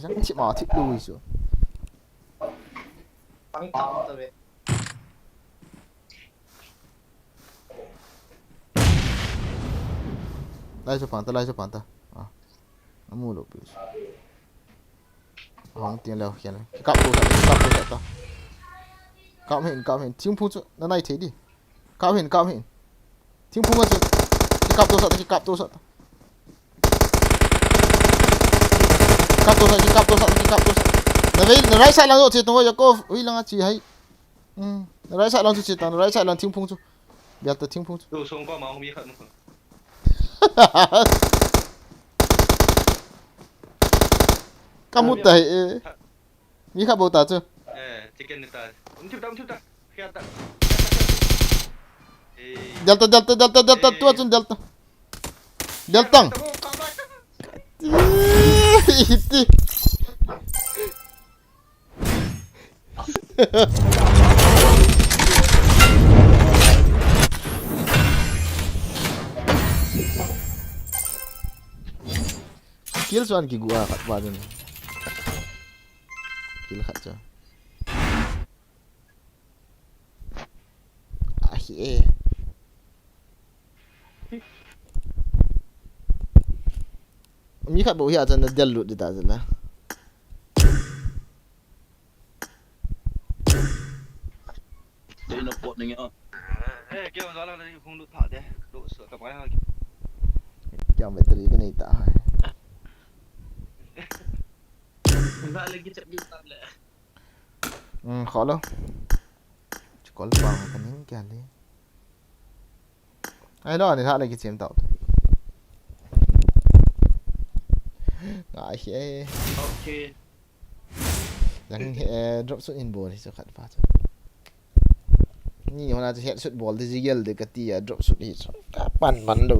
chẳng chị mà thích đuôi rồi Tăng tao vậy. Lai cho phản ta nó mua lộp bị không tiền leo hiện này cặp tôi sợ ta cặp hiện tiếng phun nó này thế đi cặp hiện tiếng phun cái cặp tôi sợ ta cặp tôi sợ nó right side lang rồi chết tôi cô ui lang chỉ hay nó right side lang chết nó right side lang tiếng phun chứ bây giờ tiếng phun Đồ xuống qua mà không biết hận không? Kamu tahu ni kau bawa tahu? Chicken ni tahu. Umcip dah. Kiat tak. Delta tu aja Delta. Itu. kill soan ki gua kat ba dun kill khat cho hi mi khat bo ya chan na del lut ta zala Đây nó cuộn này nhá. Ê, kêu gió là không độ thở thế. Độ sửa tập máy hơi. kya battery ka nahi ta hai Enggak lagi cek tablet. khó lo call bang ka ning kya le ai đó ni tha le ki chem tao ai he Ok. yang drop shot in ball so khat pa ni hona to head shot ball de jigel de katia drop shot hi so pan man do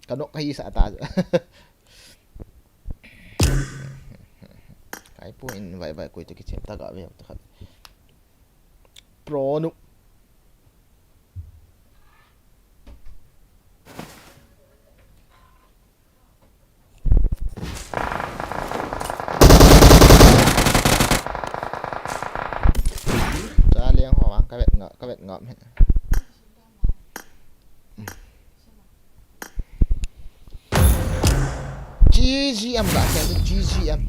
kanok kai sa ta kai point vai vai koi to ki chem ta ga ve to khat pro nu cha liang ho wang ka vet ngom he GGM đã xem được GGM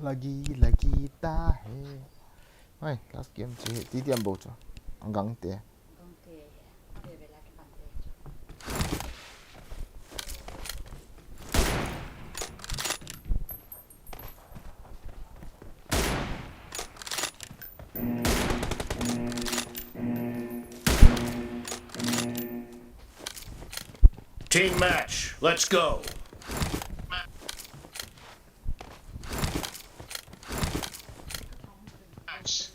lagi ta hai oi last game chỉ tí tiêm bầu cho ang gang te Team match. Let's go.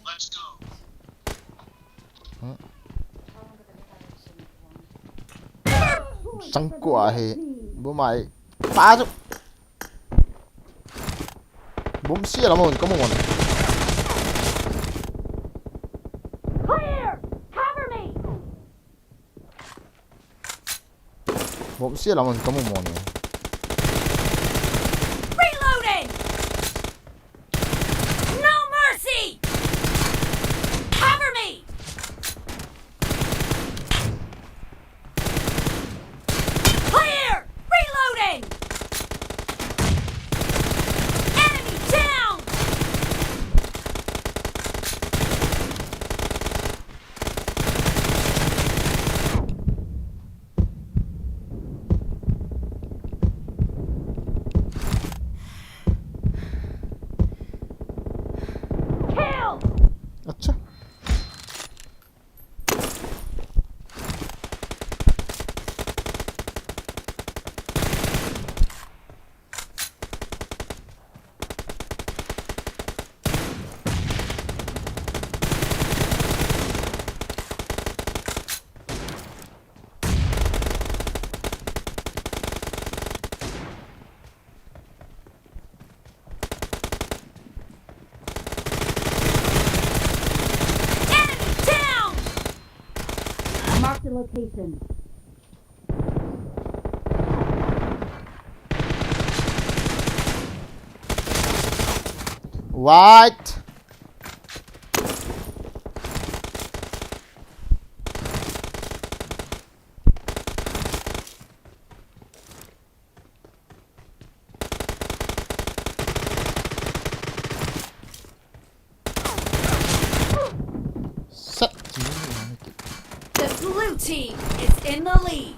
Let's go. sang quả he bố mày phá chứ bốm xia lắm rồi có một món Clear! Cover me! bốm xia lắm rồi có một món này Reloading! No mercy! Cover me! Clear! Reloading! Enemy down! Kill! अच्छा Enemy down! Mark the location. What? Set. The blue team is in the lead.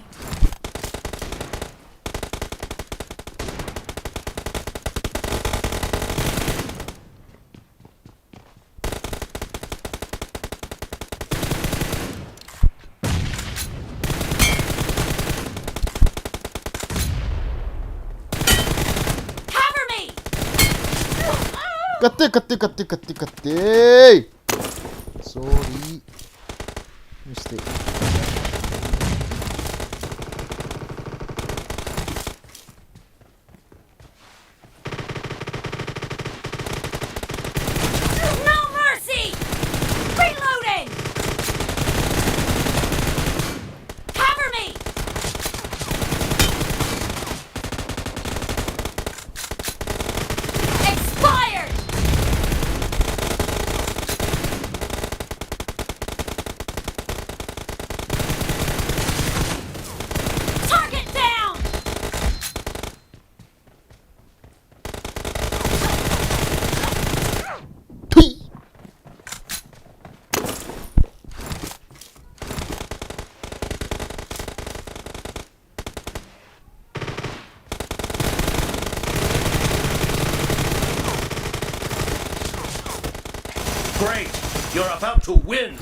Cover me! Kate. Sorry. Mistake. No mercy! Reloading! Cover me! You're about to win.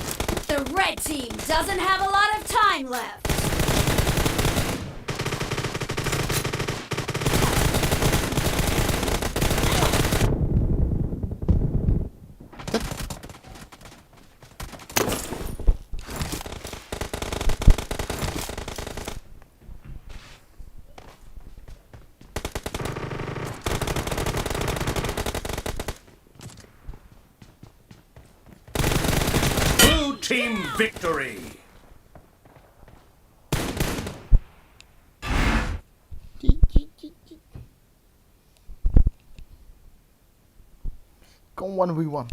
The red team doesn't have a lot of time left. Blue team victory. Có 1v1.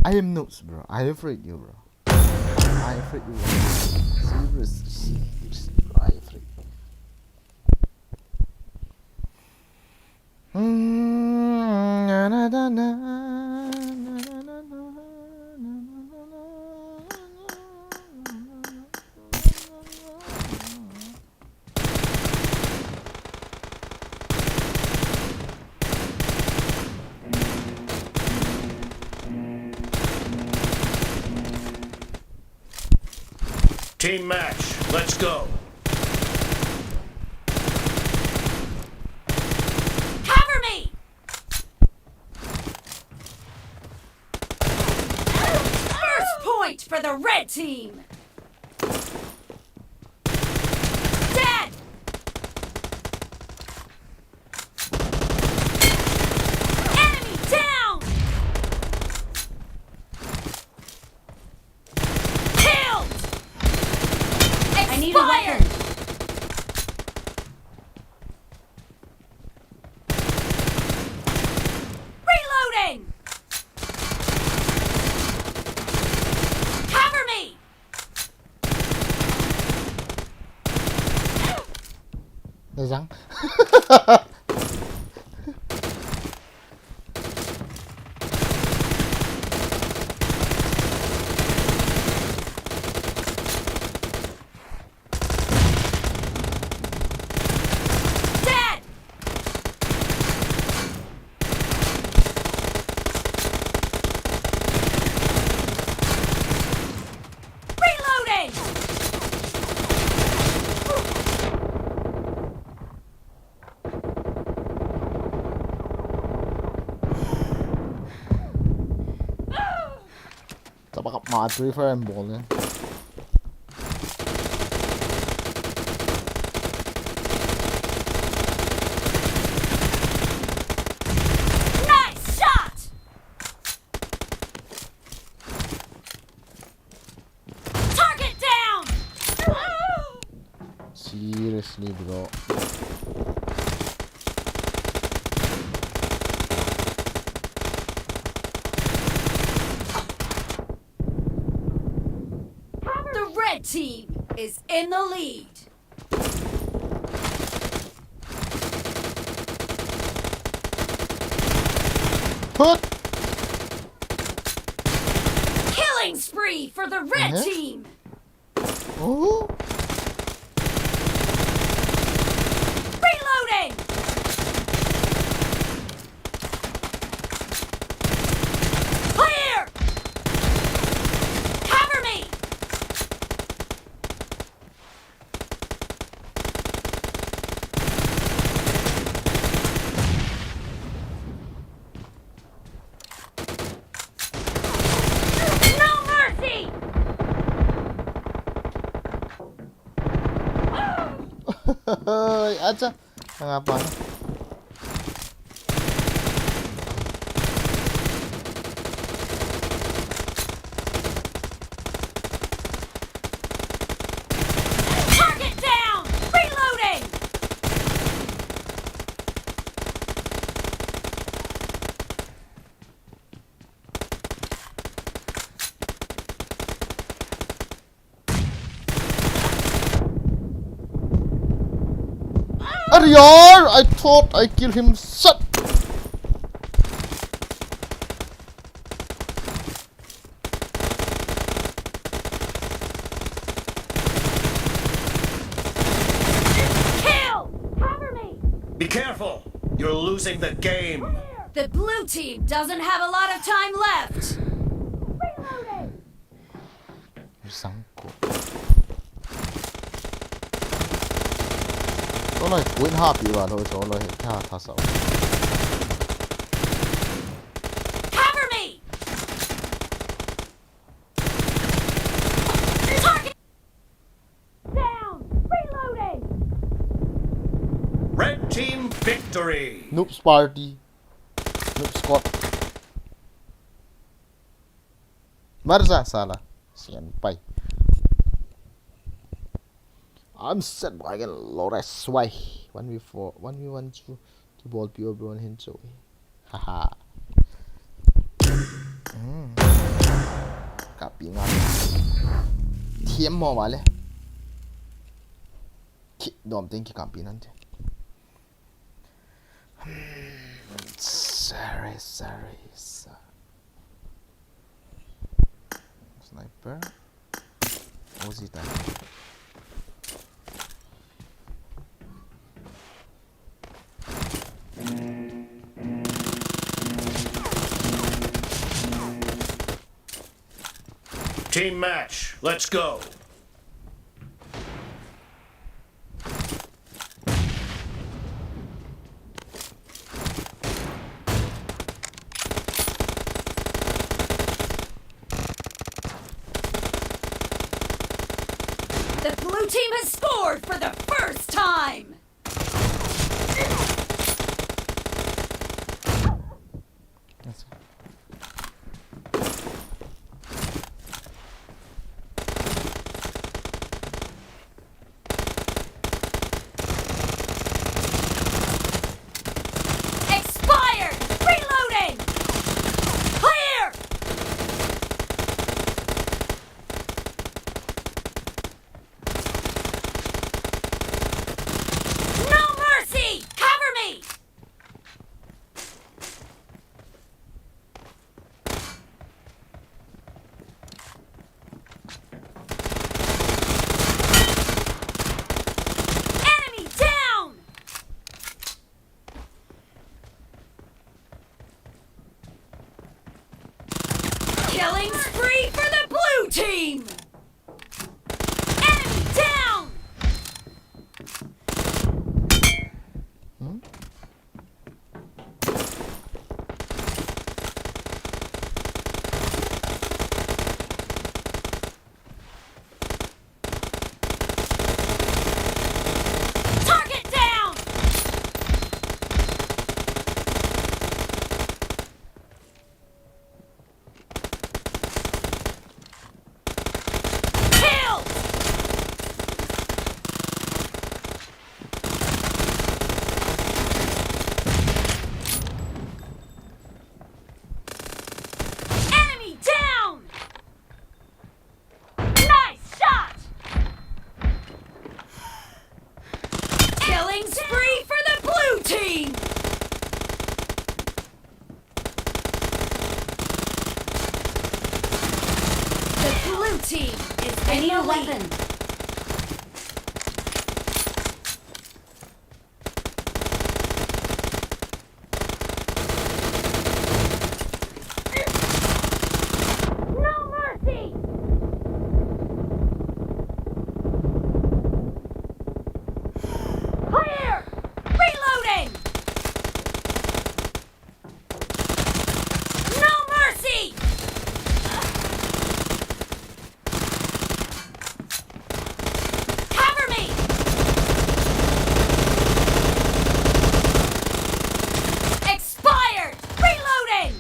I am nuts, bro. I afraid you, bro. I afraid you, bro. Seriously, bro. I afraid. Na, na, na, na, na, na, na, na, Team match. Let's go. Cover me! First point for the red team! Dead! Enemy down! Killed! I need a weapon! Reloading! Cover me! Đây rắn. Dead! Reloading! Tao bắt gặp mà prefer em ball lên. Nice shot! Target down! Seriously, bro. The red team is in the lead. Put. Killing spree for the red Uh-huh. team. Oh. Reloading! Clear! Cover me! No mercy! Acha. Ngapa? Target down! Reloading! Ariar! I thought I killed him. Shut. Kill! Cover me! Be careful. You're losing the game. The blue team doesn't have a lot of time left. Reloading. 3個。都係管下表啊，到咗嚟睇下他手。Cover me. Target down. Reloading. Red team victory. Noobs party. Noob squad. Marza salah. Senpai. I'm set by a Lores Sway. 1v4, 1v1 ที่บอลพิวบอลเห็นสวยฮ่าฮ่ากับปีงานเทียมมอมาเลยคิดดอมเต็งกี่กับปีนั้นเจ้ sorry sniper Uzi time Team match. Let's go. The blue team has scored for the first time. Expired. Reloading. Clear. No mercy. Cover me. Enemy down. Killing spree for the blue team. Enemy down. Target down. Kill. Enemy down. Nice shot. Killing spree for the blue team. The blue team is in the lead. No mercy. Clear. Reloading. No mercy. Cover me. Expired. Reloading.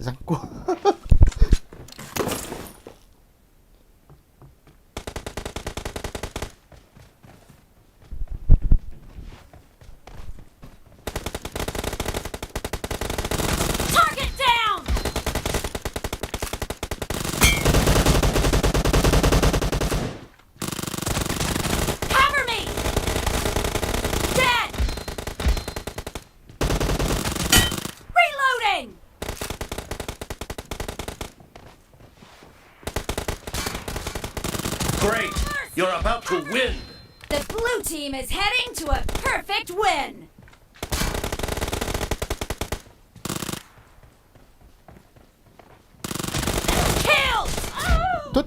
สังกัว Target down. Cover me. Dead. Reloading. Great. You're about to win. The blue team is heading to a perfect win. Kill! Tut.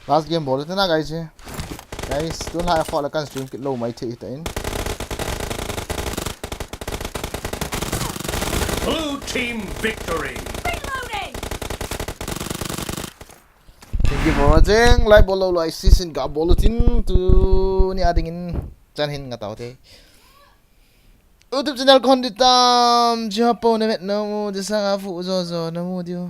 Last game ball na guys. Guys, don't have a kan stream kit low my take in. Blue team victory. Reloading! Thank you for watching. Like bolo like season ka bolotin to ni ading in chanhin nga tao te. YouTube channel kon ditam Japo na met na mo disa nga fu zo na mo dio.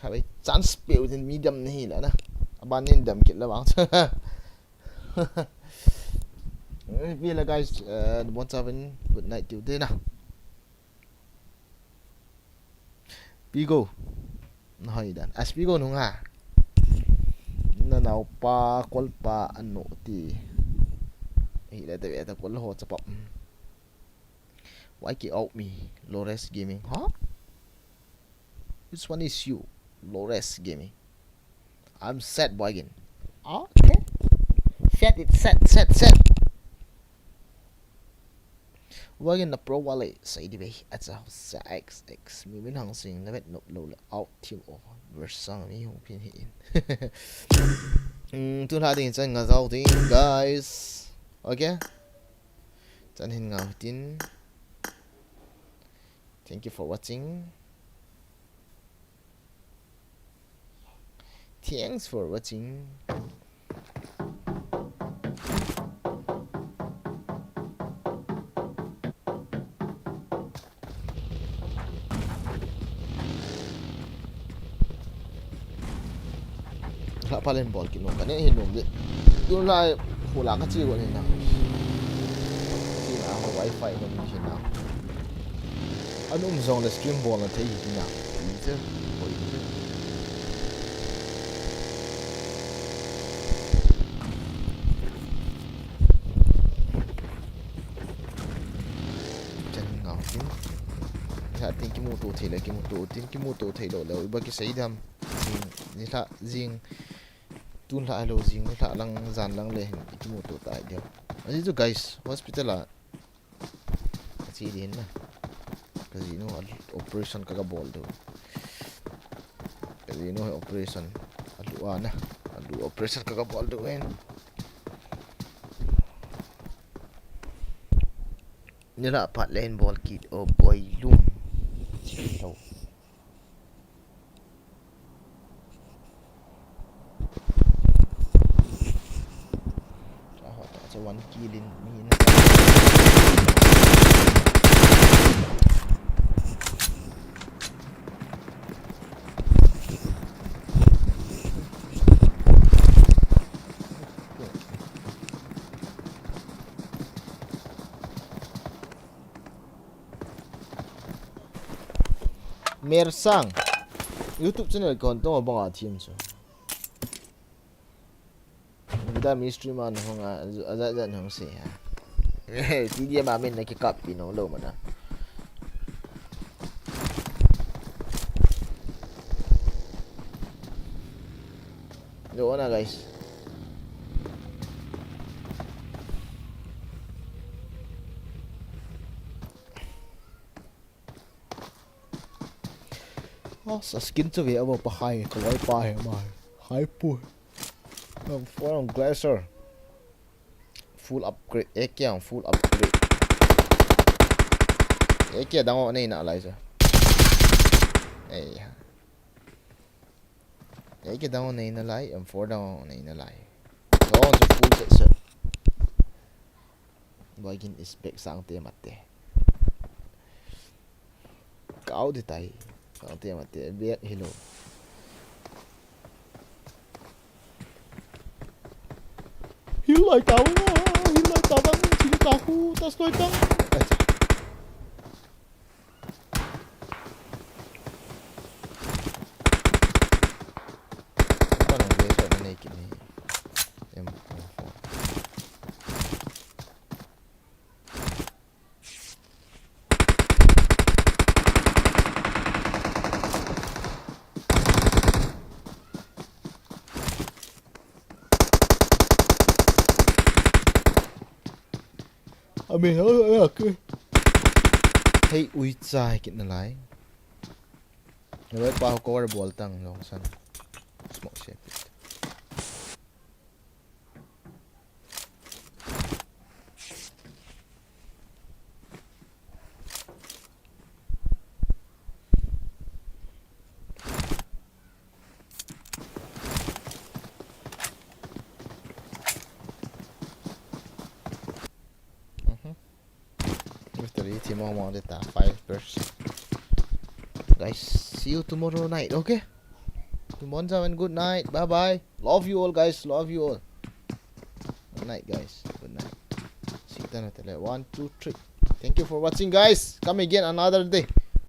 Have a chance build in medium ni la na. Abanin dam kit la bang. Feel like guys, 17 good night till dinner. Pigo. Nói dan. As pigo nung ha. Na nào pa kwal pa ano ti. Hila ta beta kwal ho sa pop. Why ki out me? Lores Gaming. Huh? Which one is you? Lores Gaming. I'm set boy again. Okay. Set it set. Wagen na pro wallet sa idibay at sa XX mi min hang sing na met no lo out team o versang mi hong pinhin. Tu ha ding chan nga zao ding guys. Okay. Chan hin nga tin. Thank you for watching. Thanks for watching. Lah paling bol kinong kanin hinom di. Yung lai hula ka chiwa ni na. Sina ako wifi na mo siya na. Anong zone na stream ball na tayo niya. Ito. Tin ki moto thei la ki moto thei lo lo ba ki sei dam ni la jing tun la lo jing la lang zan lang le ki moto tai dio ani to guys hospital la chi din na casino operation ka bol do casino operation alu operation ka bol do en ni la pat lane ball kit oh boy lum đâu họ tạo cho one kill lên mi nó Mersang YouTube channel kon to bang team so da mi stream an honga aza hong se ha ti dia ma men na ki kap pino lo mana yo na guys sa skin to be abo pa khai ko wai pa he ma hai pu for on glacier full upgrade ekyang full upgrade ekya dang nei na lai sa ei ekya dang nei na lai m4 dang nei na lai so on to full set bagin is back sang te matte kau di tai Kau mati biar hello. Hilai kawan, sini tahu tas kau tang. Mana dia saya naik ni? M4. Amin okay. Hey ui chai kit na lai. Rồi pa cover ball tang long san. Smoke shape. Victory team on the 5%. Guys, see you tomorrow night, okay? Tomorrow and good night. Bye bye. Love you all, guys. Love you all. Good night, guys. Good night. See you then. 1, 2, 3. Thank you for watching, guys. Come again another day.